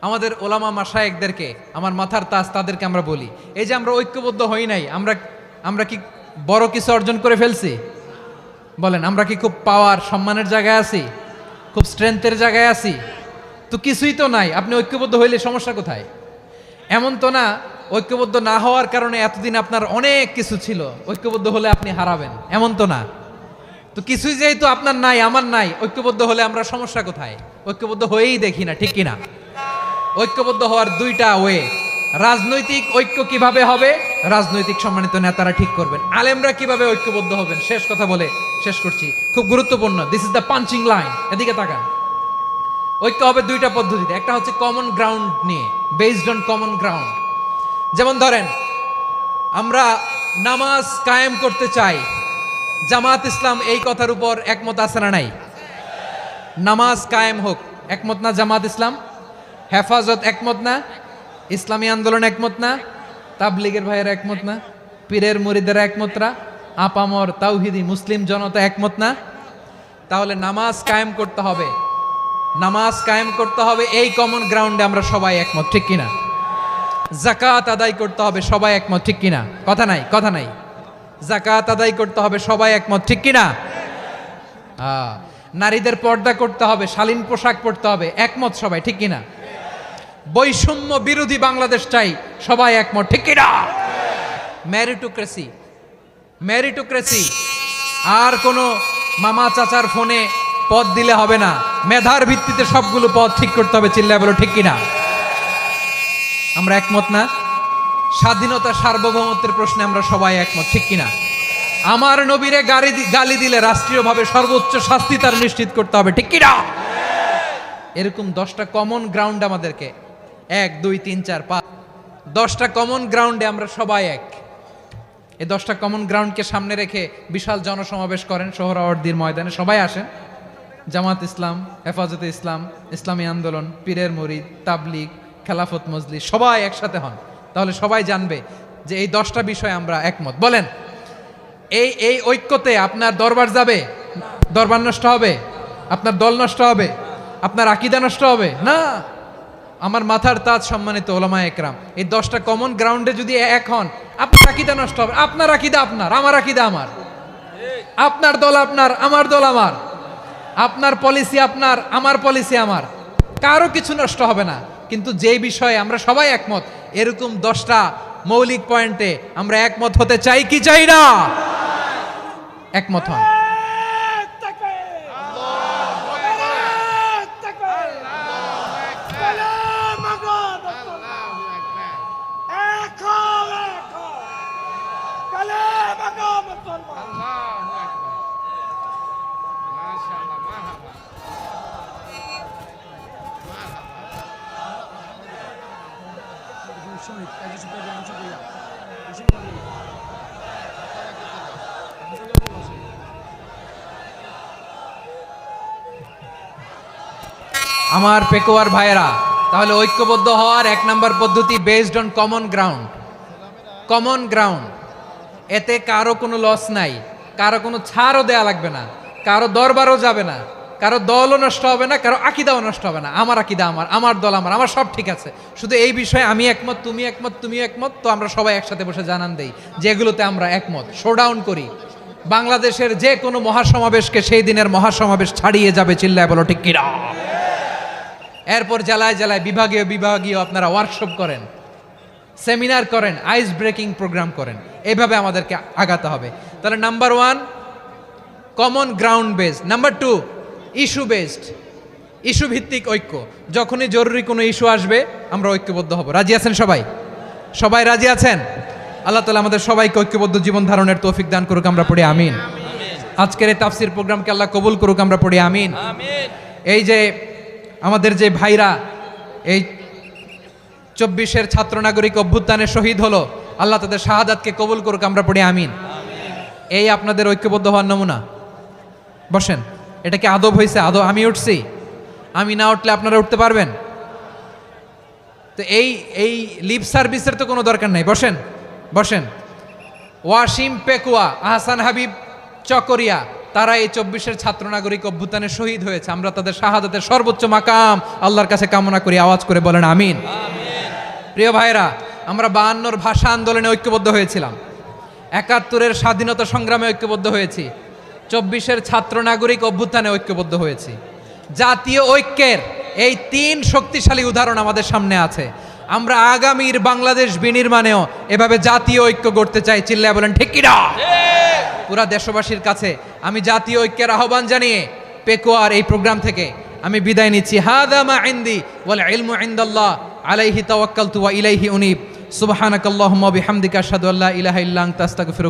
আমাদের ওলামা মাশায়েখদেরকে, আমার মাথার তাজ, তাদেরকে আমরা বলি, এই যে আমরা ঐক্যবদ্ধ হই নাই, আমরা কি বড় কিছু অর্জন করে ফেলছি? বলেন, আমরা কি খুব পাওয়ার সম্মানের জায়গায় আছি? খুব স্ট্রেংথের জায়গায় আছি? তো কিছুই তো নাই। আপনি ঐক্যবদ্ধ হইলে সমস্যা কোথায়? এমন তো না ঐক্যবদ্ধ না হওয়ার কারণে এতদিন আপনার অনেক কিছু ছিল, ঐক্যবদ্ধ হলে আপনি হারাবেন, এমন তো না। তো কিছুই যেহেতু আপনার নাই, আমার নাই, ঐক্যবদ্ধ হলে আমরা সমস্যা কোথায়? ঐক্যবদ্ধ হয়েই দেখি না, ঠিক কিনা? ঐক্যবদ্ধ হওয়ার দুইটা ওয়ে। রাজনৈতিক ঐক্য কিভাবে হবে, রাজনৈতিক সম্মানিত নেতারা ঠিক করবেন। আলেমরা কিভাবে ঐক্যবদ্ধ হবেন, শেষ কথা বলে শেষ করছি, খুব গুরুত্বপূর্ণ। This is the punching line. এদিকে তাকান। ঐক্য হবে দুইটা পদ্ধতিতে। একটা হচ্ছে কমন গ্রাউন্ড নিয়ে, বেসড অন কমন গ্রাউন্ড। যেমন ধরেন, আমরা নামাজ কায়েম করতে চাই, জামাত ইসলাম এই কথার উপর একমত আছে না নাই? নামাজ কায়েম হোক, একমত না জামাত ইসলাম? হেফাজত একমত না? ইসলামী আন্দোলন একমত না? তাবলীগের ভাইয়েরা একমত না? পীরের মুরিদেরা একমত না? আপামর তাওহিদি মুসলিম জনতা একমত না? তাহলে নামাজ কায়েম করতে হবে, নামাজ কায়েম করতে হবে এই কমন গ্রাউন্ডে আমরা সবাই একমত, ঠিক কিনা? যাকাত আদায় করতে হবে, সবাই একমত, ঠিক কিনা? কথা নাই, কথা নাই। যাকাত আদায় করতে হবে, সবাই একমত, ঠিক কিনা? নারীদের পর্দা করতে হবে, শালীন পোশাক পরতে হবে, একমত সবাই, ঠিক কিনা? বৈষম্য বিরোধী বাংলাদেশ চাই, সবাই একমত, ঠিক কিনা? মেরিটোক্রেসি, মেরিটোক্রেসি, আর কোনো মামা চাচার ফোনে পদ দিলে হবে না, মেধার ভিত্তিতে সবগুলো পদ ঠিক করতে হবে, চিল্লায় বলো ঠিক কিনা? আমরা একমত না? স্বাধীনতা সার্বভৌমত্বের প্রশ্নে আমরা সবাই একমত, ঠিক কিনা? আমার নবীরে গালি দিলে রাষ্ট্রীয়ভাবে সর্বোচ্চ শাস্তি তার নিশ্চিত করতে হবে, ঠিক কিনা? এরকম 10টা কমন গ্রাউন্ড আমাদেরকে, 1 2 3 4 5, 10টা কমন গ্রাউন্ডে আমরা সবাই এক। এই 10টা কমন গ্রাউন্ডকে সামনে রেখে বিশাল জনসমাবেশ করেন সোহরাওয়ার্দীর ময়দানে, সবাই আসেন। জামাত ইসলাম, হেফাজতে ইসলাম, ইসলামী আন্দোলন, পীরের মুরিদ, তাবলীগ, খেলাফত মজলিস, সবাই একসাথে হন। তাহলে সবাই জানবে যে এই 10টা বিষয়ে আমরা একমত। বলেন, এই ঐক্যতে আপনার দরবার যাবে, দরবার নষ্ট হবে? আপনার দল নষ্ট হবে? আপনার আকীদা নষ্ট হবে না? আমার মাথার তাজ সম্মানিত ওলামা একরাম, এই 10টা কমন গ্রাউন্ডে যদি এক হন, আপনার আকীদা নষ্ট হবে। আপনার আকীদা আপনার, আমার আকীদা আমার, আপনার দল আপনার, আমার দল আমার, আপনার পলিসি আপনার, আমার পলিসি আমার, কারো কিছু নষ্ট হবে না। কিন্তু যে বিষয়ে আমরা সবাই একমত, এরকম 10টা মৌলিক পয়েন্টে আমরা একমত হতে চাই কি চাই না? একমত হন। আমার পেকুয়ার ভাইয়েরা, তাহলে ঐক্যবদ্ধ হওয়ার 1 নম্বর পদ্ধতি based on common ground. Common ground, এতে কারো কোনো লস নাই, কারো কোনো ছাড়ও দেয়া লাগবে না, কারো দরবারও যাবে না, কারো দলও নষ্ট হবে না, কারো আকীদাও নষ্ট হবে না। আমার আকীদা আমার, আমার দল আমার, আমার সব ঠিক আছে। শুধু এই বিষয়ে আমি একমত, তুমি একমত, তুমি একমত, তো আমরা সবাই একসাথে বসে জানান দেই যেগুলোতে আমরা একমত, শোডাউন করি। বাংলাদেশের যে কোনো মহাসমাবেশকে সেই দিনের মহাসমাবেশ ছাড়িয়ে যাবে, চিল্লায় বলো ঠিক কিনা? এরপর জেলায় জেলায় বিভাগীয় বিভাগীয় আপনারা ওয়ার্কশপ করেন, সেমিনার করেন, আইস ব্রেকিং প্রোগ্রাম করেন। এইভাবে আমাদেরকে আগাতে হবে। তাহলে number 1 common ground based, number 2 issue based, issue ভিত্তিক ঐক্য। যখনই জরুরি কোনো ইস্যু আসবে আমরা ঐক্যবদ্ধ হব। রাজি আছেন সবাই? সবাই রাজি আছেন? আল্লাহ তাআলা আমাদের সবাইকে ঐক্যবদ্ধ জীবন ধারণের তৌফিক দান করুক, আমরা পড়ি আমিন। আজকের এই তাফসীর প্রোগ্রামকে আল্লাহ কবুল করুক, আমরা পড়ি আমিন। এই যে আমাদের যে ভাইরা এই 24-এর ছাত্র নাগরিক অভ্যুত্থানে শহীদ হলো, আল্লাহ তাদের শাহাদাতকে কবুল করুক, আমরা পড়ি আমিন। এই আপনাদের ঐক্যবদ্ধ হওয়ার নমুনা। বসেন, এটা কি আদব হয়েছে? আদব? আমি উঠছি, আমি না উঠলে আপনারা উঠতে পারবেন? তো এই লিপ সার্ভিসের তো কোনো দরকার নাই, বসেন বসেন। ওয়াসিম পেকুয়া, আহসান হাবিব চকরিয়া, তারা এই 24-এর ছাত্র নাগরিক অভ্যুত্থানে শহীদ হয়েছে। আমরা তাদের শাহাদাতের সর্বোচ্চ মাকাম আল্লাহর কাছে কামনা করি, আওয়াজ করে বলেন আমিন। প্রিয় ভাইরা, আমরা 52-র ভাষা আন্দোলনে ঐক্যবদ্ধ হয়েছিলাম, 71-এর স্বাধীনতা সংগ্রামে ঐক্যবদ্ধ হয়েছি, 24-এর ছাত্র নাগরিক অভ্যুত্থানে ঐক্যবদ্ধ হয়েছি। জাতীয় ঐক্যের এই 3 শক্তিশালী উদাহরণ আমাদের সামনে আছে। আমরা আগামীর বাংলাদেশ বিনির্মাণেও এভাবে জাতীয় ঐক্য গড়তে চাই। চিল্লায় বলেন ঠিক কিনা? পুরা দেশবাসীর কাছে আমি জাতীয় ঐক্যের আহ্বান জানিয়ে পেকুয়ার এই প্রোগ্রাম থেকে আমি বিদায় নিচ্ছি। হাদা মা ইনদি ওয়াল ইলমু ইনদাল্লাহ আলাইহি তাওয়াক্কালতু ওয়া ইলাইহি উনীব। সুবহানাকাল্লাহুম্মা বিহামদিকা আশহাদু আল্লা ইলাহা ইল্লা আনতা আস্তাগফিরুকা।